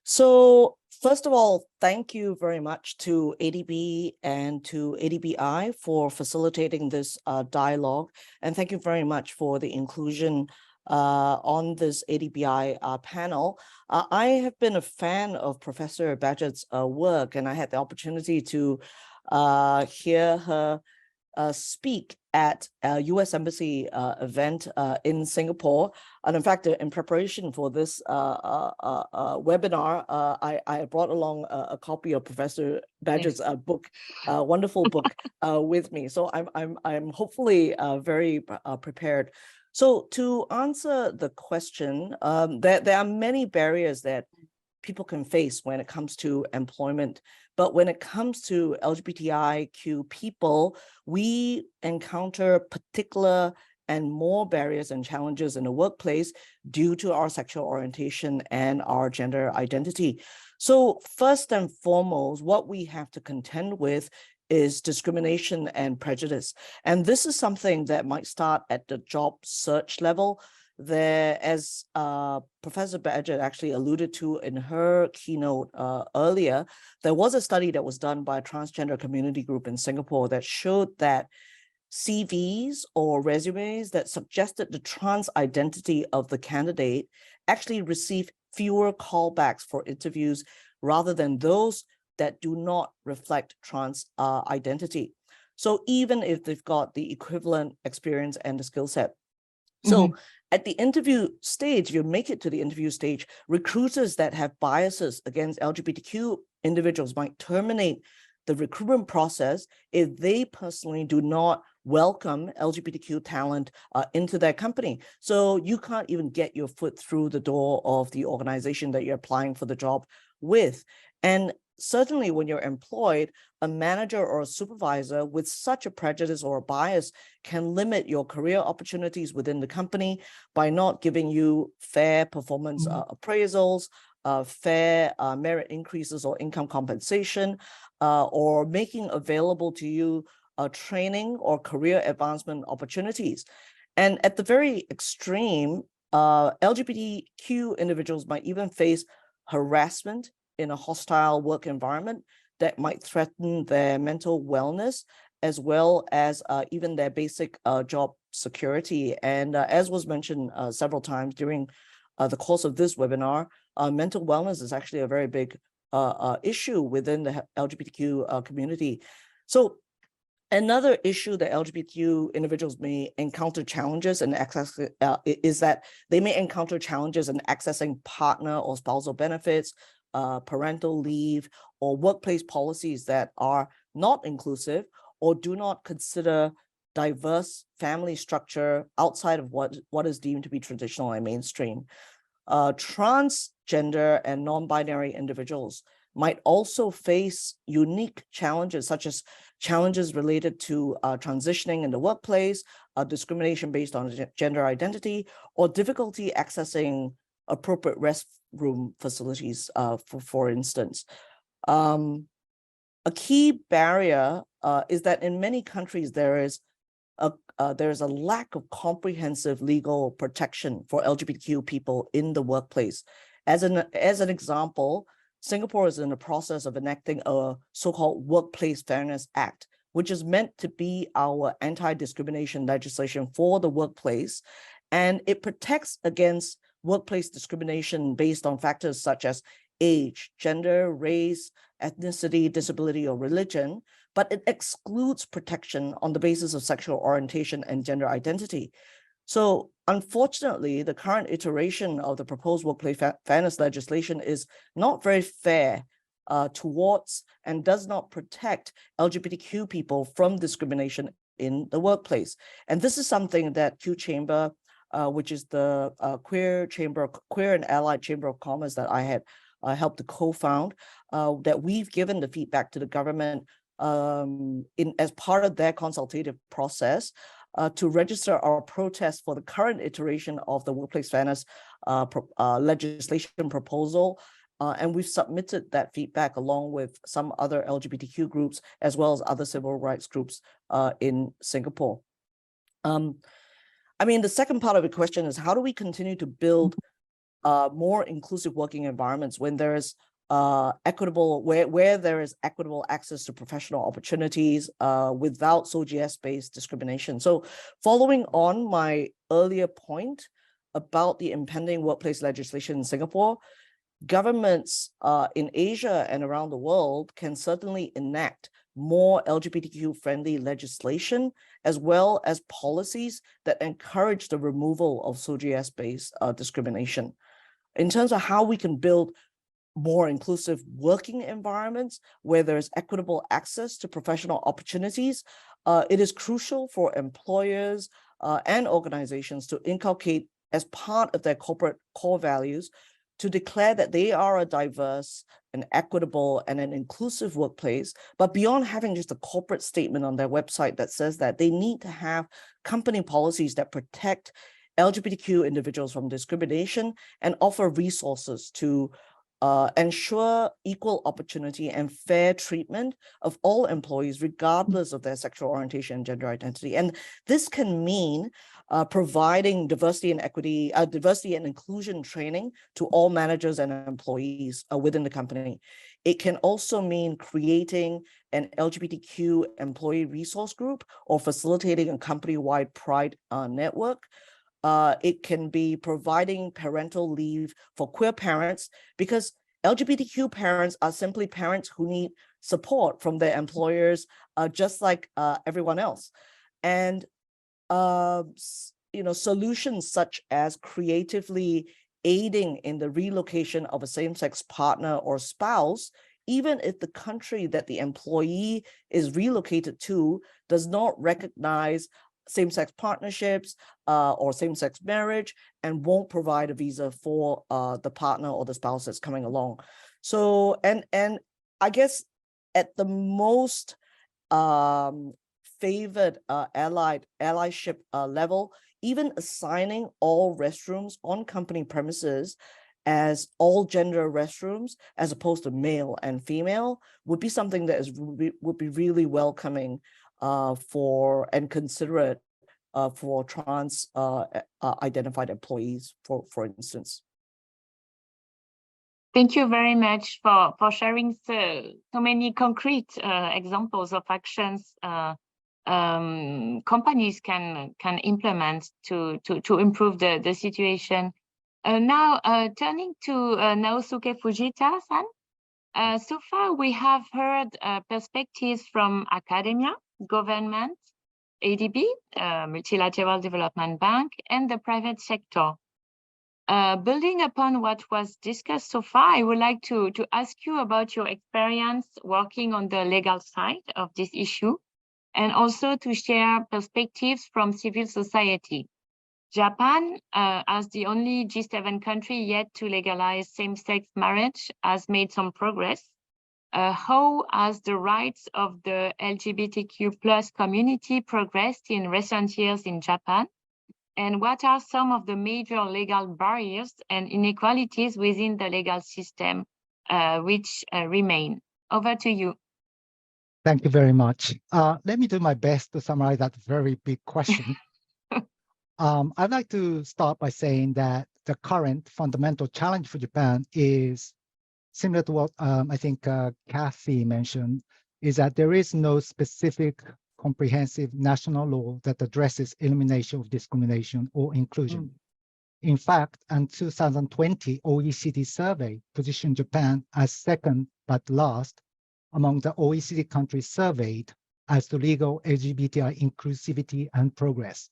So first of all, thank you very much to ADB and to ADBI for facilitating this dialogue. And thank you very much for the inclusion on this ADBI panel. I have been a fan of Professor Badgett's work, and I had the opportunity to hear her speak at a US Embassy event in Singapore. And in fact, in preparation for this webinar, I brought along a copy of Professor Badgett's book, wonderful book, with me. So I'm hopefully very prepared. So to answer the question, there are many barriers that people can face when it comes to employment. But when it comes to LGBTIQ people, we encounter particular and more barriers and challenges in the workplace due to our sexual orientation and our gender identity. So first and foremost, what we have to contend with is discrimination and prejudice. And this is something that might start at the job search level. There, as Professor Badgett actually alluded to in her keynote earlier, there was a study that was done by a transgender community group in Singapore that showed that CVs or resumes that suggested the trans identity of the candidate actually receive fewer callbacks for interviews rather than those that do not reflect trans identity. So even if they've got the equivalent experience and the skill set. So at the interview stage, if you make it to the interview stage, recruiters that have biases against LGBTQ individuals might terminate the recruitment process if they personally do not welcome LGBTQ talent into their company. So you can't even get your foot through the door of the organization that you're applying for the job with. And certainly when you're employed, a manager or a supervisor with such a prejudice or a bias can limit your career opportunities within the company by not giving you fair performance appraisals, fair merit increases or income compensation, or making available to you training or career advancement opportunities. And at the very extreme, LGBTQ individuals might even face harassment in a hostile work environment that might threaten their mental wellness, as well as even their basic job security. And as was mentioned several times during the course of this webinar, mental wellness is actually a very big issue within the LGBTQ community. So another issue that LGBTQ individuals may encounter challenges in access is that they may encounter challenges in accessing partner or spousal benefits, parental leave, or workplace policies that are not inclusive or do not consider diverse family structure outside of what is deemed to be traditional and mainstream. Transgender and non-binary individuals might also face unique challenges, such as challenges related to transitioning in the workplace, discrimination based on gender identity, or difficulty accessing appropriate restroom facilities, for instance. A key barrier is that in many countries there's a lack of comprehensive legal protection for LGBTQ people in the workplace. As an example, Singapore is in the process of enacting a so-called Workplace Fairness Act, which is meant to be our anti-discrimination legislation for the workplace, and it protects against workplace discrimination based on factors such as age, gender, race, ethnicity, disability, or religion, but it excludes protection on the basis of sexual orientation and gender identity. So unfortunately, the current iteration of the proposed workplace fairness legislation is not very fair towards and does not protect LGBTQ people from discrimination in the workplace. And this is something that Q Chamber, which is the queer and allied chamber of commerce that I had helped to co-found, that we've given the feedback to the government as part of their consultative process to register our protest for the current iteration of the workplace fairness legislation proposal. And we've submitted that feedback along with some other LGBTQ groups, as well as other civil rights groups in Singapore. I mean, the second part of the question is, how do we continue to build more inclusive working environments when there is where there is equitable access to professional opportunities without SOGIESC-based discrimination? So following on my earlier point about the impending workplace legislation in Singapore, governments in Asia and around the world can certainly enact more LGBTQ-friendly legislation, as well as policies that encourage the removal of SOGIESC-based discrimination. In terms of how we can build more inclusive working environments where there's equitable access to professional opportunities, it is crucial for employers and organizations to inculcate as part of their corporate core values to declare that they are a diverse, an equitable, and an inclusive workplace. But beyond having just a corporate statement on their website that says that, they need to have company policies that protect LGBTQ individuals from discrimination and offer resources to ensure equal opportunity and fair treatment of all employees, regardless of their sexual orientation and gender identity. And this can mean providing diversity and inclusion training to all managers and employees within the company. It can also mean creating an LGBTQ employee resource group or facilitating a company-wide pride network. It can be providing parental leave for queer parents, because LGBTQ parents are simply parents who need support from their employers, just like everyone else. And solutions such as creatively aiding in the relocation of a same-sex partner or spouse, even if the country that the employee is relocated to does not recognize same-sex partnerships or same-sex marriage and won't provide a visa for the partner or the spouse that's coming along. So, and I guess at the most favored allyship level, even assigning all restrooms on company premises as all gender restrooms, as opposed to male and female, would be something that would be really welcoming for and considerate for trans identified employees, for instance. Thank you very much for sharing so many concrete examples of actions companies can implement to improve the situation. Now turning to Naosuke Fujita-san. So far we have heard perspectives from academia, government, ADB, Multilateral Development Bank, and the private sector. Building upon what was discussed so far, I would like to ask you about your experience working on the legal side of this issue, and also to share perspectives from civil society. Japan, as the only G7 country yet to legalize same-sex marriage, has made some progress. How has the rights of the LGBTQ+ community progressed in recent years in Japan? And what are some of the major legal barriers and inequalities within the legal system which remain? Over to you. Thank you very much. Let me do my best to summarize that very big question. I'd like to start by saying that the current fundamental challenge for Japan is similar to what I think Kathy mentioned, is that there is no specific comprehensive national law that addresses elimination of discrimination or inclusion. In fact, in 2020 OECD survey positioned Japan as second but last among the OECD countries surveyed as to legal LGBTI inclusivity and progress.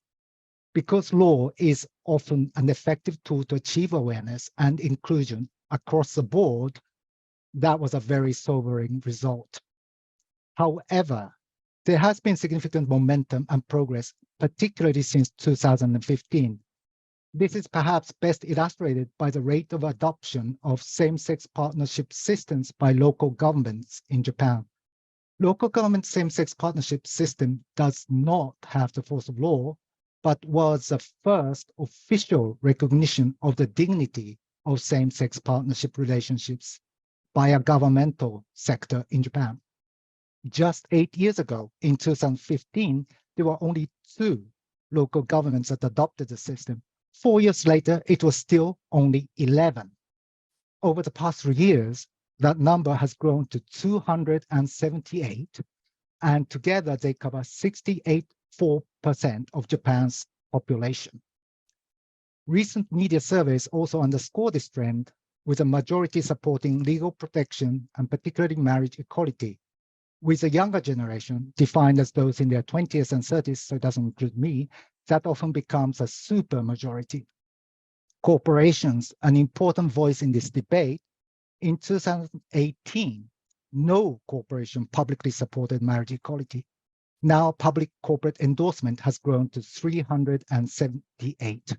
Because law is often an effective tool to achieve awareness and inclusion across the board, that was a very sobering result. However, there has been significant momentum and progress, particularly since 2015. This is perhaps best illustrated by the rate of adoption of same-sex partnership systems by local governments in Japan. Local government same-sex partnership system does not have the force of law, but was the first official recognition of the dignity of same-sex partnership relationships by a governmental sector in Japan. Just 8 years ago, in 2015, there were only 2 local governments that adopted the system. 4 years later, it was still only 11. Over the past 3 years, that number has grown to 278, and together they cover 68.4% of Japan's population. Recent media surveys also underscore this trend, with a majority supporting legal protection and particularly marriage equality. With the younger generation, defined as those in their 20s and 30s, so it doesn't include me, that often becomes a super majority. Corporations, an important voice in this debate, in 2018, no corporation publicly supported marriage equality. Now public corporate endorsement has grown to 378.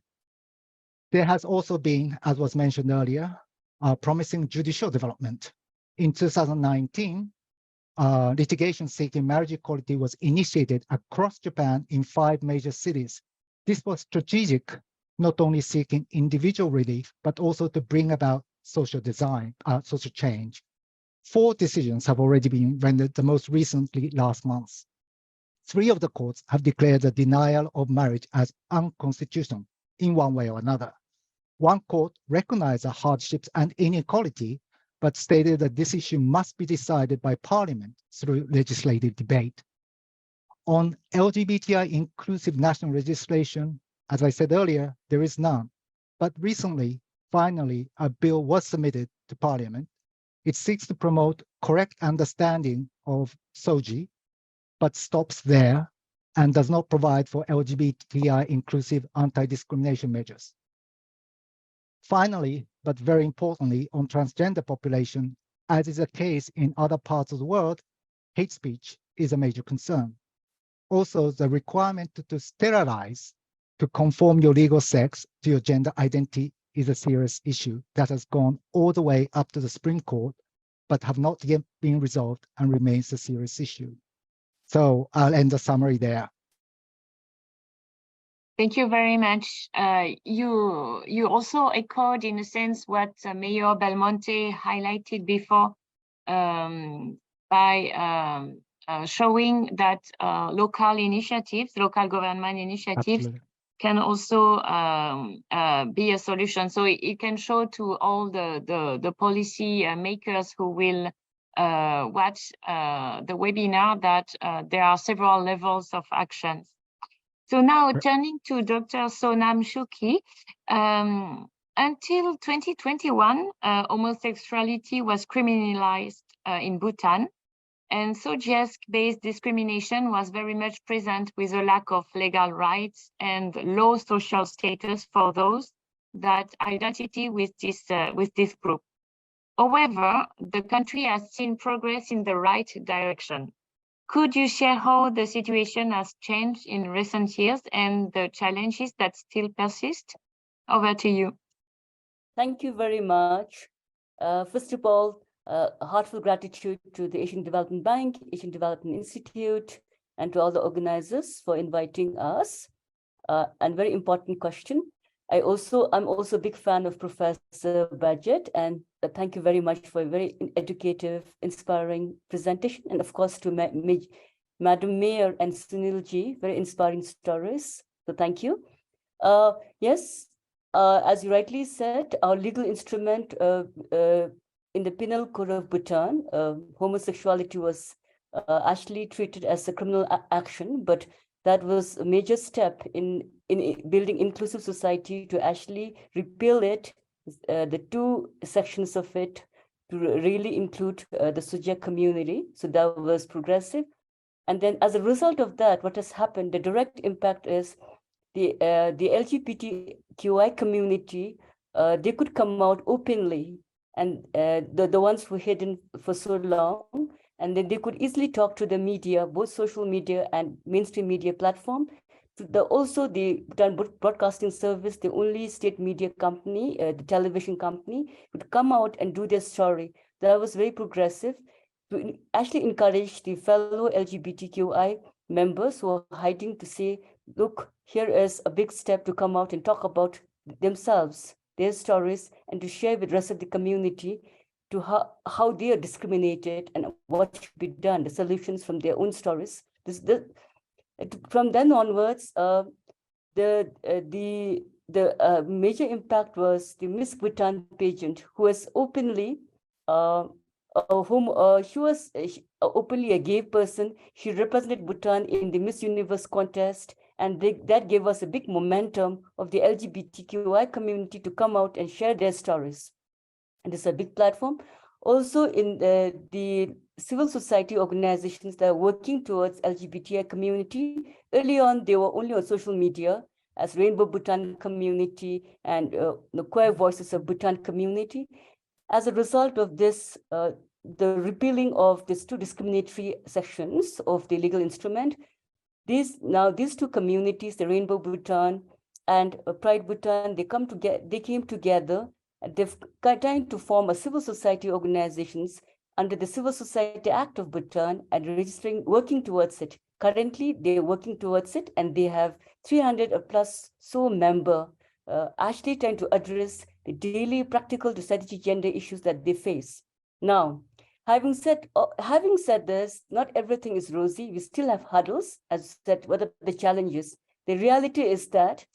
There has also been, as was mentioned earlier, a promising judicial development. In 2019, litigation seeking marriage equality was initiated across Japan in 5 major cities. This was strategic, not only seeking individual relief, but also to bring about social change. 4 decisions have already been rendered, the most recently last month. 3 of the courts have declared the denial of marriage as unconstitutional in one way or another. One court recognized the hardships and inequality, but stated that this issue must be decided by Parliament through legislative debate. On LGBTI inclusive national legislation, as I said earlier, there is none. But recently, finally, a bill was submitted to Parliament. It seeks to promote correct understanding of SOGI, but stops there and does not provide for LGBTI inclusive anti-discrimination measures. Finally, but very importantly, on transgender population, as is the case in other parts of the world, hate speech is a major concern. Also, the requirement to sterilize to conform your legal sex to your gender identity is a serious issue that has gone all the way up to the Supreme Court, but have not yet been resolved and remains a serious issue. So I'll end the summary there. Thank you very much. You also echoed, in a sense, what Mayor Belmonte highlighted before by showing that local initiatives, local government initiatives, absolutely, can also be a solution. So it can show to all the policy makers who will watch the webinar that there are several levels of actions. So now turning to Dr. Sonam Shuki, until 2021, homosexuality was criminalized in Bhutan, and SOGIESC-based discrimination was very much present with a lack of legal rights and low social status for those that identity with this group. However, the country has seen progress in the right direction. Could you share how the situation has changed in recent years and the challenges that still persist? Over to you. Thank you very much. First of all, heartfelt gratitude to the Asian Development Bank, Asian Development Institute, and to all the organizers for inviting us. And very important question. I'm also a big fan of Professor Budget, and thank you very much for a very educative, inspiring presentation. And of course, to Madam Mayor and Sunilji, very inspiring stories. So thank you. Yes, as you rightly said, our legal instrument in the Penal Code of Bhutan, homosexuality was actually treated as a criminal action, but that was a major step in building inclusive society to actually repeal it, the 2 sections of it, to really include the SOGIESC community. So that was progressive. And then as a result of that, what has happened, the direct impact is the LGBTQI community, they could come out openly, and the ones who hidden for so long, and then they could easily talk to the media, both social media and mainstream media platform. Also the broadcasting service, the only state media company, the television company, would come out and do their story. That was very progressive to actually encourage the fellow LGBTQI members who are hiding to say, look, here is a big step to come out and talk about themselves, their stories, and to share with the rest of the community to how they are discriminated and what should be done, the solutions from their own stories. From then onwards, the major impact was the Miss Bhutan pageant, who was openly, she was openly a gay person. She represented Bhutan in the Miss Universe contest, and that gave us a big momentum of the LGBTQI community to come out and share their stories. And this is a big platform. Also in the civil society organizations that are working towards LGBTI community, early on, they were only on social media as Rainbow Bhutan Community and the Queer Voices of Bhutan Community. As a result of this, the repealing of these two discriminatory sections of the legal instrument, these two communities, the Rainbow Bhutan and Pride Bhutan, they came together, and they've trying to form a civil society organizations under the Civil Society Act of Bhutan and registering, working towards it. Currently, they're working towards it, and they have 300 plus so member actually trying to address the daily practical to strategic gender issues that they face. Now, having said this, not everything is rosy. We still have hurdles, as said, what are the challenges? The reality is that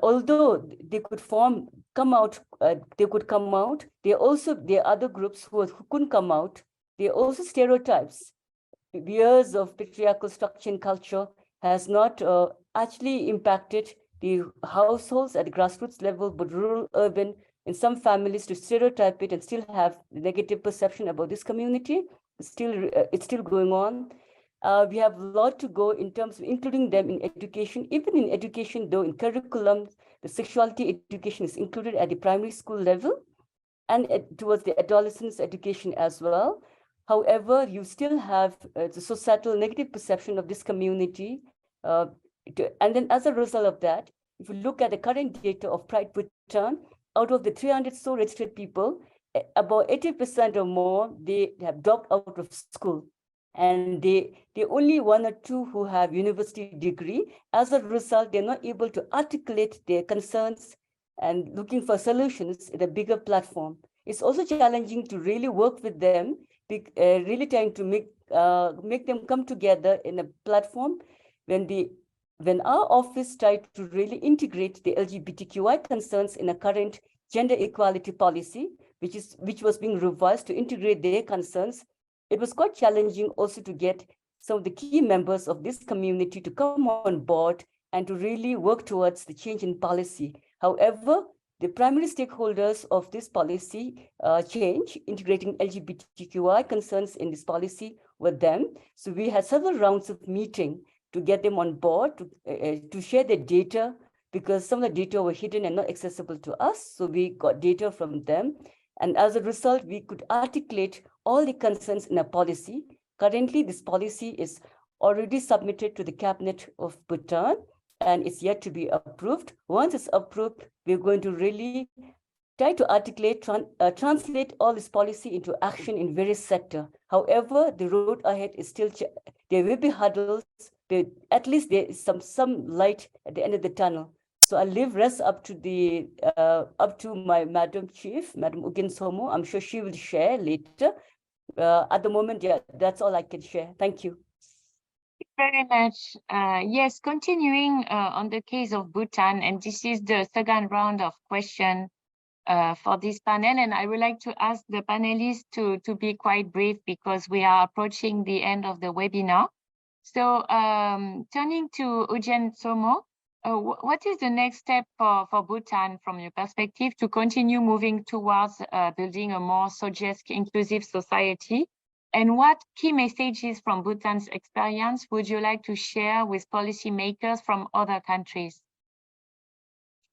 although they could come out, there are other groups who couldn't come out. There are also stereotypes. Years of patriarchal structure and culture has not actually impacted the households at the grassroots level, but rural, urban, in some families to stereotype it and still have the negative perception about this community. It's still going on. We have a lot to go in terms of including them in education. Even in education, though, in curriculum, the sexuality education is included at the primary school level and towards the adolescents education as well. However, you still have the societal negative perception of this community. And then as a result of that, if you look at the current data of Pride Bhutan, out of the 300 so registered people, about 80% or more, they have dropped out of school. And they only 1 or 2 who have university degree. As a result, they're not able to articulate their concerns and looking for solutions in a bigger platform. It's also challenging to really work with them, really trying to make them come together in a platform. When our office tried to really integrate the LGBTQI concerns in a current gender equality policy, which was being revised to integrate their concerns, it was quite challenging also to get some of the key members of this community to come on board and to really work towards the change in policy. However, the primary stakeholders of this policy change, integrating LGBTQI concerns in this policy, were them. So we had several rounds of meeting to get them on board, to share the data, because some of the data were hidden and not accessible to us. So we got data from them. And as a result, we could articulate all the concerns in a policy. Currently, this policy is already submitted to the cabinet of Bhutan, and it's yet to be approved. Once it's approved, we're going to really try to articulate, translate all this policy into action in various sectors. However, the road ahead is still, there will be hurdles, but at least there is some light at the end of the tunnel. So I'll leave rest up to my Madam Chief, Madam Ugin Somo. I'm sure she will share later. At the moment, yeah, that's all I can share. Thank you. Thank you very much. Yes, continuing on the case of Bhutan, and this is the second round of questions for this panel, and I would like to ask the panelists to be quite brief because we are approaching the end of the webinar. So turning to Ugin Somo, What is the next step for Bhutan from your perspective to continue moving towards building a more SOGIESC inclusive society? And what key messages from Bhutan's experience would you like to share with policymakers from other countries?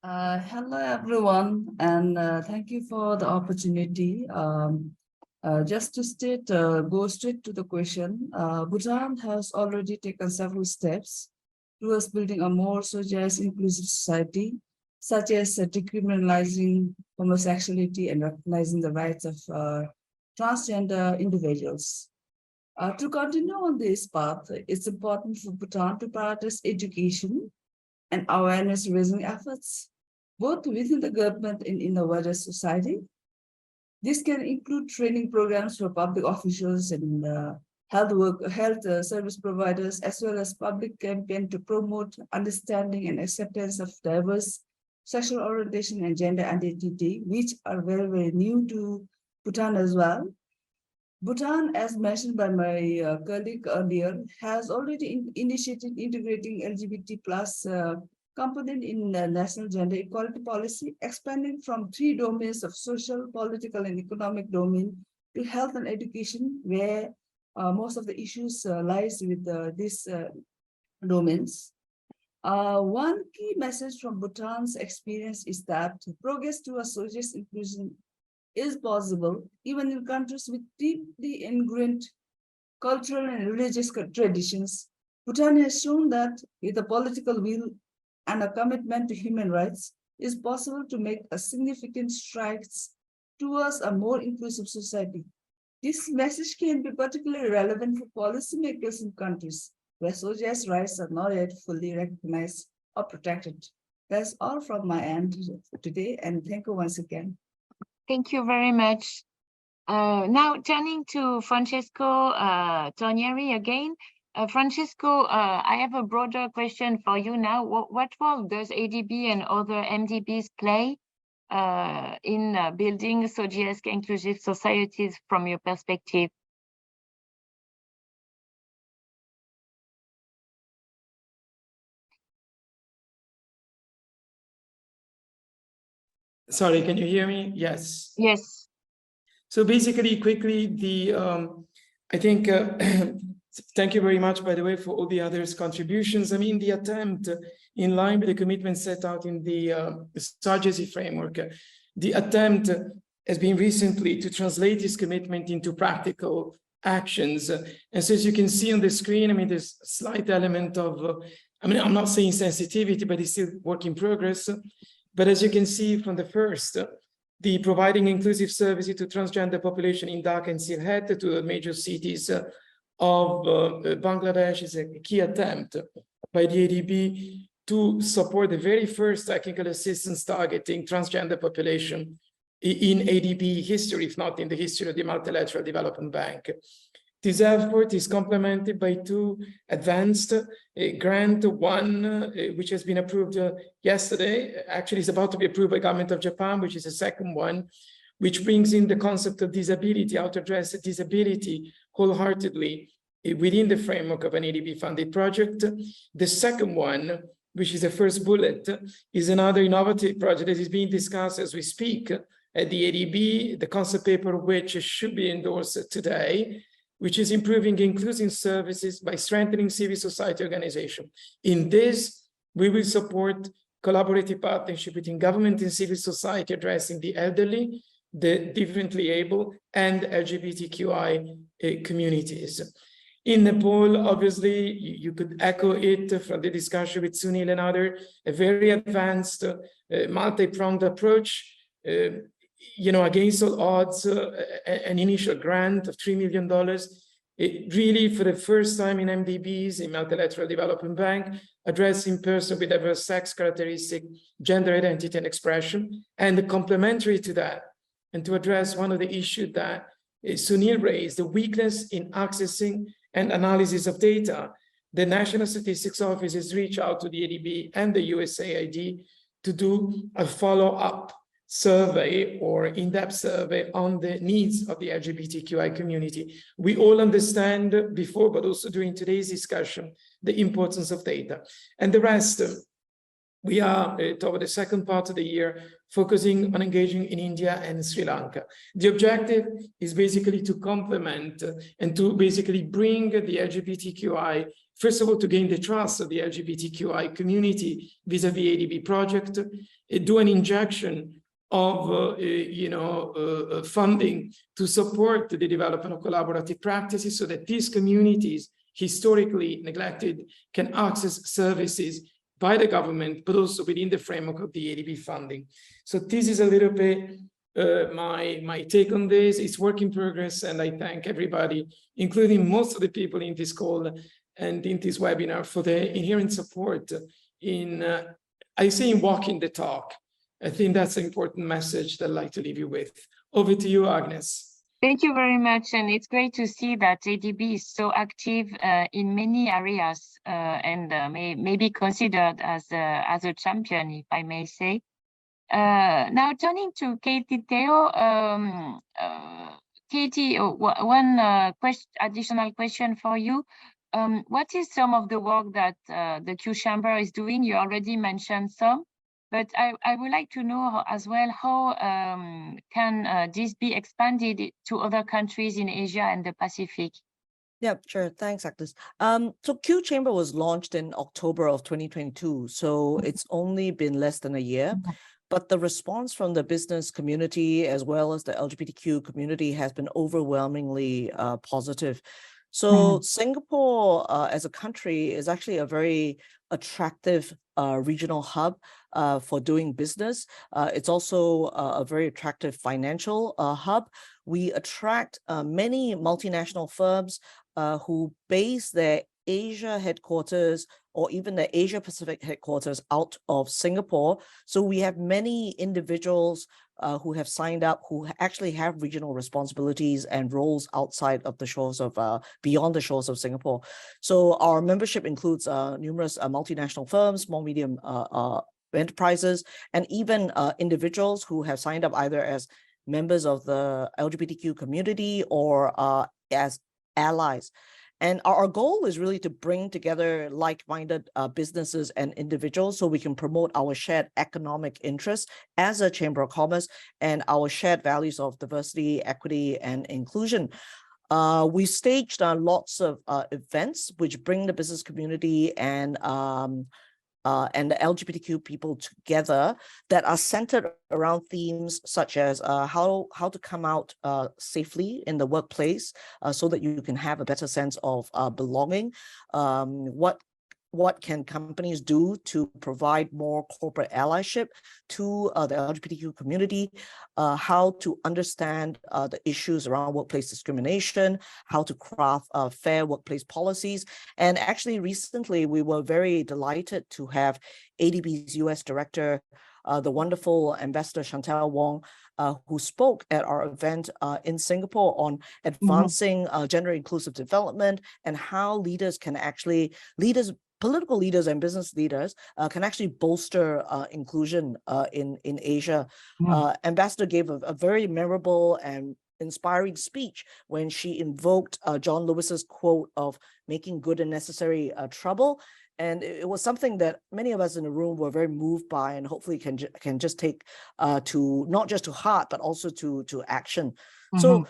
Hello, everyone, and thank you for the opportunity. Just to go straight to the question, Bhutan has already taken several steps towards building a more SOGIESC inclusive society, such as decriminalizing homosexuality and recognizing the rights of transgender individuals. To continue on this path, it's important for Bhutan to prioritize education and awareness-raising efforts, both within the government and in the wider society. This can include training programs for public officials and health service providers, as well as public campaign to promote understanding and acceptance of diverse sexual orientation and gender identity, which are very, very new to Bhutan as well. Bhutan, as mentioned by my colleague earlier, has already initiated integrating LGBT plus component in the national gender equality policy, expanding from 3 domains of social, political, and economic domain to health and education, where most of the issues lies with these domains. One key message from Bhutan's experience is that progress towards SOGIESC inclusion is possible even in countries with deeply ingrained cultural and religious traditions. Bhutan has shown that with a political will and a commitment to human rights, it's possible to make a significant strides towards a more inclusive society. This message can be particularly relevant for policymakers in countries where SOGIESC rights are not yet fully recognized or protected. That's all from my end today, and thank you once again. Thank you very much. Now turning to Francesco Tornieri again. Francesco, I have a broader question for you now. What role does ADB and other MDBs play in building SOGIESC inclusive societies from your perspective? Sorry, can you hear me? Yes. Yes. So basically, quickly, I think, thank you very much, by the way, for all the others' contributions. I mean, the attempt, in line with the commitment set out in the SOGIESC framework, the attempt has been recently to translate this commitment into practical actions. And so as you can see on the screen, I mean, there's a slight element of, I mean, I'm not saying sensitivity, but it's still work in progress. But as you can see from the first, the providing inclusive services to transgender population in Dhaka and Sylhet, to the major cities of Bangladesh, is a key attempt by the ADB to support the very first technical assistance targeting transgender population in ADB history, if not in the history of the Multilateral Development Bank. This effort is complemented by 2 advanced grant, one which has been approved yesterday, actually is about to be approved by government of Japan, which is the second one, which brings in the concept of disability, how to address disability wholeheartedly within the framework of an ADB funded project. The second one, which is the first bullet, is another innovative project that is being discussed as we speak at the ADB, the concept paper of which should be endorsed today, which is improving inclusive services by strengthening civil society organization. In this, we will support collaborative partnership between government and civil society addressing the elderly, the differently able, and LGBTQI communities. In Nepal, obviously, you could echo it from the discussion with Sunil and others, a very advanced multi-pronged approach, against all odds, an initial grant of $3 million. It really, for the first time in MDBs, in Multilateral Development Bank, addressing persons with diverse sex characteristic, gender identity and expression, and complementary to that, and to address one of the issues that Sunil raised, the weakness in accessing and analysis of data. The National Statistics Office has reached out to the ADB and the USAID to do a follow-up survey or in-depth survey on the needs of the LGBTQI community. We all understand before, but also during today's discussion, the importance of data. And the rest, we are toward the second part of the year focusing on engaging in India and Sri Lanka. The objective is basically to complement and to basically bring the LGBTQI, first of all, to gain the trust of the LGBTQI community vis-a-vis ADB project, do an injection of funding to support the development of collaborative practices so that these communities historically neglected can access services by the government, but also within the framework of the ADB funding. So this is a little bit my take on this. It's work in progress, and I thank everybody, including most of the people in this call and in this webinar, for their inherent support in, I say, in walking the talk. I think that's an important message that I'd like to leave you with. Over to you, Agnes. Thank you very much, and it's great to see that ADB is so active in many areas and may be considered as a champion, if I may say. Now turning to Katie Theo, Katie, one additional question for you. What is some of the work that the Q Chamber is doing? You already mentioned some. But I would like to know as well, how can this be expanded to other countries in Asia and the Pacific? Yeah, sure. Thanks, Agnes. So Q Chamber was launched in October of 2022, so it's only been less than a year. But the response from the business community as well as the LGBTQ community has been overwhelmingly positive. So Singapore as a country is actually a very attractive regional hub for doing business. It's also a very attractive financial hub. We attract many multinational firms who base their Asia headquarters or even the Asia Pacific headquarters out of Singapore. So we have many individuals who have signed up, who actually have regional responsibilities and roles outside of the shores of, beyond the shores of Singapore. So our membership includes numerous multinational firms, small, medium enterprises, and even individuals who have signed up either as members of the LGBTQ community or as allies. And our goal is really to bring together like-minded businesses and individuals so we can promote our shared economic interests as a Chamber of Commerce and our shared values of diversity, equity, and inclusion. We staged lots of events which bring the business community and the LGBTQ people together that are centered around themes such as how to come out safely in the workplace so that you can have a better sense of belonging, what can companies do to provide more corporate allyship to the LGBTQ community, how to understand the issues around workplace discrimination, how to craft fair workplace policies. And actually recently we were very delighted to have ADB's US director, the wonderful Ambassador Chantal Wong, who spoke at our event in Singapore on advancing gender inclusive development and how leaders can actually, political leaders and business leaders can actually bolster inclusion in Asia. Ambassador gave a very memorable and inspiring speech when she invoked John Lewis's quote of making good and necessary trouble. And it was something that many of us in the room were very moved by, and hopefully can just take to not just to heart, but also to action. So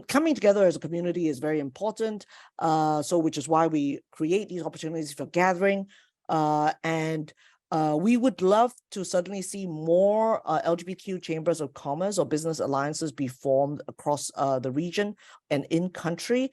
coming together as a community is very important. So which is why we create these opportunities for gathering. And we would love to certainly see more LGBTQ chambers of commerce or business alliances be formed across the region and in country.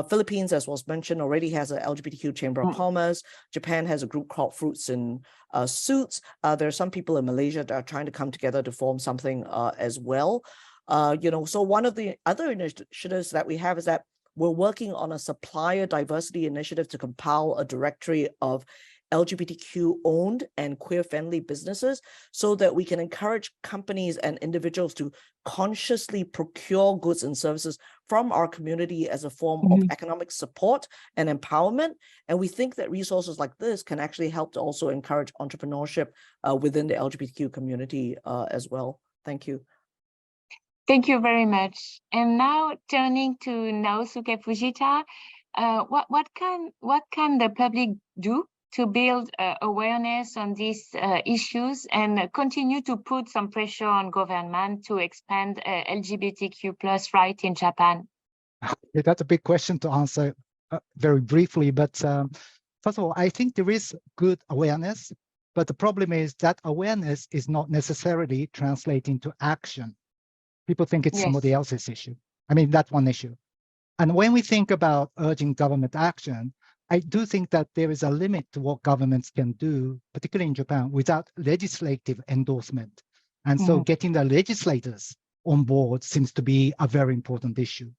Philippines, as was mentioned, already has an LGBTQ chamber of commerce. Japan has a group called Fruits in Suits. There are some people in Malaysia that are trying to come together to form something as well. So one of the other initiatives that we have is that we're working on a supplier diversity initiative to compile a directory of LGBTQ owned and queer friendly businesses so that we can encourage companies and individuals to consciously procure goods and services from our community as a form of economic support and empowerment. And we think that resources like this can actually help to also encourage entrepreneurship within the LGBTQ community as well. Thank you. Thank you very much. And now turning to Naosuke Fujita, what can the public do to build awareness on these issues and continue to put some pressure on government to expand LGBTQ+ rights in Japan? Yeah, that's a big question to answer very briefly, but first of all, I think there is good awareness, but the problem is that awareness is not necessarily translating to action. People think it's somebody else's issue. I mean, that's one issue. And when we think about urging government action, I do think that there is a limit to what governments can do, particularly in Japan, without legislative endorsement. And so getting the legislators on board seems to be a very important issue.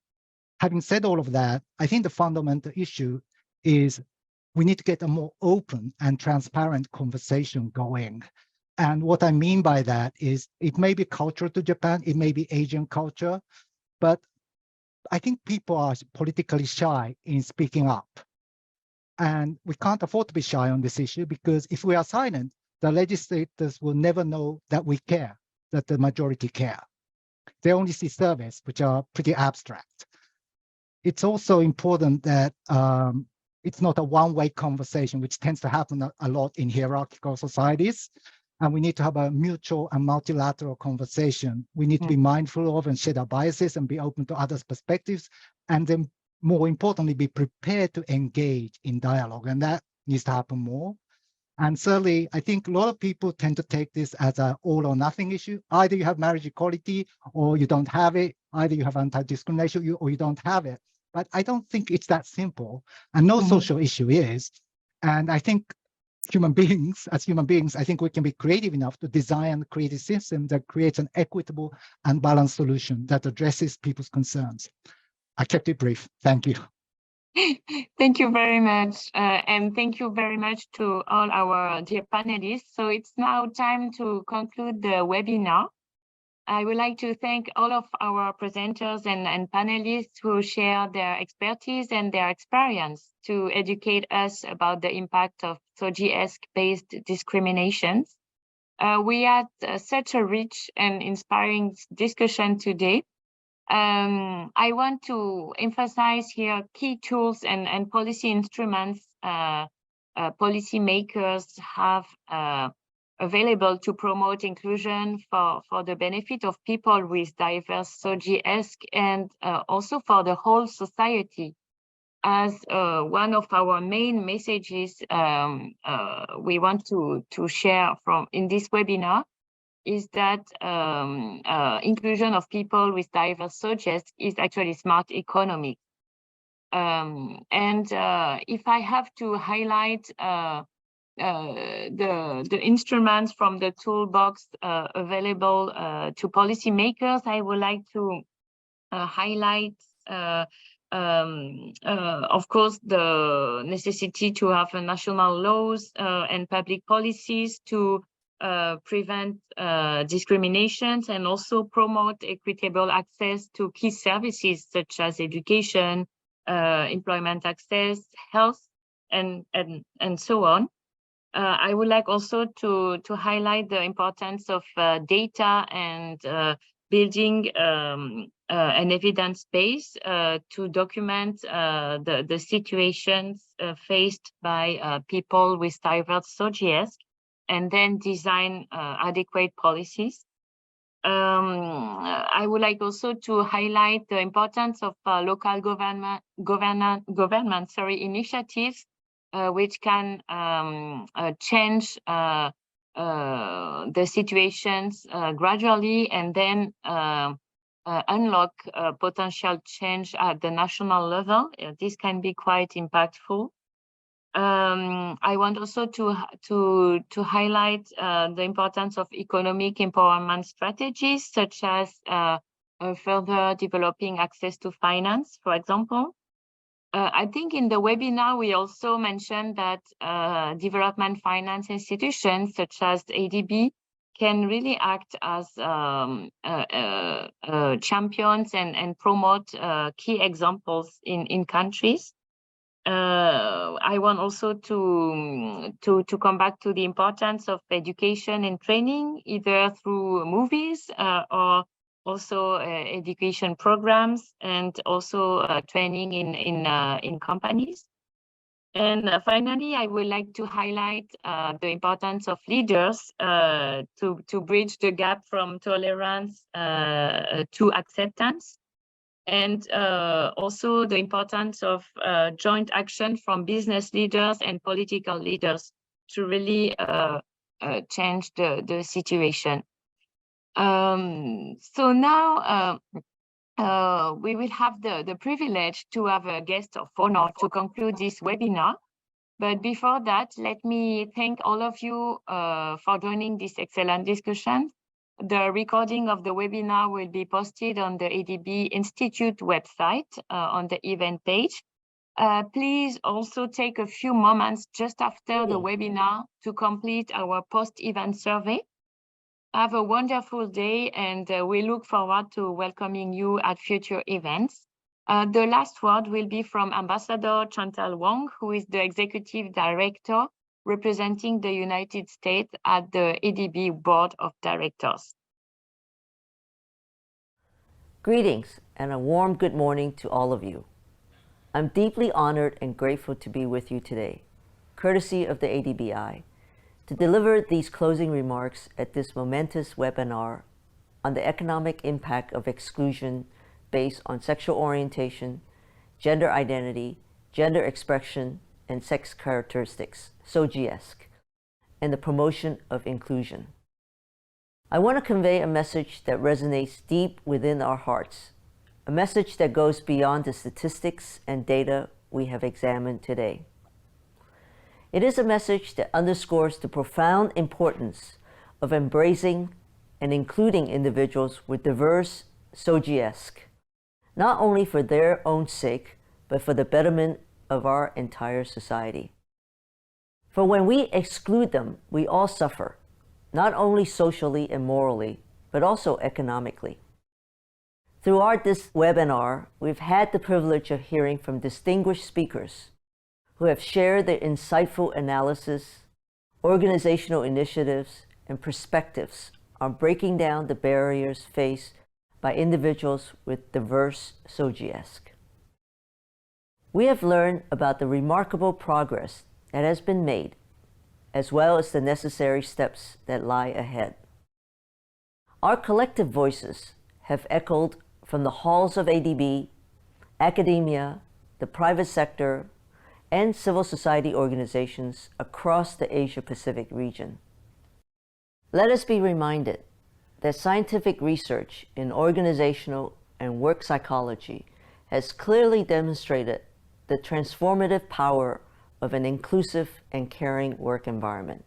Having said all of that, I think the fundamental issue is we need to get a more open and transparent conversation going. And what I mean by that is it may be cultural to Japan, it may be Asian culture, but I think people are politically shy in speaking up. And we can't afford to be shy on this issue, because if we are silent, the legislators will never know that we care, that the majority care. They only see surveys, which are pretty abstract. It's also important that it's not a one-way conversation, which tends to happen a lot in hierarchical societies. And we need to have a mutual and multilateral conversation. We need to be mindful of and shed our biases and be open to others' perspectives. And then more importantly, be prepared to engage in dialogue. And that needs to happen more. And certainly, I think a lot of people tend to take this as an all or nothing issue. Either you have marriage equality or you don't have it. Either you have anti-discrimination or you don't have it. But I don't think it's that simple. And no social issue is. And I think as human beings, I think we can be creative enough to design and create a system that creates an equitable and balanced solution that addresses people's concerns. I kept it brief. Thank you. Thank you very much. And thank you very much to all our dear panelists. So it's now time to conclude the webinar. I would like to thank all of our presenters and panelists who share their expertise and their experience to educate us about the impact of SOGIESC-based discriminations. We had such a rich and inspiring discussion today. I want to emphasize here key tools and policy instruments policymakers have available to promote inclusion for the benefit of people with diverse SOGIESC and also for the whole society. As one of our main messages we want to share in this webinar is that inclusion of people with diverse SOGIESC is actually smart economy. If I have to highlight the instruments from the toolbox available to policymakers, I would like to highlight, of course, the necessity to have national laws and public policies to prevent discriminations and also promote equitable access to key services such as education, employment access, health, and so on. I would like also to highlight the importance of data and building an evidence base to document the situations faced by people with diverse SOGIESC and then design adequate policies. I would like also to highlight the importance of local government initiatives which can change the situations gradually and then unlock potential change at the national level. This can be quite impactful. I want also to highlight the importance of economic empowerment strategies, such as further developing access to finance, for example. I think in the webinar, we also mentioned that development finance institutions such as ADB can really act as champions and promote key examples in countries. I want also to come back to the importance of education and training, either through movies or also education programs and also training in companies. And finally, I would like to highlight the importance of leaders to bridge the gap from tolerance to acceptance, and also the importance of joint action from business leaders and political leaders to really change the situation. So now we will have the privilege to have a guest of honor to conclude this webinar. But before that, let me thank all of you for joining this excellent discussion. The recording of the webinar will be posted on the ADB Institute website on the event page. Please also take a few moments just after the webinar to complete our post-event survey. Have a wonderful day, and we look forward to welcoming you at future events. The last word will be from Ambassador Chantal Wong, who is the Executive Director representing the United States at the ADB Board of Directors. Greetings and a warm good morning to all of you. I'm deeply honored and grateful to be with you today, courtesy of the ADBI, to deliver these closing remarks at this momentous webinar on the economic impact of exclusion based on sexual orientation, gender identity, gender expression, and sex characteristics, SOGIESC, and the promotion of inclusion. I want to convey a message that resonates deep within our hearts, a message that goes beyond the statistics and data we have examined today. It is a message that underscores the profound importance of embracing and including individuals with diverse SOGIESC, not only for their own sake, but for the betterment of our entire society. For when we exclude them, we all suffer, not only socially and morally, but also economically. Throughout this webinar, we've had the privilege of hearing from distinguished speakers who have shared their insightful analysis, organizational initiatives, and perspectives on breaking down the barriers faced by individuals with diverse SOGIESC. We have learned about the remarkable progress that has been made, as well as the necessary steps that lie ahead. Our collective voices have echoed from the halls of ADB, academia, the private sector, and civil society organizations across the Asia-Pacific region. Let us be reminded that scientific research in organizational and work psychology has clearly demonstrated the transformative power of an inclusive and caring work environment.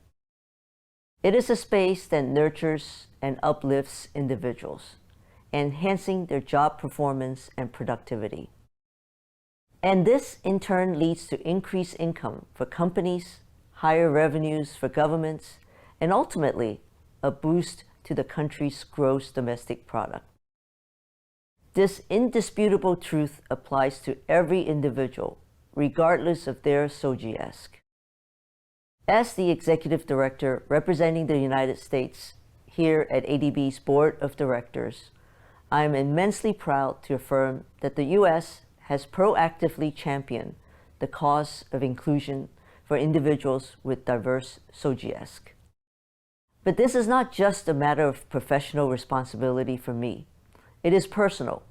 It is a space that nurtures and uplifts individuals, enhancing their job performance and productivity. And this in turn leads to increased income for companies, higher revenues for governments, and ultimately a boost to the country's gross domestic product. This indisputable truth applies to every individual, regardless of their SOGIESC. As the Executive Director representing the United States here at ADB's Board of Directors, I am immensely proud to affirm that the U.S. has proactively championed the cause of inclusion for individuals with diverse SOGIESC. But this is not just a matter of professional responsibility for me. It is personal.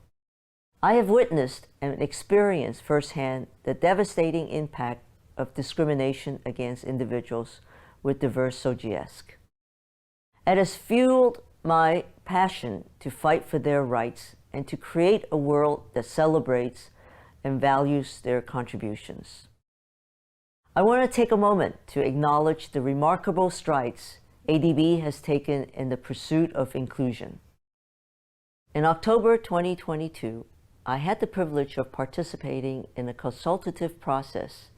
I have witnessed and experienced firsthand the devastating impact of discrimination against individuals with diverse SOGIESC. It has fueled my passion to fight for their rights and to create a world that celebrates and values their contributions. I want to take a moment to acknowledge the remarkable strides ADB has taken in the pursuit of inclusion. In October 2022, I had the privilege of participating in a consultative process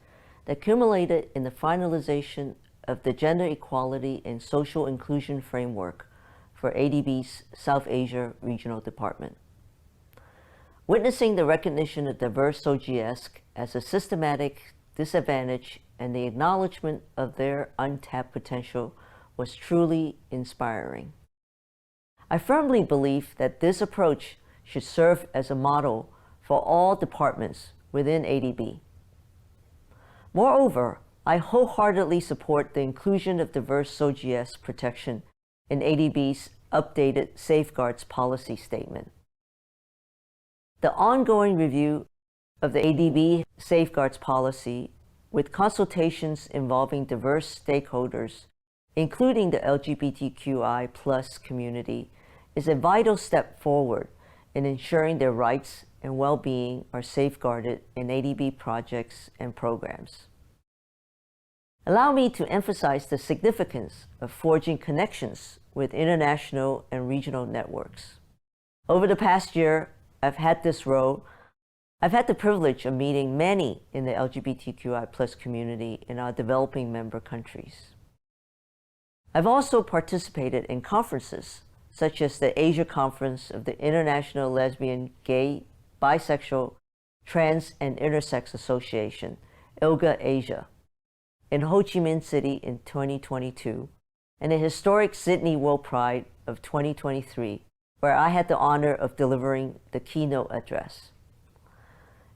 that culminated in the finalization of the Gender Equality and Social Inclusion Framework for ADB's South Asia Regional Department. Witnessing the recognition of diverse SOGIESC as a systematic disadvantage and the acknowledgement of their untapped potential was truly inspiring. I firmly believe that this approach should serve as a model for all departments within ADB. Moreover, I wholeheartedly support the inclusion of diverse SOGIESC protection in ADB's updated safeguards policy statement. The ongoing review of the ADB safeguards policy with consultations involving diverse stakeholders, including the LGBTQI+ community, is a vital step forward in ensuring their rights and well-being are safeguarded in ADB projects and programs. Allow me to emphasize the significance of forging connections with international and regional networks. Over the past year, I've had the privilege of meeting many in the LGBTQI+ community in our developing member countries. I've also participated in conferences such as the Asia Conference of the International Lesbian, Gay, Bisexual, Trans, and Intersex Association, ILGA Asia, in Ho Chi Minh City in 2022, and the historic Sydney World Pride of 2023, where I had the honor of delivering the keynote address.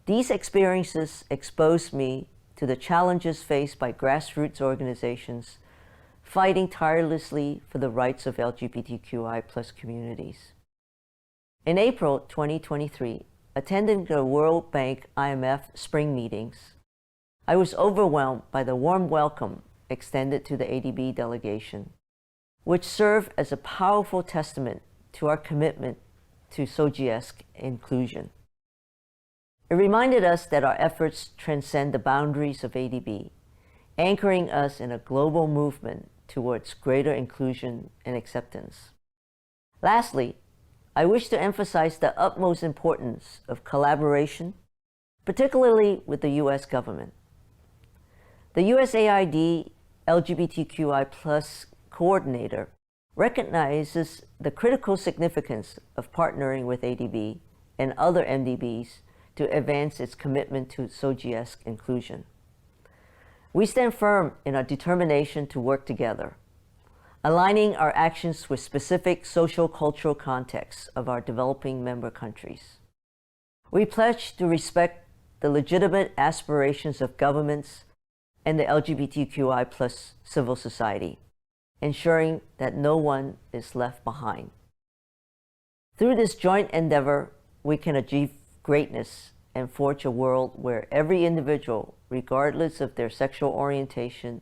These experiences exposed me to the challenges faced by grassroots organizations fighting tirelessly for the rights of LGBTQI+ communities. In April 2023, attending the World Bank IMF spring meetings, I was overwhelmed by the warm welcome extended to the ADB delegation, which served as a powerful testament to our commitment to SOGIESC inclusion. It reminded us that our efforts transcend the boundaries of ADB, anchoring us in a global movement towards greater inclusion and acceptance. Lastly, I wish to emphasize the utmost importance of collaboration, particularly with the U.S. government. The USAID LGBTQI+ coordinator recognizes the critical significance of partnering with ADB and other MDBs to advance its commitment to SOGIESC inclusion. We stand firm in our determination to work together, aligning our actions with specific social-cultural contexts of our developing member countries. We pledge to respect the legitimate aspirations of governments and the LGBTQI+ civil society, ensuring that no one is left behind. Through this joint endeavor, we can achieve greatness and forge a world where every individual, regardless of their sexual orientation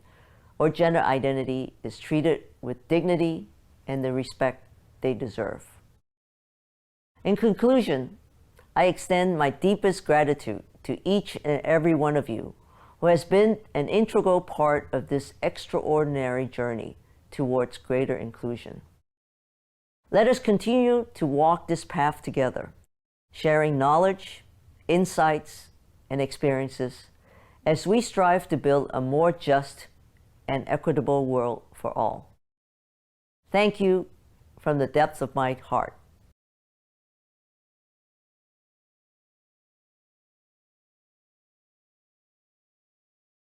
or gender identity, is treated with dignity and the respect they deserve. In conclusion, I extend my deepest gratitude to each and every one of you who has been an integral part of this extraordinary journey towards greater inclusion. Let us continue to walk this path together, sharing knowledge, insights, and experiences as we strive to build a more just and equitable world for all. Thank you from the depths of my heart.